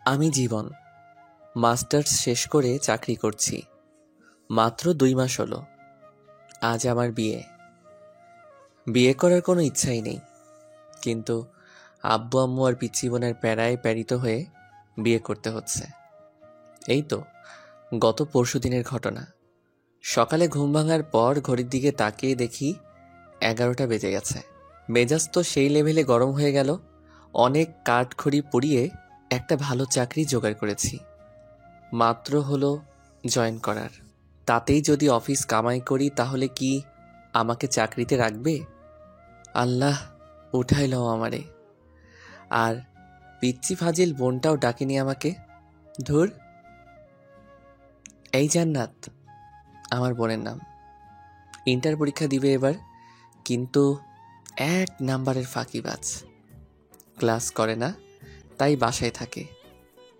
আমি জীবন মাস্টার্স শেষ করে চাকরি করছি। মাত্র 2 মাস হলো। আজ আমার বিয়ে। বিয়ে করার কোনো ইচ্ছাই নেই, কিন্তু আব্বু আম্মু আর পিচ্চি বোনের প্যারায় প্যারিত হয়ে বিয়ে করতে হচ্ছে। এই তো গত পরশুদিনের ঘটনা। সকালে ঘুম ভাঙার পর ঘড়ির দিকে তাকিয়ে দেখি 11টা বেজে গেছে। মেজাজ তো সেই লেভেলে গরম হয়ে গেল। অনেক কাঠখড়ি পুড়িয়ে একটা ভালো চাকরি জোগাড় করেছি। মাত্র হলো জয়েন করার। তাতেই যদি অফিস কামাই করি তাহলে কি আমাকে চাকরিতে রাখবে? আল্লাহ উঠাইল আমারে। আর পিচ্চি ফাজিল বোনটাও ডাকেনি আমাকে। ধুর। এই জান্নাত আমার বোনের নাম। ইন্টার পরীক্ষা দিবে এবার, কিন্তু 1 নাম্বারের ফাঁকিবাজ। ক্লাস করে না, তাই বাসায় থাকে।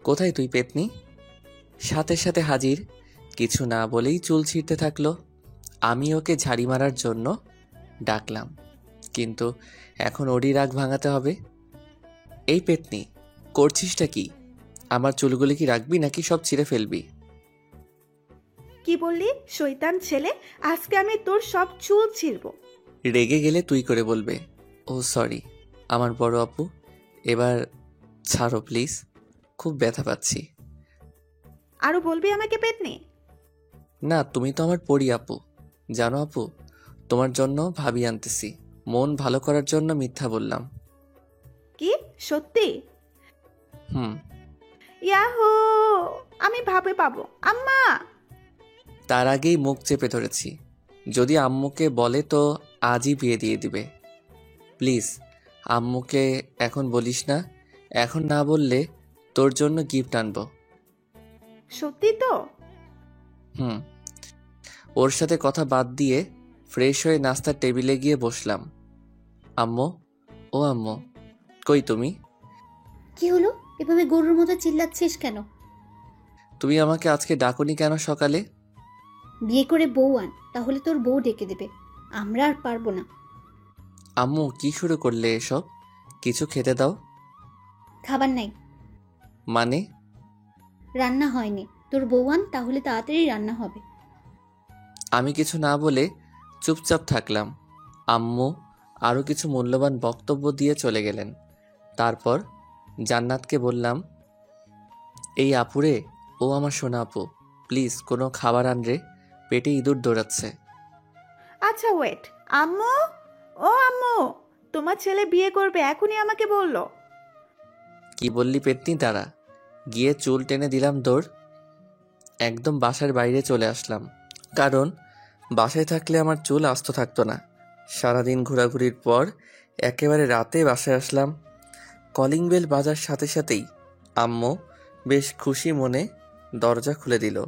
কোথায় তুই পেতনি? সাথে সাথে হাজির। কিছু না বলেই চুল ছিঁড়তে থাকলো। আমি ওকে ঝাড়ি মারার জন্য ডাকলাম, কিন্তু এখন ওরই রাগ ভাঙাতে হবে। এই পেতনি, করছিসটা কি? আমার চুলগুলি কি রাখবি নাকি সব ছিঁড়ে ফেলবি? কি বললি শয়তান ছেলে? আজকে আমি তোর সব চুল ছিঁড়বো। রেগে গেলে তুই করে বলবে। ও সরি আমার বড় আপু, এবার ছাড়ো প্লিজ, খুব ব্যথা পাচ্ছি। আরো বলবি আমাকে পেতনি? না, তুমি তো আমার পরি আপু। জানো আপু, তোমার জন্য ভাবি আনতেছি। মন ভালো করার জন্য মিথ্যা বললাম। কি সত্যি? হুম। ইয়াহু, আমি ভাবে পাবো আম্মা। তার আগেই মুখ চেপে ধরেছি। যদি আম্মুকে বলে তো আজই বিয়ে দিয়ে দিবে। প্লিজ আম্মুকে এখন বলিস না। এখন না বললে তোর জন্য গিফট আনবো। সত্যি তো? হুম। ওর সাথে কথা বাদ দিয়ে ফ্রেশ হয়ে নাস্তার টেবিলে গিয়ে বসলাম। আম্মু, ও আম্মু, কই তুমি? কি হলো? এভাবে গরুর মতো চিল্লাচ্ছিস কেন? তুমি আমাকে আজকে ডাকোনি কেন সকালে? বিয়ে করে বউ আন, তাহলে তোর বউ ডেকে দেবে। আমরা আর পারবো না। আম্মু কি শুরু করলে এসব? কিছু খেতে দাও। খাবার নাই। মানে? রান্না হয়নি। তোর বউ আন, তাহলে তাড়াতাড়ি রান্না হবে। আমি কিছু না বলে চুপচাপ থাকলাম। আম্মু আরও কিছু মূল্যবান বক্তব্য দিয়ে চলে গেলেন। তারপর জান্নাতকে বললাম, এই আপুরে, ও আমার সোনা আপু, প্লিজ কোনো খাবার আন রে, পেটে ইঁদুর দৌড়াচ্ছে। আচ্ছা ওয়েট। আম্মু, ও আম্মু, তোমার ছেলে বিয়ে করবে এখনই আমাকে বললো। কি বললি পেতনি? দাঁড়া। গিয়ে চুল টেনে দিলাম দৌড়। একদম বাসার বাইরে চলে আসলাম, কারণ বাসায় থাকলে আমার চুল আস্ত থাকতো না। সারাদিন ঘোরাঘুরির পর একেবারে রাতে বাসায় আসলাম। কলিং বেল বাজার সাথে সাথেই আম্মু বেশ খুশি মনে দরজা খুলে দিল।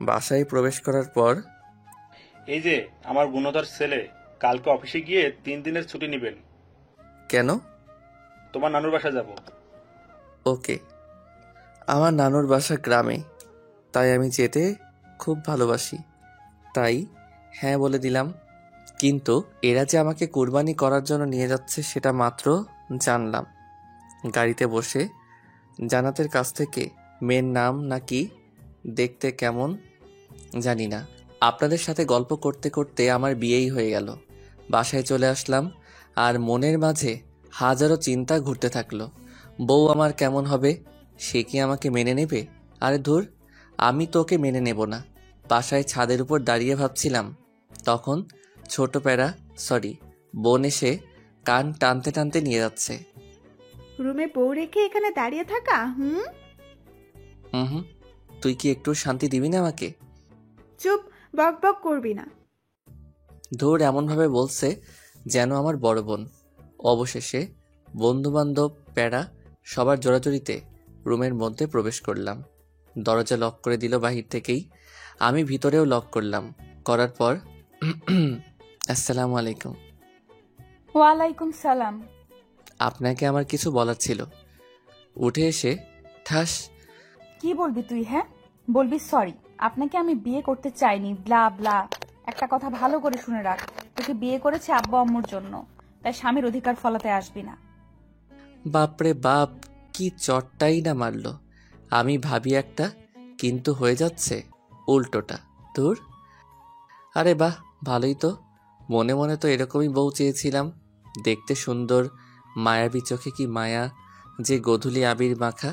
বাসায় প্রবেশ করার পর, এই যে আমার গুণধর ছেলে, কালকে অফিসে গিয়ে 3 দিনের ছুটি নেবেন। কেন? তোমার নানুর বাসা যাব। ওকে। আমার নানুর বাসা গ্রামে, তাই আমি যেতে খুব ভালোবাসি। তাই হ্যাঁ বলে দিলাম। কিন্তু এরা যে আমাকে কুরবানি করার জন্য নিয়ে যাচ্ছে সেটা মাত্র জানলাম। গাড়িতে বসে জান্নাতের কাছ থেকে মেয়ের নাম নাকি দেখতে কেমন জানি না, আপনাদের সাথে গল্প করতে করতে আমার বিয়েই হয়ে গেল। বাসায় চলে আসলাম, আর মনের মাঝে হাজারো চিন্তা ঘুরতে থাকলো। বউ আমার কেমন হবে? সে কি আমাকে মেনে নেবে? আরে ধুর, আমি তোকে মেনে নেব না। বাসায় ছাদের উপর দাঁড়িয়ে ভাবছিলাম, তখন ছোট প্যারা, সরি বোন এসে কান টানতে টানতে নিয়ে যাচ্ছে। রুমে বউ রেখে এখানে দাঁড়িয়ে থাকা? হুম হুম। তুই কি একটু শান্তি দিবি না আমাকে? চুপ, বক বক করবি না। ধুর, এমনভাবে বলছে যেন আমার বড় বোন। অবশেষে বন্ধুবান্ধব প্যারা সবার জোরাজুরিতে রুমের মধ্যে প্রবেশ করলাম। দরজা লক করে দিল বাহির থেকেই। আমি ভিতরেও লক করলাম। করার পর আসসালামু আলাইকুম। ওয়ালাইকুম সালাম। আপনাকে আমার কিছু বলার ছিল। উঠে এসে ঠাস। কি বলবি তুই? হ্যাঁ বলবি সরি, আপনাকে আমি বিয়ে করতে চাইনি, ব্লা ব্লা। একটা কথা ভালো করে শুনে রাখ, তোকে বিয়ে করেছে আব্বু আম্মুর জন্য, তাই স্বামীর অধিকার ফলাতে আসবি না। বাপরে বাপ, কি চটটাই না মারলো। আমি ভাবি একটা, কিন্তু হয়ে যাচ্ছে উল্টোটা। তোর আরে বাহ, ভালোই তো। মনে মনে তো এরকমই বউ চেয়েছিলাম, দেখতে সুন্দর, মায়াবী চোখে কি মায়া, যে গধূলি আবির মাখা।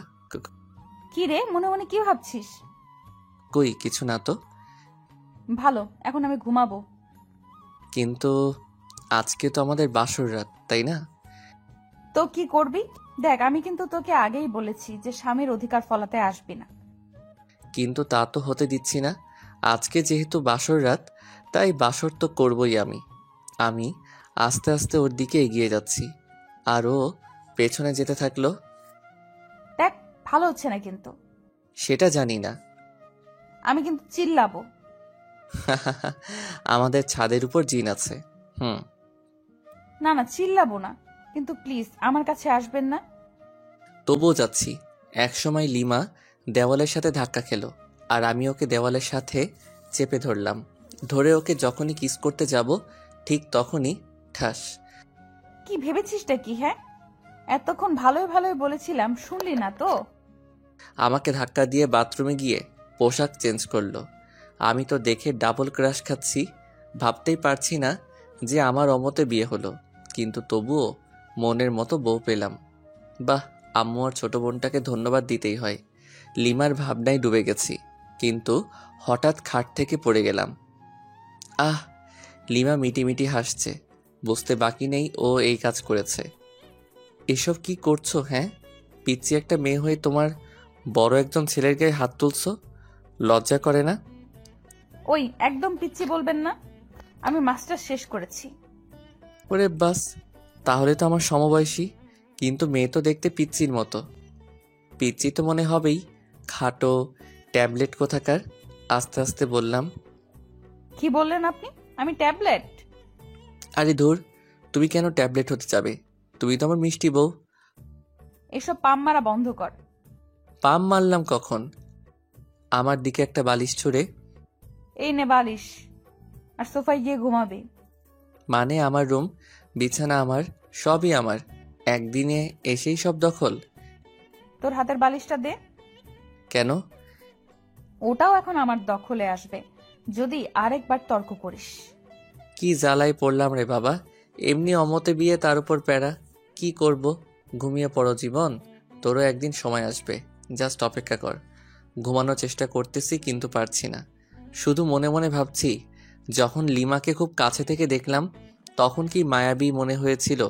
কি রে, মনে মনে কি ভাবছিস? কই কিছু না তো। ভালো, এখন আমি ঘুমাবো। কিন্তু আজকে তো আমাদের বাসর রাত, তাই না? তো কি করবি? দেখ, আমি কিন্তু তোকে আগেই বলেছি যে স্বামীর অধিকার ফলাতে আসবি না। কিন্তু তা তো হতে দিচ্ছি না। আজকে যেহেতু বাসর রাত, তাই বাসর তো করবই আমি। আমি আস্তে আস্তে ওর দিকে এগিয়ে যাচ্ছি, আর ও পেছনে যেতে থাকলো। দেখ, ভালো হচ্ছে না কিন্তু। সেটা জানি না। আমি কিন্তু চিল্লাবো। আমাদের ছাদের উপর জিন আছে। না না, চিল্লাবো না, কিন্তু প্লিজ আমার কাছে আসবেন না। তবুও যাচ্ছি। একসময় লিমা দেওয়ালের সাথে ধাক্কা খেলো, আর আমি ওকে দেওয়ালের সাথে চেপে ধরলাম। ধরে ওকে যখনই কিস করতে যাব, ঠিক তখনই ঠাস। কি ভেবেছিসটা কি? হ্যাঁ, এতক্ষণ ভালোই ভালোই বলেছিলাম, শুনলি না তো? আমাকে ধাক্কা দিয়ে বাথরুমে গিয়ে পোশাক চেঞ্জ করলো। আমি তো দেখে ডাবল ক্রাশ খাচ্ছি। ভাবতেই পারছি না যে আমার অমতে বিয়ে হলো, কিন্তু তবুও মনের মতো বউ পেলাম। বাহ, আম্মু আর ছোট বোনটাকে ধন্যবাদ দিতেই হয়। লিমার ভাবনায় ডুবে গেছি, কিন্তু হঠাৎ খাট থেকে পড়ে গেলাম। আহ! লিমা মিটিমিটি হাসছে। বুঝতে বাকি নেই ও এই কাজ করেছে। এসব কি করছো? হ্যাঁ, পিচ্ছি একটা মেয়ে হয়ে তোমার বড় একজন ছেলের গায়ে হাত তুলছো, লজ্জা করে না? ওই, একদম পিচ্ছি বলবেন না। আমি মাস্টার শেষ করেছি। ওরে বাস, তাহলে তো আমার সমবয়সী, কিন্তু মেয়ে তো দেখতে পিচ্চির মতো। পিচ্চি তো মনে হবেই, খাটো ট্যাবলেট কোথাকার। আস্তে আস্তে বললাম। কি বললেন আপনি? আমি ট্যাবলেট? আরে ধুর, তুমি কেন ট্যাবলেট হতে যাবে? তুমি তো আমার মিষ্টি বউ। এসব পাম মারা বন্ধ কর। পাম মারলাম কখন? আমার দিকে একটা বালিশ ছুঁড়ে। এই নে বালিশ, আর সোফায় গিয়ে ঘুমাবি। মানে আমার রুম, বিছানা আমার, সবই আমার। একদিনে এসেই সব দখল? তোর হাতের বালিশটা দে। কেন? ওটাও এখন আমার দখলে আসবে যদি আরেকবার তর্ক করিস। কি জ্বালায় পড়লাম রে বাবা। এমনি অমতে বিয়ে, তার উপর প্যারা। কি করব? ঘুমিয়ে পড়ো জীবন, তোরও একদিন সময় আসবে। জাস্ট অপেক্ষা কর। ঘুমানোর চেষ্টা করতেছি, কিন্তু পারছি না। শুধু মনে মনে ভাবছি, যখন লিমাকে খুব কাছে থেকে দেখলাম তখন কি মায়াবী মনে হয়েছিল,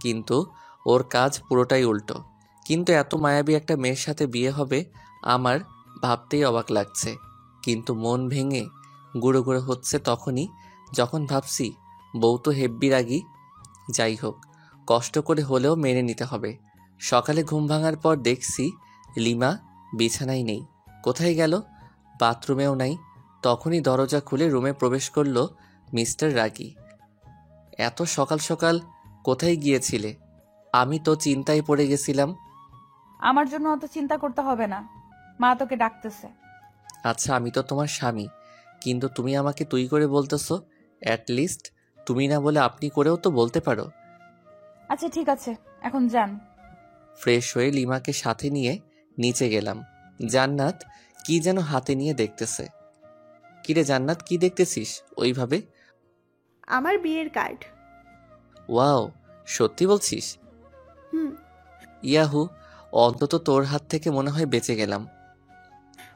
কিন্তু ওর কাজ পুরোটাই উল্টো। কিন্তু এত মায়াবী একটা মেয়ের সাথে বিয়ে হবে আমার, ভাবতেই অবাক লাগছে। কিন্তু মন ভেঙে গুঁড়ো গুঁড়ো হচ্ছে তখনই, যখন ভাবছি বউ তো হেব্বি রাগী। যাই হোক, কষ্ট করে হলেও মেনে নিতে হবে। সকালে ঘুম ভাঙার পর দেখছি লিমা বিছানায় নেই। কোথায় গেল? বাথরুমেও নাই। তখনই দরজা খুলে রুমে প্রবেশ করলো মিস্টার রাগী। এত সকাল সকাল কোথায় গিয়েছিলে? আমি তো চিন্তায় পড়ে গেছিলাম। আমার জন্য অত চিন্তা করতে হবে না, মা তোকে ডাকতেছে। আচ্ছা, আমি তো তোমার স্বামী, কিন্তু তুমি আমাকে তুই করে বলতেছো। অ্যাটলিস্ট তুমি না বলে আপনি করেও তো বলতে পারো। আচ্ছা ঠিক আছে, এখন যান। ফ্রেশ হয়ে লিমাকে সাথে নিয়ে নিচে গেলাম। জান্নাত কি যেন হাতে নিয়ে দেখতেছে। কিরে জান্নাত, কি দেখতেছিস ওইভাবে? আমার বিয়ের কার্ড। ওয়াও, সত্যি বলছিস? হুম। ইয়াহু, অন্তত তোর হাত থেকে মনে হয় বেঁচে গেলাম।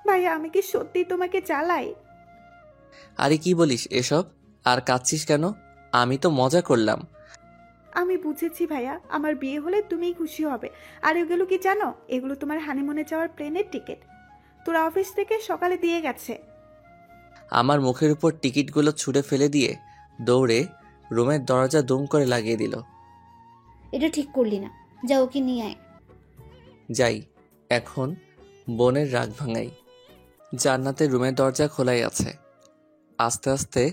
ভাইয়া, আমি কি সত্যি তোমাকে চালাই? আরে কি বলিস এসব? আর কাঁদছিস কেন? আমি তো মজা করলাম। আমি বুঝেছি ভাইয়া, আমার বিয়ে হলে তুমিই খুশি হবে। আর এগুলো কি জানো? এগুলো তোমার হানিমুনে যাওয়ার প্লেনের টিকিট। তোর অফিস থেকে সকালে দিয়ে গেছে। আমার মুখের উপর টিকিটগুলো ছুঁড়ে ফেলে দিয়ে দৌড়ে রুমের দরজা দুম করে লাগিয়ে দিল। এটা ঠিক করলি না, যা ওকে নিয়ে আয়। যাই, এখন বোনের রাগ ভাঙাই। জান্নাতের রুমের দরজা খোলাই আছে। আস্তে আস্তে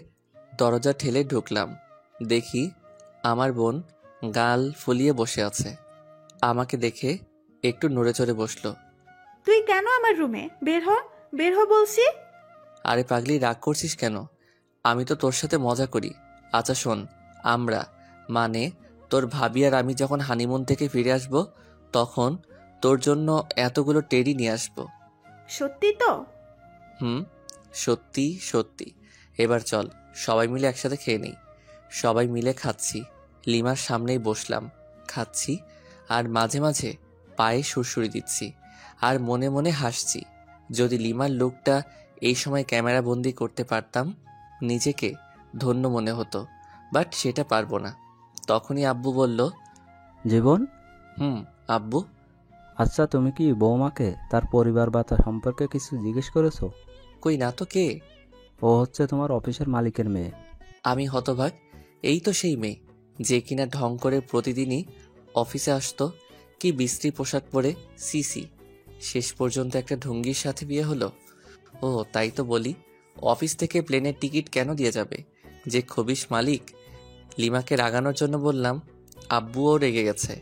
দরজা ঠেলে ঢুকলাম। দেখি আমার বোন গাল ফুলিয়ে বসে আছে। আমাকে দেখে একটু নড়ে চড়ে বসলো। তুই কেন আমার রুমে? বের হ, বের হ বলছি। আরে পাগলি, রাগ করছিস কেন? আমি তো তোর সাথে মজা করি। আচ্ছা শোন, আমরা মানে তোর ভাবি আর আমি যখন হানিমুন থেকে ফিরে আসব, তখন তোর জন্য এতগুলো টেডি নিয়ে আসবো। সত্যি তো? হুম, সত্যি সত্যি। এবার চল সবাই মিলে একসাথে খেয়ে নেই। সবাই মিলে খাচ্ছি, লিমার সামনেই বসলাম, খাচ্ছি আর মাঝে মাঝে পায়ে সুরসুরি দিচ্ছি আর মনে মনে হাসছি। যদি লিমার লুকটা এই সময় ক্যামেরা বন্দি করতে পারতাম নিজেকে ধন্য মনে হতো, বাট সেটা পারবো না। তখনই আব্বু বলল, জীবন, হুম আব্বু। আচ্ছা তুমি কি বৌমাকে তার পরিবার বা তার সম্পর্কে কিছু জিজ্ঞেস করেছো? কই না তো, কে? ও হচ্ছে তোমার অফিসের মালিকের মেয়ে। আমি হতবাক। এই তো সেই মেয়ে যে কিনা ঢং করে প্রতিদিনই অফিসে আসতো। কি বিশ্রী পোশাক পরে, সিসি। শেষ পর্যন্ত একটা ঢঙ্গির সাথে বিয়ে হলো। ও তাই তো বলি, অফিস থেকে প্লেনের টিকিট কেন দিয়ে যাবে যে খবিশ মালিক। লিমাকে রাগানোর জন্য বললাম, আব্বুও রেগে গেছে।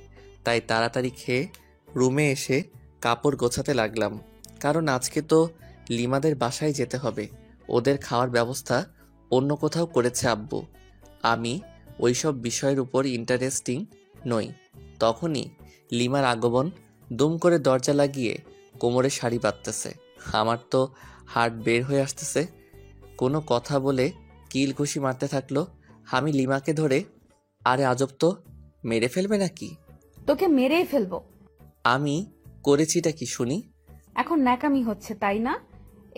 তাই তাড়াতাড়ি খেয়ে রুমে এসে কাপড় গোছাতে লাগলাম, কারণ আজকে তো লিমাদের বাসায় যেতে হবে। ওদের খাওয়ার ব্যবস্থা অন্য কোথাও করেছে আব্বু। আমি ওইসব বিষয়ের উপর ইন্টারেস্টিং নই। তখনই লিমার আগমন। দুম করে দরজা লাগিয়ে কোমরে শাড়ি বাঁধতেছে। আমার তো হার্ট বের হয়ে আসতেছে। কোনো কথা বলে কিল ঘুষি মারতে থাকলো। আমি লিমাকে ধরে, আরে আজব তো, মেরে ফেলবে নাকি? তোকে মেরেই ফেলবো। আমি করেছিটা কি শুনি? এখন ন্যাকামি হচ্ছে তাই না?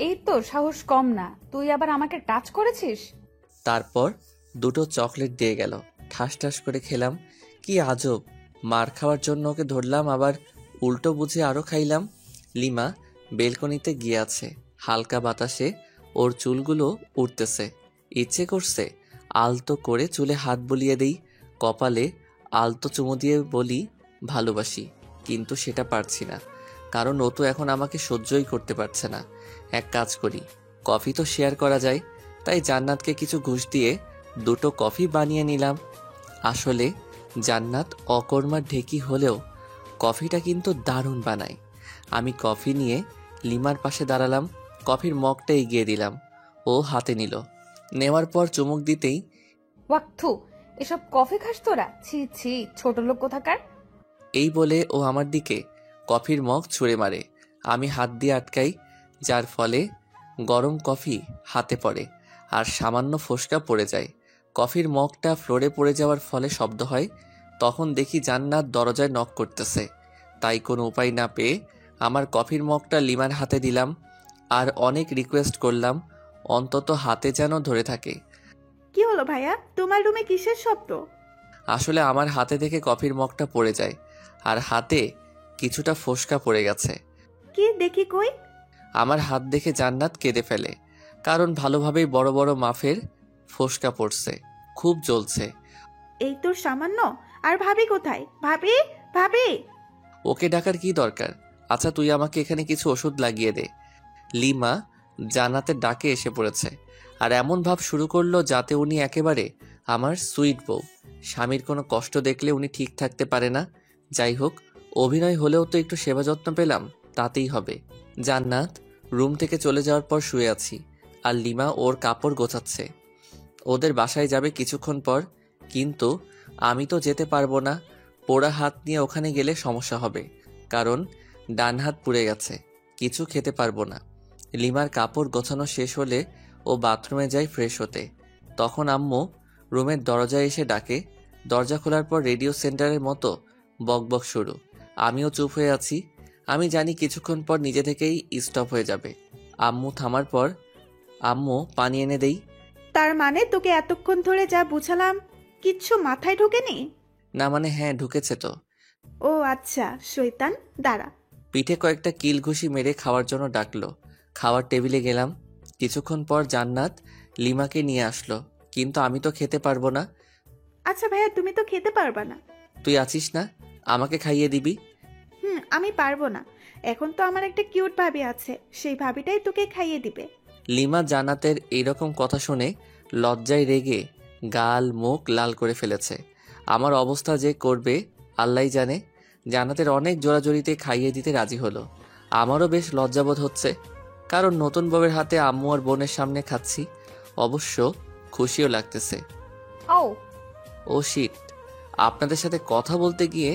এই তো সাহস কম না, তুই আবার আমাকে টাচ করেছিস। তারপর দুটো চকলেট দিয়ে গেল, ঠাস ঠাস করে খেলাম। কি আজব, মার খাওয়ার জন্য ওকে ধরলাম, আবার উল্টো বুঝে আরো খাইলাম। লিমা বেলকনিতে গিয়ে আছে, হালকা বাতাসে ওর চুলগুলো উঠতেছে। ইচ্ছে করছে আলতো করে চুলে হাত বুলিয়ে দেই, কপালে আলতো চুমু দিয়ে বলি ভালোবাসি, কিন্তু সেটা পারছি না, কারণ ও তো এখন আমাকে সহ্যই করতে পারছে না। এক কাজ করি, কফি তো শেয়ার করা যায়। তাই জান্নাতকে কিছু ঘুষ দিয়ে দুটো কফি বানিয়ে নিলাম। আসলে জান্নাত অকর্মার ঢেকি হলেও কফিটা কিন্তু দারুণ বানায়। আমি কফি নিয়ে লিমার পাশে দাঁড়ালাম, কফির মগটা এগিয়ে দিলাম। ও হাতে নিল, নেওয়ার পর চুমুক দিতেই, ওয়াক্থু, এসব কফি খাস তোরা? ছি ছি, ছোট লোক কোথাকার। এই বলে ও আমার দিকে কফির মগ ছুঁড়ে মারে। আমি হাত দিয়ে আটকাই, যার ফলে গরম কফি হাতে পড়ে আর সামান্য ফোসকা পড়ে যায়। কফির মগটা ফ্লোরে পড়ে যাওয়ার ফলে শব্দ হয়। তখন দেখি জান্নাত দরজায় নক করতেছে। তাই কোনো উপায় না পেয়ে আমার কফির মগটা লিমার হাতে দিলাম আর অনেক রিকোয়েস্ট করলাম অন্তত হাতে যেন ধরে থাকে। কি হলো ভাইয়া, তোমার রুমে কিসের শব্দ? আসলে আমার হাতে থেকে কফির মগটা পড়ে যায় আর হাতে কিছুটা ফোসকা পড়ে গেছে। কি দেখি কই? আমার হাত দেখে জান্নাত কেঁদে ফেলে, কারণ ভালোভাবেই বড় বড় মাফের ফোসকা পড়ছে, খুব জ্বলছে। এই তোর সামান্য? আর ভাবি কোথায়? ভাবি, ভাবি। ওকে ডাকার কি দরকার? আচ্ছা তুই আমাকে এখানে কিছু ওষুধ লাগিয়ে দে। লিমা জান্নাতের ডাকে এসে পড়েছে আর এমন ভাব শুরু করলো যাতে উনি একেবারে আমার সুইট বউ। স্বামীর কোনো কষ্ট দেখলে উনি ঠিক থাকতে পারে না। যাই হোক, অভিনয় হলেও তো একটু সেবা যত্ন পেলাম, তাতেই হবে। জান্নাত রুম থেকে চলে যাওয়ার পর শুয়ে আছি আর লিমা ওর কাপড় গোছাচ্ছে। ওদের বাসায় যাবে কিছুক্ষণ পর, কিন্তু আমি তো যেতে পারবো না। পোড়া হাত নিয়ে ওখানে গেলে সমস্যা হবে, কারণ ডান হাত পুড়ে গেছে, কিছু খেতে পারবো না। লিমার কাপড় গোছানো শেষ হলে ও বাথরুমে যায় ফ্রেশ হতে। তখন আম্মু রুমের দরজায় এসে ডাকে। দরজা খোলার পর রেডিও সেন্টারের মতো বকবক শুরু। আমিও চুপ হয়ে আছি। আমি জানি কিছুক্ষণ পর নিজে থেকেই স্টপ হয়ে যাবে। আম্মু থামার পর, আম্মু পানি এনে দেই। তার মানে তোকে এতক্ষণ ধরে যা বুঝালাম কিচ্ছু মাথায় ঢোকেনি? না মানে হ্যাঁ, ঢুকেছে তো। ও আচ্ছা, শয়তান, দাঁড়া। পিঠে কয়েকটা কিল ঘুষি মেরে খাওয়ার জন্য ডাকলো। খাওয়ার টেবিলে গেলাম। কিছুক্ষণ পর জান্নাত লিমাকে নিয়ে আসলো, কিন্তু আমি তো খেতে পারবো না। আচ্ছা ভাইয়া, তুমি তো খেতে পারবা না। তুই আছিস না, আমাকে খাইয়ে দিবি। আমি পারবো না। এখন তো আমার একটা কিউট ভাবি আছে, সেই ভাবিটাই তোকে খাইয়ে দিবে। লিমা জান্নাতের এইরকম কথা শুনে লজ্জায় রেগে গাল মুখ লাল করে ফেলেছে। আমার অবস্থা যে করবে আল্লাহই জানে। জান্নাতের অনেক জোরাজোরিতে খাইয়ে দিতে রাজি হলো। আমারও বেশ লজ্জাবোধ হচ্ছে, কারণ নতুন বউয়ের হাতে আম্মু আর বোনের সামনে খাচ্ছি। অবশ্য খুশিও লাগতেছে। ও ও শিট, আপনাদের সাথে কথা বলতে গিয়ে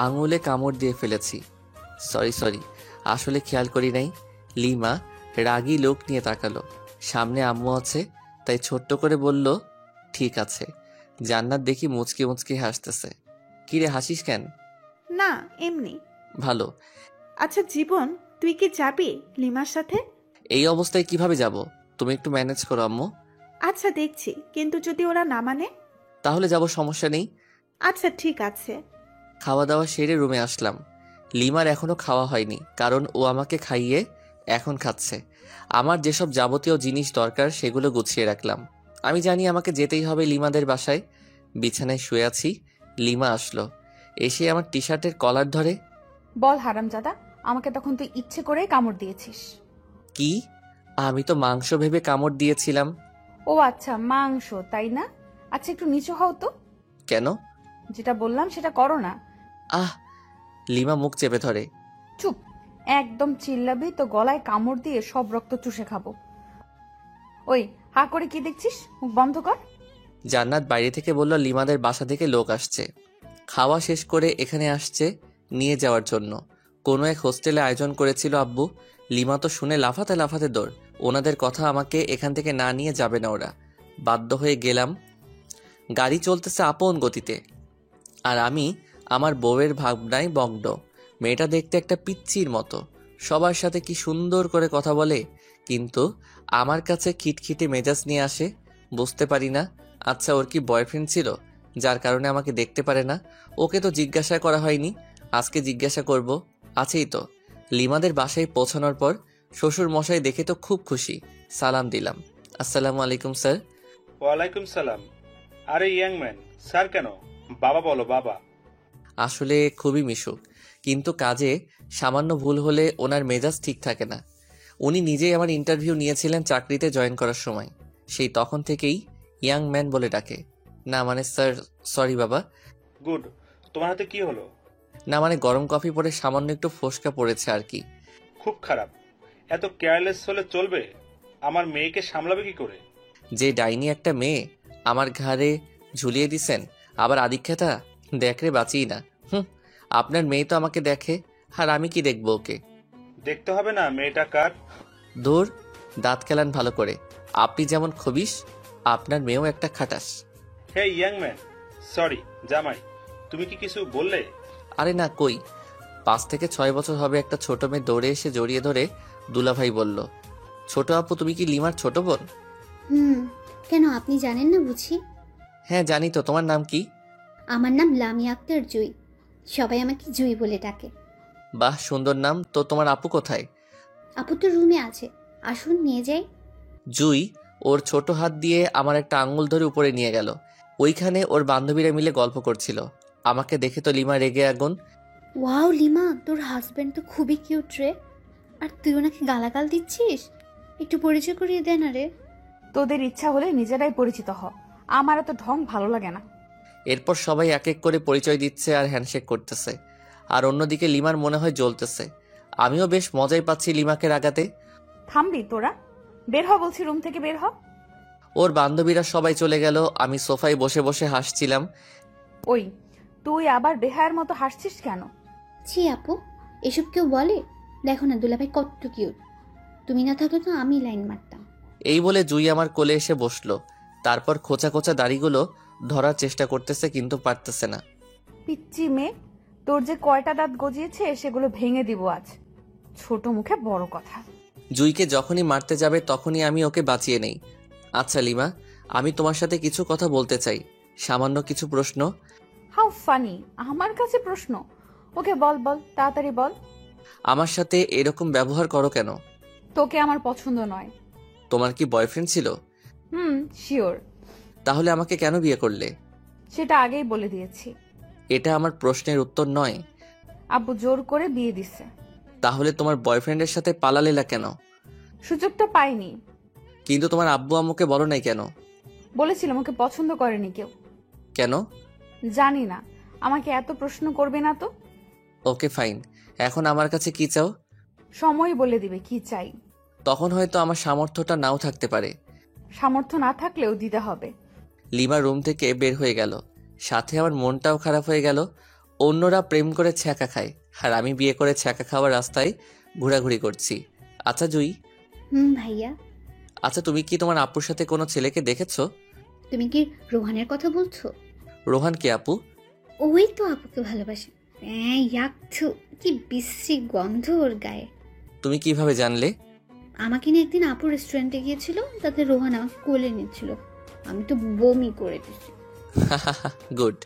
আঙুলে কামড় দিয়ে ফেলেছি। সরি সরি, আসলে খেয়াল করি নাই। লিমা রাগী লোক নিয়ে তাকালো। সামনে আম্মু আছে, তাই ছোট্ট করে বলল, ঠিক আছে। জান্নাত দেখি মুচকি মুচকি হাসতেছে। কিরে হাসিস কেন? না, এমনি। ভালো। আচ্ছা জীবন, তুই কি যাবি লিমার সাথে? এই অবস্থায় কিভাবে যাব? তুমি একটু ম্যানেজ করো আম্মু। আচ্ছা দেখছি, কিন্তু যদি ওরা না মানে? তাহলে যাব, সমস্যা নেই। আচ্ছা ঠিক আছে। খাওয়া দাওয়া সেরে রুমে আসলাম। লিমার এখনো খাওয়া হয়নি, কারণ ও আমাকে খাইয়ে এখন খাচ্ছে। আমার যেসব যাবতীয় জিনিস দরকার সেগুলো গুছিয়ে রাখলাম। আমি জানি আমাকে যেতেই হবে লিমাদের বাসায়। বিছানায় শুয়ে আছি, লিমা আসলো। এসে আমার টি শার্টের কলার ধরে। বল হারামজাদা, আমাকে তখন তুই ইচ্ছে করেই কামড় দিয়েছিস। কি? আমি তো মাংস ভেবে কামড় দিয়েছিলাম। ও আচ্ছা, মাংস তাই না? আচ্ছা একটু নিচু হও তো। কেন? যেটা বললাম সেটা করো না। আহ! লিমা মুখ চেপে ধরে। চুপ, একদম চিল্লাবি তো গলায় কামড় দিয়ে সব রক্ত চুষে খাবো। ওই হা করে কি দেখছিস? মুখ বন্ধ কর। জান্নাত বাইরে থেকে বলল লিমাদের বাসা থেকে লোক আসছে, খাওয়া শেষ করে এখানে আসছে নিয়ে যাওয়ার জন্য। কোনো এক হোস্টেলে আয়োজন করেছিল আব্বু। লিমা তো শুনে লাফাতে লাফাতে দৌড়। ওনাদের কথা, আমাকে এখান থেকে না নিয়ে যাবে না ওরা। বাধ্য হয়ে গেলাম। গাড়ি চলতেছে আপন গতিতে, আর আমি আমার বউয়ের ভাবনায় মগ্ন। মেয়েটা দেখতে একটা পিচ্চির মতো, সবার সাথে কি সুন্দর করে কথা বলে, কিন্তু আমার কাছে খিটখিটে মেজাজ নিয়ে আসে। বুঝতে পারি না, আচ্ছা ওর কি বয়ফ্রেন্ড ছিল যার কারণে আমাকে দেখতে পারে না? ওকে তো জিজ্ঞাসা করা হয়নি, আজকে জিজ্ঞাসা করব। আছেই তো। লিমাদের বাসায় পৌঁছানোর পর শ্বশুর মশাই দেখে তো খুব খুশি। সালাম দিলাম। আসসালামু আলাইকুম স্যার। ওয়ালাইকুম সালাম। আরে ইয়াং ম্যান, স্যার কেন? বাবা বলো, বাবা। আসলে খুবই মিশুক, কিন্তু কাজে সামান্য ভুল হলে ওনার মেজাজ ঠিক থাকে না। উনি নিজেই আমার ইন্টারভিউ নিয়েছিলেন চাকরিতে জয়েন করার সময়। সেই তখন থেকেই ইয়াং ম্যান বলে ডাকে। না মানে স্যার, সরি বাবা। গুড। তোমার হাতে কি হলো? না মানে গরম কফি পরে সামান্য একটু ফোসকা পড়েছে আর কি। খুব খারাপ। এত কেয়ারলেস হলে চলবে? আমার মেয়েকে সামলাবে কি করে? যে ডাইনি একটা মেয়ে আমার ঘাড়ে ঝুলিয়ে দিছেন, আবার আদিক্ষেতা। দেখরে বাঁচিই না। আপনার মেয়ে তো আমাকে দেখে, আর আমি কি দেখবো ওকে? দেখতে হবে না মেয়েটা কার। দূর, দাঁত খেলান ভালো করে। আপনি যেমন খবিস, আপনার মেয়েও একটা খাটাস। হে ইয়াং ম্যান, সরি জামাই, তুমি কি কিছু বললে? আরে না, কই। 5 থেকে 6 বছর হবে একটা ছোট মেয়ে দৌড়ে এসে জড়িয়ে ধরে দুলাভাই বলল, ছোট আপু তুমি কি লিমার ছোট বোন? কেন আপনি জানেন না বুঝি? হ্যাঁ জানি তো, তোমার নাম কি? আমার নাম লামিয়া আক্তার জুই। সবাই আমাকে জুই বলে ডাকে। বাহ, সুন্দর নাম তো। তোমার আপু কোথায়? আপু তো রুমে আছে, আসুন নিয়ে যাই। জুই ওর ছোট হাত দিয়ে আমার একটা আঙ্গুল ধরে উপরে নিয়ে গেল। ওইখানে ওর বান্ধবীরা মিলে গল্প করছিল। আমাকে দেখে তো লিমা রেগে আগুন। ওয়াও লিমা, তোর হাজবেন্ড তো খুবই কিউট রে। আর তুই ওনাকে গালাগাল দিচ্ছিস? একটু পরিচয় করিয়ে দে না রে। তোদের ইচ্ছা হলে নিজেরাই পরিচিত হ, আমার এত ঢং ভালো লাগে না। এরপর সবাই এক এক করে পরিচয় দিচ্ছে আর হ্যান্ডশেক করতেছে। আর অন্যদিকে লিমার মনে হয় জ্বলতেছে। আমিও বেশ মজাই পাচ্ছি লিমাকে রাগাতে। থামবি তোরা? বের হ বলছি, রুম থেকে বের হ। ওর বান্ধবীরা সবাই চলে গেল, আমি সোফায় বসে বসে হাসছিলাম। ওই তুই আবার বেহায়ের মতো হাসছিস কেন? ছি আপু, এসব কেউ বলে? দেখো না দুলাভাই কত কিউট। তুমি না থাকলে তো আমি লাইন মারতাম। এই বলে জুই আমার কোলে এসে বসলো। তারপর খোঁচা খোঁচা দাড়িগুলো ধরার চেষ্টা করতেছে, কিন্তু পারতেছে না। পিচ্চি মেয়ে, তোর যে কয়টা দাঁত গজিয়েছে সেগুলো ভেঙে দিব আজ। ছোট মুখে বড় কথা। জুইকে যখনই মারতে যাবে তখনই আমি ওকে বাঁচিয়ে নেই। আচ্ছা লিমা, আমি তোমার সাথে কিছু কথা বলতে চাই। সামান্য কিছু প্রশ্ন। হাউ ফানি, আমার কাছে প্রশ্ন? ওকে বল বল, তাড়াতাড়ি বল। আমার সাথে এরকম ব্যবহার করো কেন? তোকে আমার পছন্দ নয়। তোমার কি বয়ফ্রেন্ড ছিল? শিওর। তাহলে আমাকে কেন বিয়ে করলে? সেটা আগেই বলে দিয়েছি। এটা আমার প্রশ্নের উত্তর নয়। আব্বু জোর করে বিয়ে দিছে। তাহলে তোমার বয়ফ্রেন্ডের সাথে পালালেলা কেন? সুযোগটা পাইনি। কিন্তু তোমার আব্বু আম্মুকে বলো নাই কেন? বলেছিলাম, ওকে পছন্দ করেনি কেউ। কেন? জানি না, আমাকে এত প্রশ্ন করবে না তো। ওকে ফাইন, এখন আমার কাছে কি চাও? সময় বলে দিবে কি চাই। তখন হয়তো আমার সামর্থ্যটা নাও থাকতে পারে। সামর্থ্য না থাকলেও দিতে হবে। লিমা রুম থেকে বের হয়ে গেল, সাথে আমার মনটাও খারাপ হয়ে গেল। অন্যরা প্রেম করে ছ্যাঁকা খায়, আর আমি বিয়ে করে ছ্যাঁকা খাওয়ার রাস্তায় ঘোরাঘুরি করছি। আচ্ছা জুই, ভাইয়া। আচ্ছা তুমি কি তোমার আপুর সাথে কোনো ছেলেকে দেখেছো? তুমি কি রোহানের কথা বলছো? রোহান কে আপু? ওই তো আপুকে ভালোবাসে। ইয়াকছু, কি বিশ্রী গন্ধ ওর গায়ে। তুমি কিভাবে জানলে? আমাকে নিয়ে একদিন আপু রেস্টুরেন্টে গিয়েছিল, তাতে রোহান আমাকে কোলে নিচ্ছিল, আমি তো বমি করে দিচ্ছি। গুড।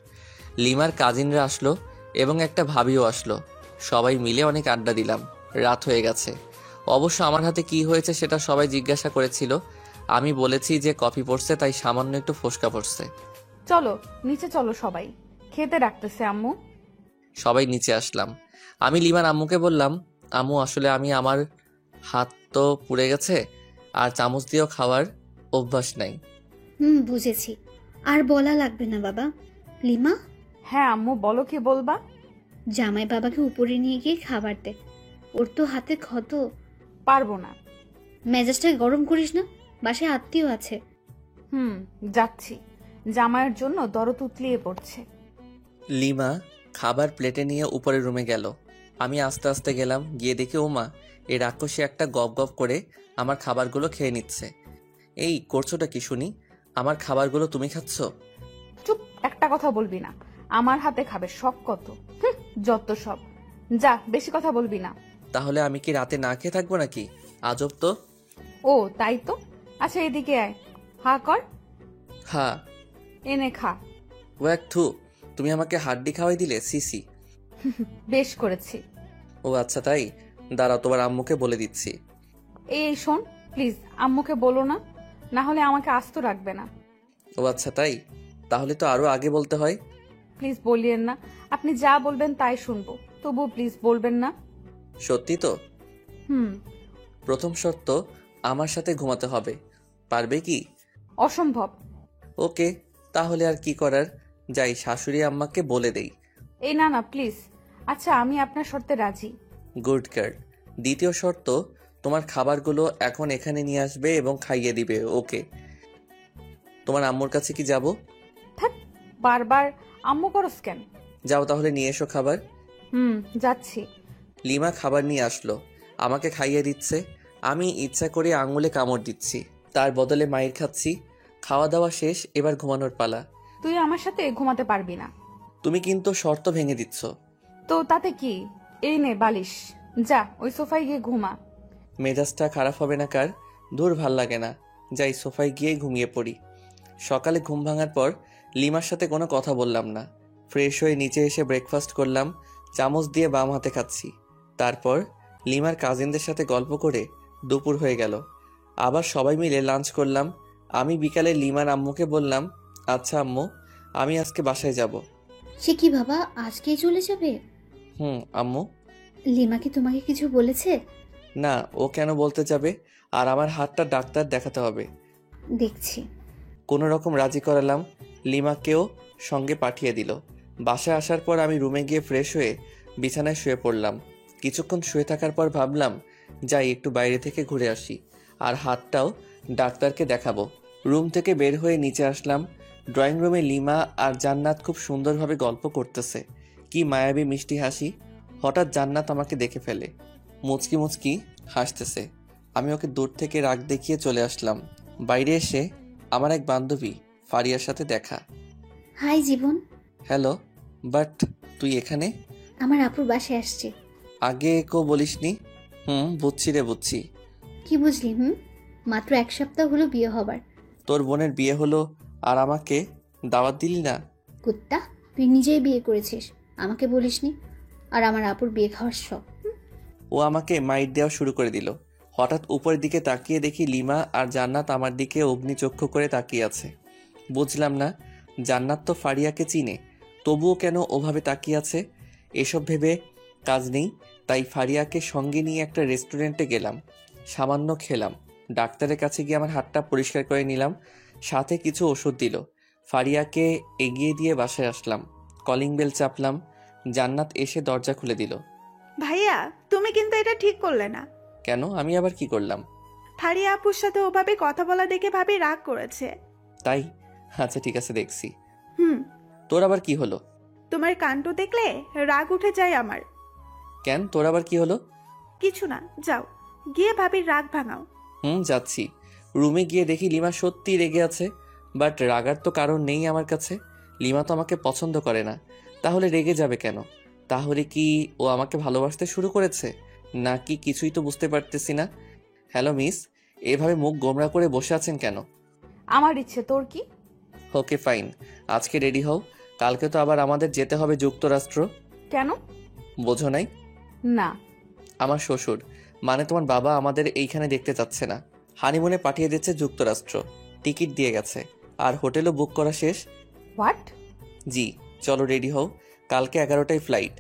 লিমার কাজিনরা আসলো এবং একটা ভাবিও আসলো। সবাই মিলে অনেক আড্ডা দিলাম। রাত হয়ে গেছে। অবশ্য আমার হাতে কি হয়েছে সেটা সবাই জিজ্ঞাসা করেছিল। আমি বলেছি যে কফি পড়ছে, তাই সামান্য একটু ফোসকা পড়ছে। চলো নিচে চলো, সবাই খেতে ডাকতেছে আম্মু। সবাই নিচে আসলাম। আমি লিমার আম্মুকে বললাম, আম্মু আসলে আমার হাত তো পুড়ে গেছে, আর চামচ দিয়েও খাওয়ার অভ্যাস নাই। বুঝেছি, আর বলা লাগবে না বাবা। লিমা, হ্যাঁ আম্মু, বলো কি বলবা? জামাই বাবাকে উপরে নিয়ে গিয়ে খাবার দে, ওর তো হাতে ক্ষত। পারবো না। মেজাজটা গরম করিস না, বাসায় আত্মীয় আছে। যাচ্ছি। জামাইয়ের জন্য দরদ উতলিয়ে পড়ছে। লিমা খাবার প্লেটে নিয়ে উপরের রুমে গেল। আমি আস্তে আস্তে গেলাম, গিয়ে দেখি ওমা এই রাক্ষসী একটা গপ গপ করে আমার খাবারগুলো খেয়ে নিচ্ছে। এই করছোটা কি শুনি? আমার খাবারগুলো তুমি খাচ্ছ? চুপ, একটা কথা বলবি না। আমার হাতে খাবে, শখ কত। যত সব। যা, বেশি কথা বলবি না। তাহলে আমি কি রাতে না খেয়ে থাকবো নাকি? আজব তো। ও তাই তো। আচ্ছা এদিকে আয়, হা কর, হ্যাঁ। এনে খা। ও এক থু, তুমি আমাকে হাড্ডি খাওয়াই দিলে, সিসি। বেশ করেছি। ও আচ্ছা তাই, দাঁড়াও তোমার আম্মুকে বলে দিচ্ছি। এই শোন, প্লিজ আম্মুকে বলো না, না হলে আমাকে আস্ত রাখবে না। ও আচ্ছা তাই, তাহলে তো আরো আগে বলতে হয়। প্লিজ বলিয়েন না, আপনি যা বলবেন তাই শুনবো, তবু প্লিজ বলবেন না। সত্যি তো? হুম। প্রথম শর্ত, আমার সাথে ঘুমাতে হবে। পারবে কি? অসম্ভব। ওকে, তাহলে আর কি করার, যাই শাশুড়ি আম্মাকে বলে দেই। এই না না প্লিজ। আচ্ছা আমি আপনার শর্তে রাজি। Good girl. দ্বিতীয় শর্ত, তোমার খাবারগুলো এখন এখানে নিয়ে আসবে এবং খাইয়ে দিবে। ওকে। তোমার আম্মুর কাছে কি যাব? থাক, বারবার আম্মু করস কেন? যাও তাহলে নিয়ে এসো খাবার। যাচ্ছি। লিমা খাবার নিয়ে আসলো, আমাকে খাইয়ে দিচ্ছে। আমি ইচ্ছা করে আঙুলে কামড় দিচ্ছি, তার বদলে মায়ের খাচ্ছি। খাওয়া দাওয়া শেষ, এবার ঘুমানোর পালা। তুই আমার সাথে ঘুমাতে পারবি না। তুমি কিন্তু শর্ত ভেঙে দিচ্ছ। তো তাতে কি, এই নে বালিশ, যা ওই সোফায় গিয়ে ঘুমা। মেজাজটা খারাপ হবে না কার? দূর ভাল লাগে না, যাই সোফায় গিয়ে ঘুমিয়ে পড়ি। সকালে ঘুম ভাঙার পর লিমার সাথে কোনো কথা বললাম না। ফ্রেশ হয়ে নিচে এসে ব্রেকফাস্ট করলাম, চামচ দিয়ে বাম হাতে খাচ্ছি। তারপর লিমার কাজিনদের সাথে গল্প করে দুপুর হয়ে গেল। আবার সবাই মিলে লাঞ্চ করলাম। আমি বিকালে লিমার আম্মুকে বললাম, আচ্ছা আম্মু, আমি আজকে বাসায় যাব। সে কি বাবা, আজকেই চলে যাবে? আম্মু। লিমা কি তোমাকে কিছু বলেছে? না, ও কেন বলতে যাবে? আর আমার হাতটা ডাক্তার দেখাতে হবে। দেখছি। কোনো রকম রাজি করালাম, লিমাকেও সঙ্গে পাঠিয়ে দিল। বাসায় আসার পর আমি রুমে গিয়ে ফ্রেশ হয়ে বিছানায় শুয়ে পড়লাম। কিছুক্ষণ শুয়ে থাকার পর ভাবলাম যাই একটু বাইরে থেকে ঘুরে আসি, আর হাতটাও ডাক্তারকে দেখাবো। রুম থেকে বের হয়ে নিচে আসলাম। ড্রয়িং রুমে লিমা আর জান্নাত খুব সুন্দরভাবে গল্প করতেছে। কি মায়াবী মিষ্টি হাসি। হঠাৎ জান্নাত আমাকে দেখে ফেলে, মুচকি মুচকি হাসতেছে। আমি ওকে দূর থেকে রাগ দেখিয়ে চলে আসলাম। বাইরে এসে আমার এক বান্ধবী ফারিয়ার সাথে দেখা। High Jibon. হ্যালো, বাট তুই এখানে? আমার আপুর বাসায় আসছে। আগে কেউ বলিসনি। বুঝছি রে, বুঝছি। কি বুঝলি? মাত্র 1 সপ্তাহ হলো বিয়ে হবার। তোর বোনের বিয়ে হলো আর আমাকে দাওয়াত দিলি না? কুত্তা, তুই নিজেই বিয়ে করেছিস, আমাকে বলিসনি। আর আমার আপুর বিয়ে খাওয়ার শখ। ও আমাকে মাইট দেওয়া শুরু করে দিল। হঠাৎ উপরের দিকে তাকিয়ে দেখি লিমা আর জান্নাত আমার দিকে অগ্নিচক্ষু করে তাকিয়ে আছে। বুঝলাম না, জান্নাত তো ফারিয়াকে চিনে, তবুও কেন ওভাবে তাকিয়ে আছে। এসব ভেবে কাজ নেই, তাই ফারিয়াকে সঙ্গে নিয়ে একটা রেস্টুরেন্টে গেলাম। সামান্য খেলাম। ডাক্তারের কাছে গিয়ে আমার হাতটা পরিষ্কার করে নিলাম, সাথে কিছু ওষুধ দিল। ফারিয়াকে এগিয়ে দিয়ে বাসায় আসলাম। Calling bell চাপলাম। জান্নাত এসে দরজা খুলে দিল। ভাইয়া, তুমি কিন্তু এটা ঠিক করলে না। কেন? আমি আবার কি করলাম? ফারিয়া আপুর সাথে ওভাবে কথা বলা দেখে ভাবি রাগ করেছে। তাই? আচ্ছা ঠিক আছে, দেখছি। হুম। তোর আবার কি হলো? তোমার কাণ্ড দেখলে রাগ উঠে যায় আমার। কেন, তোর আবার কি হলো? কিছু না, যাও গিয়ে ভাবির রাগ ভাঙাও। যাচ্ছি। রুমে গিয়ে দেখি লিমা সত্যি রেগে আছে, বাট রাগার তো কারণ নেই আমার কাছে। লিমা তো আমাকে পছন্দ করে না, তাহলে রেগে যাবে কেন? তাহলে কি ও আমাকে ভালোবাসতে শুরু করেছে নাকি কিছুই তো বুঝতে পারতেছি না। হ্যালো মিস, এভাবে মুখ গোমড়া করে বসে আছেন কেন? আমার ইচ্ছে, তোর কি? ওকে ফাইন, আজকে রেডি হও, কালকে তো আবার আমাদের যেতে হবে যুক্তরাষ্ট্র। কেন? বোঝো নাই? না। আমার শ্বশুর, মানে তোমার বাবা আমাদের এইখানে দেখতে চাচ্ছে না, হানিমুনে পাঠিয়ে দিচ্ছে যুক্তরাষ্ট্র। টিকিট দিয়ে গেছে, আর হোটেলও বুক করা শেষ। হোয়াট? জি, চলো রেডি হও, কালকে 11টায় ফ্লাইট।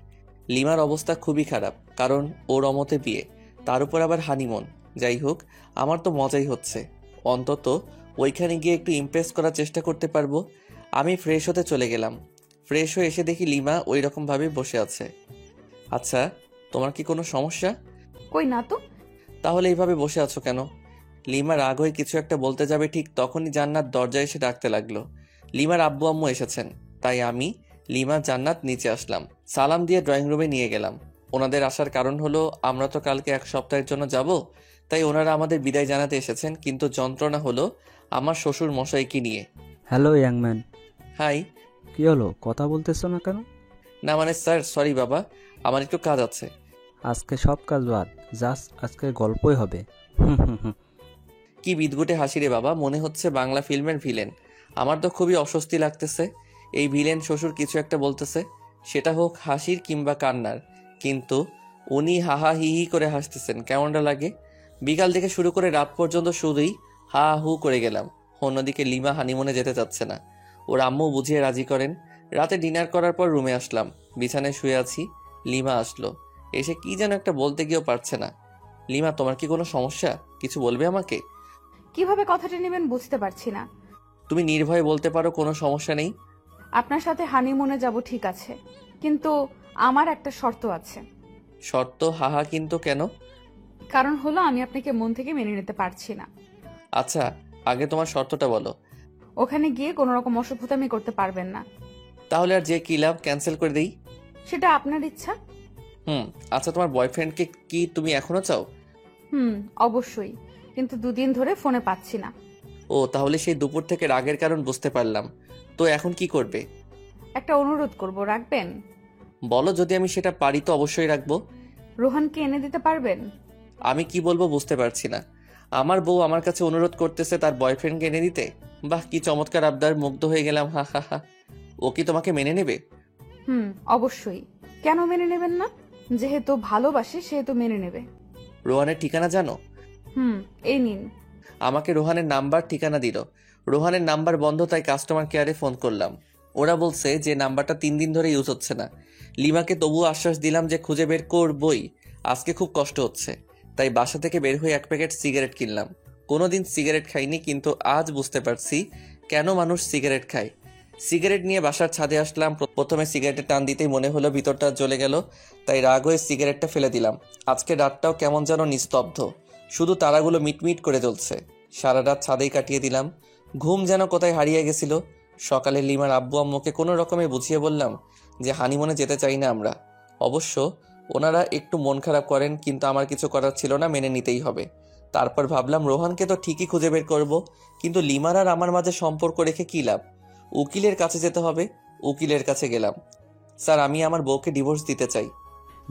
লিমার অবস্থা খুবই খারাপ, কারণ ওর অমতে বিয়ে, তার উপর আবার হানিমুন। যাই হোক, আমার তো মজাই হচ্ছে, অন্তত ওইখানে গিয়ে একটু ইমপ্রেস করার চেষ্টা করতে পারবো। আমি ফ্রেশ হতে চলে গেলাম। ফ্রেশ হয়ে এসে দেখি লিমা ওই রকমভাবে বসে আছে। আচ্ছা, তোমার কি কোনো সমস্যা? কই না তো। তাহলে এইভাবে বসে আছো কেন? লিমা রাগ হয়ে কিছু একটা বলতে যাবে, ঠিক তখনই জান্নাত দরজায় এসে ডাকতে লাগলো। লিমার আব্বু আম্মু এসেছেন, তাই আমি, লিমা, জান্নাত নিচে আসলাম। সালাম দিয়ে ড্রয়িং রুমে নিয়ে গেলাম। ওনাদের আসার কারণ হলো আমরা তো কালকে 1 সপ্তাহের জন্য যাব, তাই ওনারা আমাদের বিদায় জানাতে এসেছেন। কিন্তু যন্ত্রণা হলো আমার শ্বশুর মশাইকে নিয়ে। হ্যালো ইয়াংম্যান। হাই। কি হলো, কথা বলতেছো না কেন? না মানে স্যার, সরি বাবা, আমার একটু কাজ আছে। আজকে সব কাজ বাদ, জাস্ট আজকে গল্পই হবে। হুম হুম হুম। কি বিদঘুটে হাসি রে বাবা, মনে হচ্ছে বাংলা ফিল্মের ভিলেন। আমার তো খুবই অস্বস্তি লাগতেছে। এই ভিলেন শ্বশুর কিছু একটা বলতেছে, সেটা হোক হাসির কিংবা কান্নার, কিন্তু উনি হাহা হি হি করে হাসতেছেন, কেমনটা লাগে? বিকাল থেকে শুরু করে রাত পর্যন্ত শুধুই হা হু করে গেলাম। অন্যদিকে লিমা হানিমুনে যেতে চাচ্ছে না, ওর আম্মু বুঝিয়ে রাজি করেন। রাতে ডিনার করার পর রুমে আসলাম, বিছানায় শুয়ে আছি। লিমা আসলো, এসে কি যেন একটা বলতে গিয়েও পারছে না। লিমা, তোমার কি কোনো সমস্যা? কিছু বলবে আমাকে? কিভাবে কথাটা নেবেন বুঝতে পারছি না। তুমি নির্ভয়ে বলতে পারো, কোনো সমস্যা নেই। আপনার সাথে হানিমুনে যাব ঠিক আছে, কিন্তু আমার একটা শর্ত আছে। শর্ত? হাহা, কিন্তু কেন? কারণ হলো আমি আপনাকে মন থেকে মেনে নিতে পারছি না। আচ্ছা, আগে তোমার শর্তটা বলো। ওখানে গিয়ে কোনো রকম অসভ্যতামি করতে পারবেন না। তাহলে আর যে কি লাভ, ক্যান্সেল করে দেই? সেটা আপনার ইচ্ছা। আচ্ছা, তোমার বয়ফ্রেন্ডকে কি তুমি এখনো চাও? অবশ্যই, কিন্তু 2 দিন ধরে ফোনে পাচ্ছি না। ও, তাহলে সেই দুপুর থেকে রাগের কারণ বুঝতে পারলাম। তো এখন কি করবে? একটা অনুরোধ করব, রাখবেন? বলো, যদি আমি সেটা পারি তো অবশ্যই রাখবো। রোহানকে এনে দিতে পারবেন? আমি কি বলবো বুঝতে পারছি না। আমার বউ আমার কাছে অনুরোধ করতেছে তার বয়ফ্রেন্ডকে এনে দিতে। বাহ, কি চমৎকার আবদার, মুগ্ধ হয়ে গেলাম। হা হা হা। ও কি তোমাকে মেনে নেবে? অবশ্যই। কেন মেনে নেবেন না? যেহেতু ভালোবাসে সেহেতু মেনে নেবে। রোহানের ঠিকানা জানো? এই নিন। আমাকে রোহানের নাম্বার ঠিকানা দিল। রোহানের নাম্বার বন্ধ, তাই কাস্টমার কেয়ারে ফোন করলাম। ওরা বলছে যে নাম্বারটা 3 দিন ধরে ইউজ হচ্ছে না। লিমাকে তবুও আশ্বাস দিলাম যে খুঁজে বের করবই। আজকে খুব কষ্ট হচ্ছে, তাই বাসা থেকে বের হয়ে 1 প্যাকেট সিগারেট কিনলাম। কোনোদিন সিগারেট খাইনি, কিন্তু আজ বুঝতে পারছি কেন মানুষ সিগারেট খায়। সিগারেট নিয়ে বাসার ছাদে আসলাম। প্রথমে সিগারেটের টান দিতেই মনে হলো ভিতরটা জ্বলে গেল, তাই রাগ হয়ে সিগারেটটা ফেলে দিলাম। আজকে রাতটাও কেমন যেন নিস্তব্ধ, শুধু তারাগুলো মিটমিট করে জ্বলছে। সারা রাত ছাদেই কাটিয়ে দিলাম, ঘুম যেন কোথায় হারিয়ে গেছিল। সকালে লিমার আব্বু আম্মুকে কোনো রকমে বুঝিয়ে বললাম যে হানিমুনে যেতে চাই না আমরা। অবশ্য ওনারা একটু মন খারাপ করেন, কিন্তু আমার কিছু করার ছিল না, মেনে নিতেই হবে। তারপর ভাবলাম রোহানকে তো ঠিকই খুঁজে বের করব, কিন্তু লিমার আর আমার মাঝে সম্পর্ক রেখে কী লাভ? উকিলের কাছে যেতে হবে। উকিলের কাছে গেলাম। স্যার, আমি আমার বউকে ডিভোর্স দিতে চাই।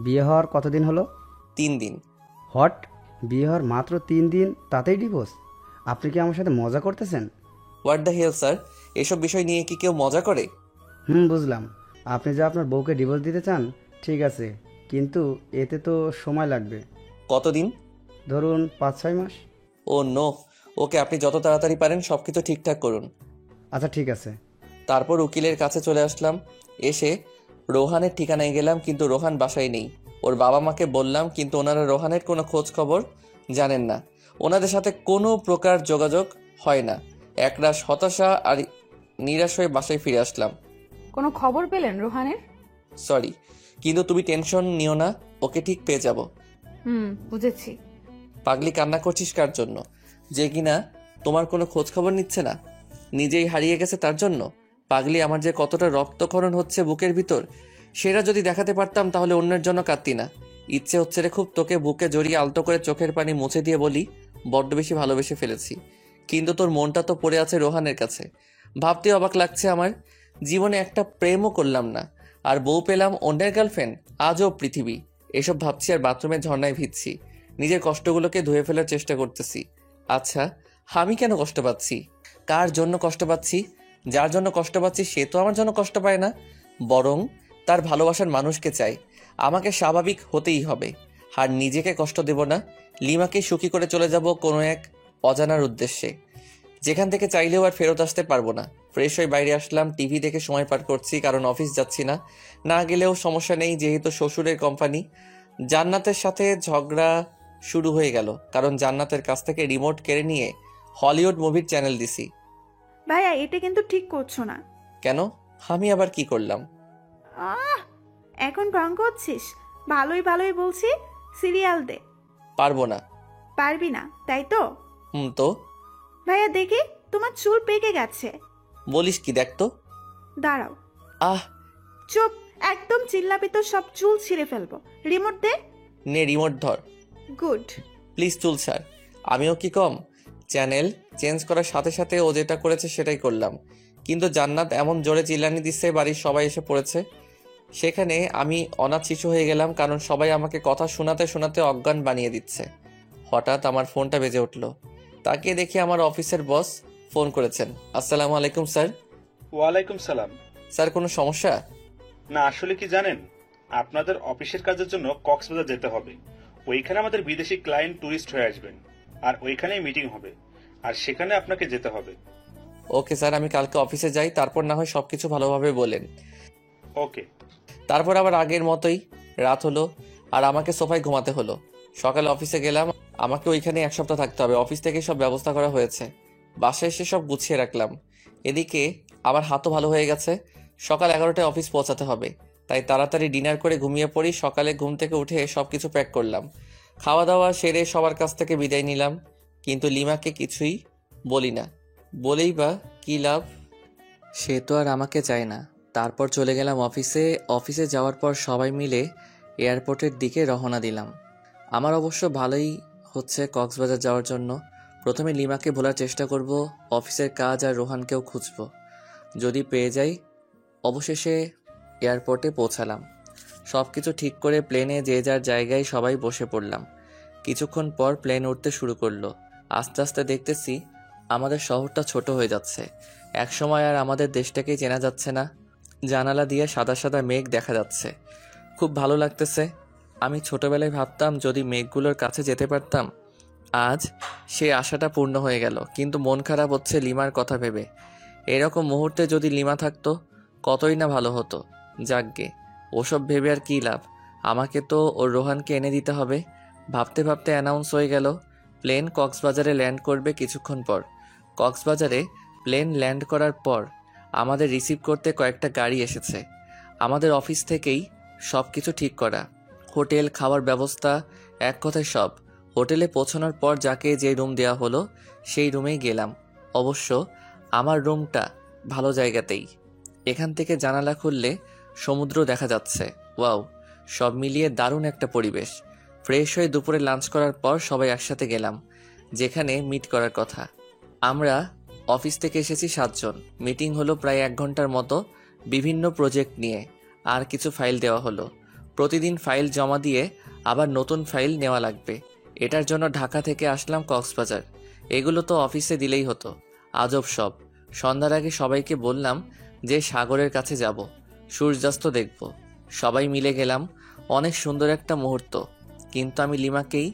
বিয়ে হওয়ার কতদিন হলো? 3 দিন। হট, বিয়ে হওয়ার মাত্র 3 দিন তাতেই ডিভোর্স? আপনি কি আমার সাথে মজা করতেছেন? হোয়াট দ্য হেল স্যার, এসব বিষয় নিয়ে কি কেউ মজা করে? বুঝলাম। আপনি যে আপনার বউকে ডিভোর্স দিতে চান, ঠিক আছে, কিন্তু এতে তো সময় লাগবে। কতদিন? ধরুন 5-6 মাস। ও নো, ওকে, আপনি যত তাড়াতাড়ি পারেন সবকিছু ঠিকঠাক করুন। আচ্ছা ঠিক আছে। তারপর উকিলের কাছে চলে আসলাম। এসে রোহানের ঠিকানায় গেলাম, কিন্তু রোহান বাসায় নেই। ওর বাবা মাকে বললাম, কিন্তু ওনারা রোহানের কোনো খোঁজ খবর জানেন না। ওনাদের সাথে কোনো প্রকার যোগাযোগ হয় না। একরাশ হতাশা আর নিরাশ হয়ে বাসায় ফিরে আসলাম। কোনো খবর পেলেন রোহানের? সরি, কিন্তু তুমি টেনশন নিও না, ওকে ঠিক পেয়ে যাব। বুঝেছি। পাগলি, কান্না করছিস কার জন্য? যে কিনা তোমার কোনো খোঁজ খবর নিচ্ছে না, নিজেই হারিয়ে গেছে তার জন্য? পাগলি, আমার যে কতটা রক্তক্ষরণ হচ্ছে বুকের ভিতর, সেটা যদি দেখাতে পারতাম তাহলে অন্যের জন্য কাঁদতি না। ইচ্ছে হচ্ছে রে খুব তোকে বুকে জড়িয়ে আলতো করে চোখের পানি মুছে দিয়ে বলি, বড্ড বেশি ভালোবেসে ফেলেছি। কিন্তু তোর মনটা তো পড়ে আছে রোহানের কাছে। ভাবতে অবাক লাগছে আমার, জীবনে একটা প্রেমও করলাম না, আর বউ পেলাম অন্যের গার্লফ্রেন্ড। আজও পৃথিবী। এসব ভাবছি আর বাথরুমের ঝর্ণায় ভিজছি। নিজের কষ্টগুলোকে ধুয়ে ফেলার চেষ্টা করতেছি। আচ্ছা, আমি কেন কষ্ট পাচ্ছি? কার জন্য কষ্ট পাচ্ছি? যার জন্য কষ্ট পাচ্ছি সে তো আমার জন্য কষ্ট পায় না, বরং তার ভালোবাসার মানুষকে চাই। আমাকে স্বাভাবিক হতেই হবে, আর নিজেকে কষ্ট দেব না। লিমাকে সুখী করে চলে যাব কোনো এক অজানার উদ্দেশ্যে, যেখান থেকে চাইলেও আর ফেরত আসতে পারবো না। ফ্রেশ হয়ে বাইরে আসলাম, টিভি দেখে সময় পার করছি, কারণ অফিস যাচ্ছি না। না গেলেও সমস্যা নেই, যেহেতু শ্বশুরের কোম্পানি। জান্নাতের সাথে ঝগড়া শুরু হয়ে গেল, কারণ জান্নাতের কাছ থেকে রিমোট কেড়ে নিয়ে হলিউড মুভির চ্যানেল দিছি। ভাইয়া এটা কিন্তু ঠিক করছো না। কেন? আমি আবার কি করলাম? আহ, এখন ঢং করছিস? ভালোই ভালোই বলছি, সিরিয়াল দে। পারবো না। পারবি না তাই তো? তো ভাইয়া দেখি, তোমার চুল পেকে গেছে। বলিস কি? দেখ তো। দাঁড়াও। আহ, চুপ, একদম চিল্লাবি তো সব চুল ছিঁড়ে ফেলবো। রিমোট দে। নে রিমোট ধর। গুড। প্লিজ চুল ছাড়। আমিও কি কম? চ্যানেল চেঞ্জ করার সাথে সাথে ও যেটা করেছে সেটাই করলাম, কিন্তু জান্নাত এমন জোরে চিল্লানি দিচ্ছে বাড়ির সবাই এসে পড়েছে। সেখানে আমি অনাথ শিশু হয়ে গেলাম, কারণ সবাই আমাকে কথা শোনাতে শোনাতে অজ্ঞান বানিয়ে দিচ্ছে। হঠাৎ আমার ফোনটা বেজে উঠলো। তাকিয়ে দেখি আমার অফিসের বস ফোন করেছেন। আসসালামু আলাইকুম স্যার। ওয়ালাইকুম সালাম। স্যার, কোনো সমস্যা? না, আসলে কি জানেন, আপনাদের অফিসের কাজের জন্য কক্সবাজার যেতে হবে। ওইখানে আমাদের বিদেশি ক্লায়েন্ট ট্যুরিস্ট হয়ে আসবেন, আর ওইখানেই মিটিং হবে, আর সেখানে আপনাকে যেতে হবে। ওকে স্যার, আমি কালকে অফিসে যাই, তারপর না হয় সবকিছু ভালোভাবে বলেন। ওকে। তারপর আবার আগের মতোই রাত হলো, আর আমাকে সোফায় ঘুমাতে হলো। সকালে অফিসে গেলাম, আমাকে ওইখানে 1 সপ্তাহ থাকতে হবে। অফিস থেকে সব ব্যবস্থা করা হয়েছে, বাসায় এসে সব গুছিয়ে রাখলাম। এদিকে আমার হাতও ভালো হয়ে গেছে। সকাল 11টায় অফিস পৌঁছাতে হবে, তাই তাড়াতাড়ি ডিনার করে ঘুমিয়ে পড়ি। সকালে ঘুম থেকে উঠে সবকিছু প্যাক করলাম, খাওয়া দাওয়া সেরে সবার কাছ থেকে বিদায় নিলাম। কিন্তু লিমাকে কিছুই বলি না, বলেই বা কী লাভ? সে তো আর আমাকে চায় না। তারপর চলে গেলাম অফিসে। অফিসে যাওয়ার পর সবাই মিলে এয়ারপোর্টের দিকে রওনা দিলাম। আমার অবশ্য ভালোই হচ্ছে কক্সবাজার যাওয়ার জন্য। প্রথমে লিমাকে ভোলার চেষ্টা করব, অফিসের কাজ আর রোহানকেও খুঁজব। যদি পেয়ে যাই। অবশেষে এয়ারপোর্টে পৌঁছালাম। সব কিছু ঠিক করে প্লেনে যে যার জায়গায় সবাই বসে পড়লাম। কিছুক্ষণ পর প্লেন উঠতে শুরু করলো। আস্তে আস্তে দেখতেছি আমাদের শহরটা ছোট হয়ে যাচ্ছে। একসময় আর আমাদের দেশটাকেই চেনা যাচ্ছে না। জানালা দিয়ে সাদা সাদা মেঘ দেখা যাচ্ছে, খুব ভালো লাগতেছে। আমি ছোটবেলায় ভাবতাম যদি মেঘগুলোর কাছে যেতে পারতাম। আজ সে আশাটা পূর্ণ হয়ে গেল, কিন্তু মন খারাপ হচ্ছে লিমার কথা ভেবে। এরকম মুহূর্তে যদি লিমা থাকতো কতই না ভালো হতো। যাকগে, ওসব ভেবে আর কী লাভ, আমাকে তো ওর রোহানকে এনে দিতে হবে। ভাবতে ভাবতে অ্যানাউন্স হয়ে গেল প্লেন কক্সবাজারে ল্যান্ড করবে কিছুক্ষণ পর। কক্সবাজারে প্লেন ল্যান্ড করার পর আমাদের রিসিভ করতে কয়েকটা গাড়ি এসেছে। আমাদের অফিস থেকেই সব কিছু ঠিক করা, হোটেল, খাওয়ার ব্যবস্থা, এক কথায় সব। হোটেলে পৌঁছানোর পর যাকে যে রুম দেওয়া হলো সেই রুমেই গেলাম। অবশ্য আমার রুমটা ভালো জায়গাতেই। এখান থেকে জানালা খুললে সমুদ্র দেখা যাচ্ছে। ওয়াও, সব মিলিয়ে দারুণ একটা পরিবেশ। ফ্রেশ হয়ে দুপুরে লাঞ্চ করার পর সবাই একসাথে গেলাম যেখানে মিট করার কথা। আমরা অফিস থেকে এসেছি 7 জন। মিটিং হলো প্রায় 1 ঘন্টার মতো, বিভিন্ন প্রজেক্ট নিয়ে। আর কিছু ফাইল দেওয়া হলো। প্রতিদিন ফাইল জমা দিয়ে আবার নতুন ফাইল নেওয়া লাগবে। এটার জন্য ঢাকা থেকে আসলাম কক্সবাজার। এগুলো তো অফিসে দিলেই হতো। আজব সব। সন্ধ্যার আগে সবাইকে বললাম যে সাগরের কাছে যাব, সূর্যাস্ত দেখব। সবাই মিলে গেলাম। অনেক সুন্দর একটা মুহূর্ত, কিন্তু আমি লিমাকেই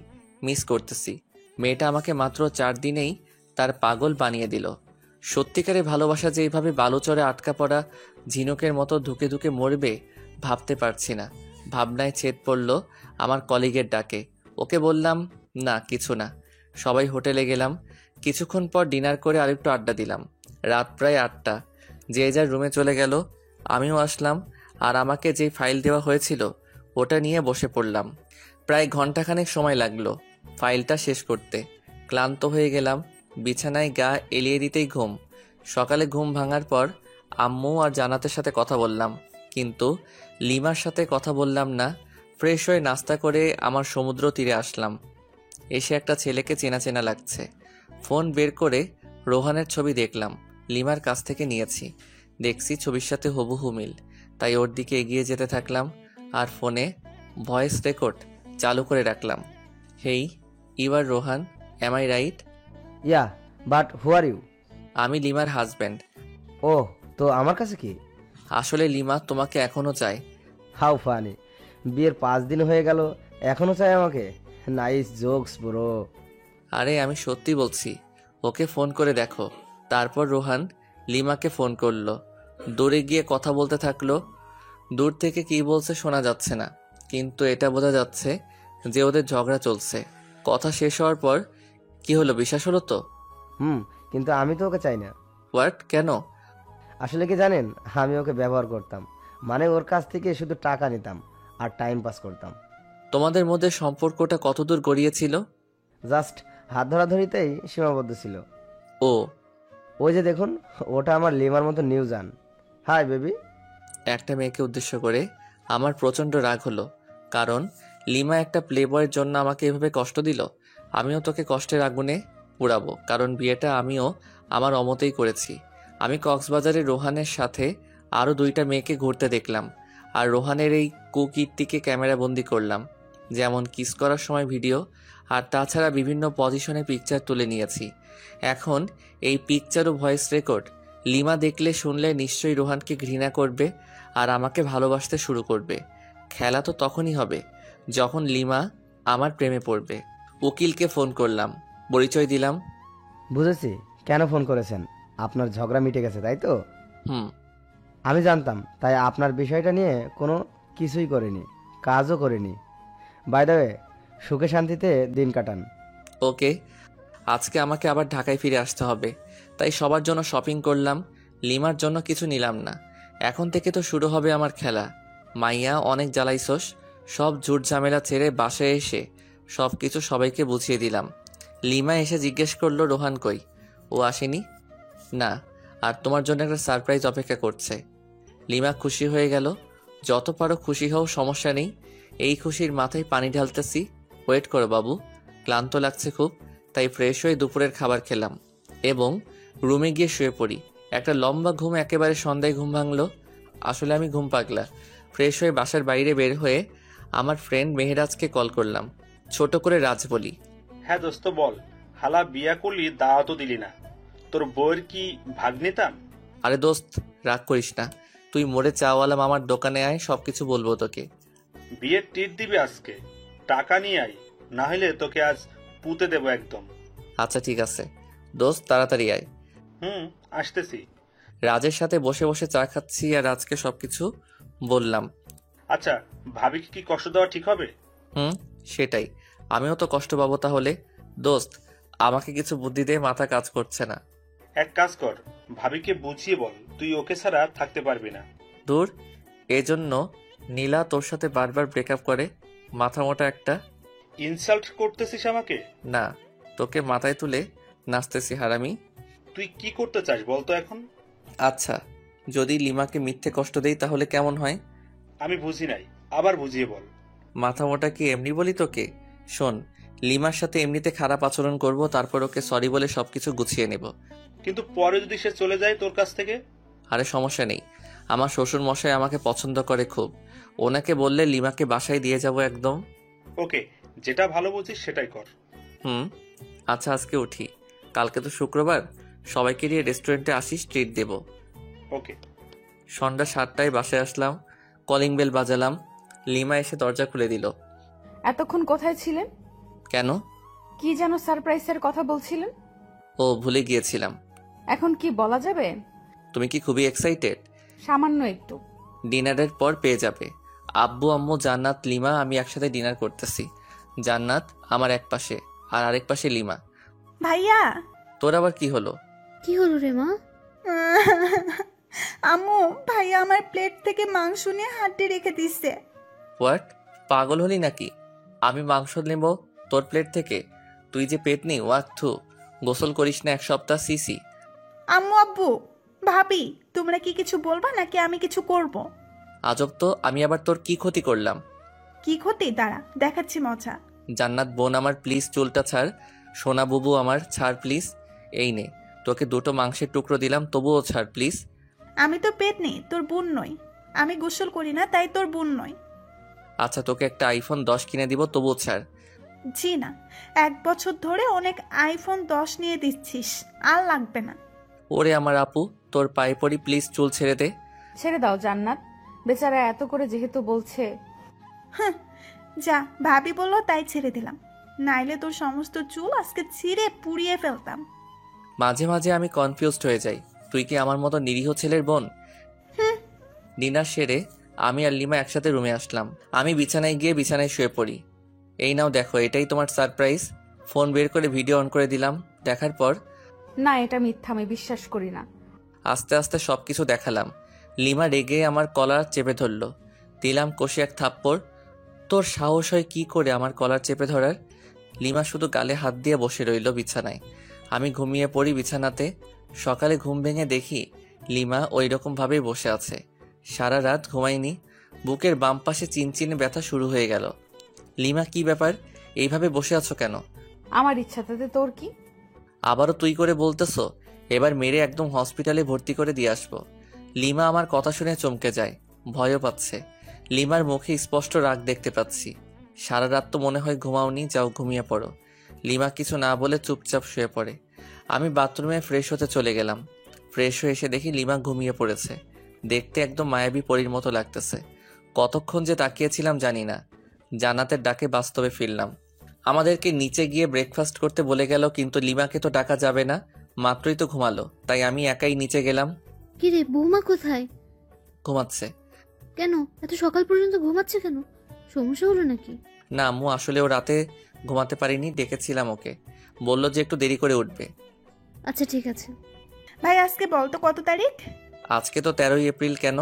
মিস করতেছি। মেয়েটা আমাকে মাত্র 4 দিনেই তার পাগল বানিয়ে দিল। সত্যিকারে ভালোবাসা যে এইভাবে বালুচরে আটকা পড়া ঝিনুকের মতো ধুকে ধুকে মরবে ভাবতে পারছি না। ভাবনায় ছেদ পড়ল আমার কলিগের ডাকে। ওকে বললাম, না কিছু না। সবাই হোটেলে গেলাম। কিছুক্ষণ পর ডিনার করে আরেকটু আড্ডা দিলাম। রাত প্রায় 8টা। যে যার রুমে চলে গেল। আমিও আসলাম, আর আমাকে যে ফাইল দেওয়া হয়েছিল ওটা নিয়ে বসে পড়লাম। প্রায় ঘন্টাখানেক সময় লাগলো ফাইলটা শেষ করতে। ক্লান্ত হয়ে গেলাম। বিছানায় গা এলিয়ে দিতেই ঘুম। সকালে ঘুম ভাঙার পর আম্মু আর জান্নাতের সাথে কথা বললাম, কিন্তু লিমার সাথে কথা বললাম না। ফ্রেশ হয়ে নাস্তা করে আমার সমুদ্র তীরে আসলাম। এসে একটা ছেলেকে চেনা চেনা লাগছে। ফোন বের করে রোহানের ছবি দেখলাম, লিমার কাছ থেকে নিয়েছি। দেখছি ছবির সাথে হুবহু মিল, তাই ওর দিকে এগিয়ে যেতে থাকলাম আর ফোনে ভয়েস রেকর্ড চালু করে রাখলাম। Hey, you are Rohan, am I right? Yeah, but who are you? আমি লিমার হাজব্যান্ড। ও, তো আমার কাছে কি? আসলে লিমা তোমাকে এখনো চায়। হাউ ফানি, বিয়ের 5 দিন হয়ে গেল এখনো চাই আমাকে? Nice jokes bro. আরে আমি সত্যি বলছি, ওকে ফোন করে দেখো। তারপর রোহান লিমাকে ফোন করলো। দূরে গিয়ে কথা বলতে থাকলো। দূর থেকে কি বলছে শোনা যাচ্ছে না, কিন্তু এটা বোঝা যাচ্ছে যে ওদের ঝগড়া চলছে। কথা শেষ হওয়ার পর, কি হলো, বিশ্বাস হলো তো? কিন্তু আমি তো ওকে চাই না। হোয়াট, কেন? আসলে কি জানেন, আমি ওকে ব্যবহার করতাম, মানে ওর কাছ থেকে শুধু টাকা নিতাম আর টাইম পাস করতাম। তোমাদের মধ্যে সম্পর্কটা কতদূর গড়িয়েছিল? জাস্ট হাত ধরাধরিতেই সীমাবদ্ধ ছিল। ও, ওই যে দেখুন, ওটা আমার লিমার মতো নিউজান। Hi baby. একটা মেয়েকে উদ্দেশ্য করে আমার প্রচণ্ড রাগ হলো, কারণ লিমা একটা প্লে বয়ের জন্য আমাকে এভাবে কষ্ট দিল। আমিও তোকে কষ্টের আগুনে পুড়াবো, কারণ বিয়েটা আমিও আমার অমতেই করেছি। আমি কক্সবাজারে রোহানের সাথে আরও 2টা মেয়েকে ঘুরতে দেখলাম, আর রোহানের এই কুকীর্তিকে ক্যামেরা বন্দি করলাম, যেমন কিস করার সময় ভিডিও, আর তাছাড়া বিভিন্ন পজিশনে পিকচার তুলে নিয়েছি। এখন এই পিকচার ও ভয়েস রেকর্ড লিমা দেখলে শুনলে নিশ্চয়ই রোহানকে ঘৃণা করবে আর আমাকে ভালোবাসতে শুরু করবে। খেলা তো তখনই হবে যখন লিমা আমার প্রেমে পড়বে। উকিলকে ফোন করলাম, পরিচয় দিলাম। বুঝেছি কেন ফোন করেছেন, আপনার ঝগড়া মিটে গেছে তাই তো? হুম। আমি জানতাম, তাই আপনার বিষয়টা নিয়ে কোনো কিছুই করিনি, কাজও করিনি। বাই দ্য ওয়ে, সুখে শান্তিতে দিন কাটান। ওকে, আজকে আমাকে আবার ঢাকায় ফিরে আসতে হবে, তাই সবার জন্য শপিং করলাম, লিমার জন্য কিছু নিলাম না। এখন থেকে তো শুরু হবে আমার খেলা। মাইয়া, অনেক জ্বালাইছস, সব ঝুট ঝামেলা ছেড়ে বাসায় এসে সব কিছু সবাইকে বুঝিয়ে দিলাম। লিমা এসে জিজ্ঞেস করলো রোহান কই, ও আসেনি? না, আর তোমার জন্য একটা সারপ্রাইজ অপেক্ষা করছে। লিমা খুশি হয়ে গেল। যত পারো খুশি হও, সমস্যা নেই। এই খুশির মাথায় পানি ঢালতেছি। ওয়েট করো বাবু, ক্লান্ত লাগছে খুব, তাই ফ্রেশ হয়ে দুপুরের খাবার খেলাম এবং রুমে গিয়ে শুয়ে পড়ি। একটা লম্বা ঘুম, একেবারে সন্ধ্যায় ঘুম ভাঙলো। আসলে আমি ঘুম পাগলা। ফ্রেশ হয়ে বাসার বাইরে বের হয়ে আমার ফ্রেন্ড মেহেরাজকে কল করলাম। ছোট করে রাজ বলি, হ্যাঁ দোস্ত বল, হালা বিয়া করলি দাওয়াতও দিলি না, তোর বউয়ের কি ভাগ নিতাম? আরে দোস্ত, রাগ করিস না, তুই মোড়ে চাওয়ালা মামার দোকানে আয়, সবকিছু বলবো তোকে। বিয়ের ট্রিট দিবি আজকে, টাকা নিয়ে আয়, না হলে তোকে আজ পুঁতে দেবো একদম। আচ্ছা ঠিক আছে দোস্ত, তাড়াতাড়ি আয়। আসতেছি। রাজের সাথে বসে বসে চা খাচ্ছি আর রাজকে সবকিছু বললাম। আচ্ছা, ভাবিকে কি কষ্ট দেওয়া ঠিক হবে? সেটাই, আমিও তো কষ্ট পাবো তাহলে। দোস্ত, আমাকে কিছু বুদ্ধি দে, মাথা কাজ করছে না। এক কাজ কর, ভাবিকে বুঝিয়ে বল তুই ওকে ছাড়া থাকতে পারবি না। দূর, এজন্য নীলা তোর সাথে বারবার ব্রেকআপ করে, মাথা মোটা একটা। ইনসাল্ট করতেছিস আমাকে? না, তোকে মাথায় তুলে নাচতেছি হারামি। তুই কি করতে চাস বলতো এখন? আচ্ছা, যদি লিমাকে মিথ্যে কষ্ট দেই তাহলে কেমন হয়? আমি বুঝি নাই, আবার বুঝিয়ে বল। মাথা মোটা কি এমনি বলি তোকে? শোন, লিমার সাথে এমনিতে খারাপ আচরণ করব, তারপর ওকে সরি বলে সবকিছু গুছিয়ে নেব। কিন্তু পরে যদি সে চলে যায় তোর কাছ থেকে? আরে সমস্যা নেই, আমার শ্বশুর মশাই আমাকে পছন্দ করে খুব, ওনাকে বললে লিমাকে বাসায় দিয়ে যাব একদম। ওকে, যেটা ভালো বুঝিস সেটাই কর। আচ্ছা আজকে উঠি, কালকে তো শুক্রবার, সবাইকে নিয়ে রেস্টুরেন্টে আসিস, ট্রিট দেব। ওকে। সন্ধ্যা 7টায় বাসায় আসলাম, কলিং বেল বাজালাম। লিমা এসে দরজা খুলে দিল। এতক্ষণ কোথায় ছিলেন? কেন? কি যেন সারপ্রাইজের কথা বলছিলেন? ও, ভুলে গিয়েছিলাম। এখন কি বলা যাবে? তুমি কি খুবই এক্সাইটেড? সামান্য একটু। ডিনারের পর পেয়ে যাবে। আব্বু, আম্মু, জান্নাত, লিমা, আমি একসাথে ডিনার করতেছি। জান্নাত আমার এক পাশে আর আরেক পাশে লিমা। ভাইয়া। তোর আবার কি হলো? কি হলো রে মা? আম্মু, ভাইয়া আমার প্লেট থেকে মাংস নিয়ে হাড্ডি রেখে দিচ্ছে। হোয়াট, পাগল হলি নাকি? আমি মাংস নেব তোর প্লেট থেকে? তুই যে পেট নেই, ওয়াক থু, গোসল করিস না 1 সপ্তাহ, সিসি। আম্মু, আব্বু, ভাবি, তোমরা কি কিছু বলবা নাকি আমি কিছু করব? আজব তো, আমি আবার তোর কি ক্ষতি করলাম? কি ক্ষতি? দাঁড়া, দেখাচ্ছি মজা। জান্নাত বোন আমার, প্লিজ চুলটা ছাড়। সোনা বুবু আমার, ছাড় প্লিজ। এই নে, তোকে দুটো মাংসের টুকরো দিলাম, তবুও ছাড় প্লিজ। আমি তো পেট নেই, তোর বোন নই। আমি গোসল করি না, তাই তোর বোন নই। আচ্ছা, তোকে একটা আইফোন 10 কিনে দিব, তবুও ছাড়। জি না, 1 বছর ধরে অনেক আইফোন 10 নিয়ে দিচ্ছিস, আর লাগবে না। ওরে আমার আপু, তোর পায়ে পড়ি, প্লিজ চুল ছেড়ে দে। ছেড়ে দাও জান্নাত, বেচারা এত করে যেহেতু বলছে। হ্যাঁ, যা, ভাবি বললো তাই ছেড়ে দিলাম, নাইলে তোর সমস্ত চুল আজকে ছিঁড়ে পুড়িয়ে ফেলতাম। মাঝে মাঝে আমি কনফিউজড হয়ে যাই, তুই কি আমার মতো নিরীহ ছেলের বোন? ডিনার সেরে আমি আর লিমা একসাথে রুমে আসলাম। আমি বিছানায় গিয়ে বিছানায় শুয়ে পড়ি। এই নাও দেখো, এটাই তোমার সারপ্রাইজ। ফোন বের করে ভিডিও অন করে দিলাম। দেখার পর না, এটা মিথ্যা, আমি বিশ্বাস করি না। আস্তে আস্তে সবকিছু দেখালাম। লিমা রেগে আমার কলার চেপে ধরল। দিলাম কষে এক থাপ্পড়। তোর সাহস হয় কি করে আমার কলার চেপে ধরার? লিমা শুধু গালে হাত দিয়ে বসে রইল বিছানায়। আমি ঘুমিয়ে পড়ি বিছানাতে। সকালে ঘুম ভেঙে দেখি লিমা ওই রকম ভাবেই বসে আছে। সারা রাত ঘুমাইনি। বুকের বাম পাশে চিনচিনে ব্যথা শুরু হয়ে গেল। লিমা, কি ব্যাপার? এইভাবে বসে আছো কেন? আমার ইচ্ছা, তাতে তোর কি? আবারও তুই করে বলতেছো? এবার মেরে একদম হসপিটালে ভর্তি করে দিয়ে আসবো। লিমা আমার কথা শুনে চমকে যায়, ভয়ও পাচ্ছে। লিমার মুখে স্পষ্ট রাগ দেখতে পাচ্ছি। সারা রাত তো মনে হয় ঘুমাওনি, যাও ঘুমিয়ে পড়ো। লিমা কিছু না বলে চুপচাপ শুয়ে পড়ে। আমি বাথরুমে ফ্রেশ হতে চলে গেলাম। ফ্রেশ হয়ে এসে দেখি লিমা ঘুমিয়ে পড়েছে। দেখতে একদম মায়াবী পরীর মতো লাগতেছে। কতক্ষণ যে তাকিয়েছিলাম জানি না। জান্নাতের ডাকে বাস্তবে ফিরলাম। আমাদেরকে নিচে গিয়ে ব্রেকফাস্ট করতে বলে গেল, কিন্তু লিমাকে তো ডাকা যাবে না, মাত্রই তো ঘুমালো। তাই আমি একাই নিচে গেলাম। কি রে, বৌমা কোথায়? ঘুমাচ্ছে। কেন এত সকাল পর্যন্ত ঘুমাচ্ছে কেন? সমস্যা হলো নাকি? না আম্মু, আসলে ও রাতে ঘুমাতে পারিনি, ডেকেছিলাম ওকে। বলল যে একটু দেরি করে উঠবে। আচ্ছা ঠিক আছে। ভাই, আজকে বল তো কত তারিখ? আজকে তো 13ই এপ্রিল। কেন?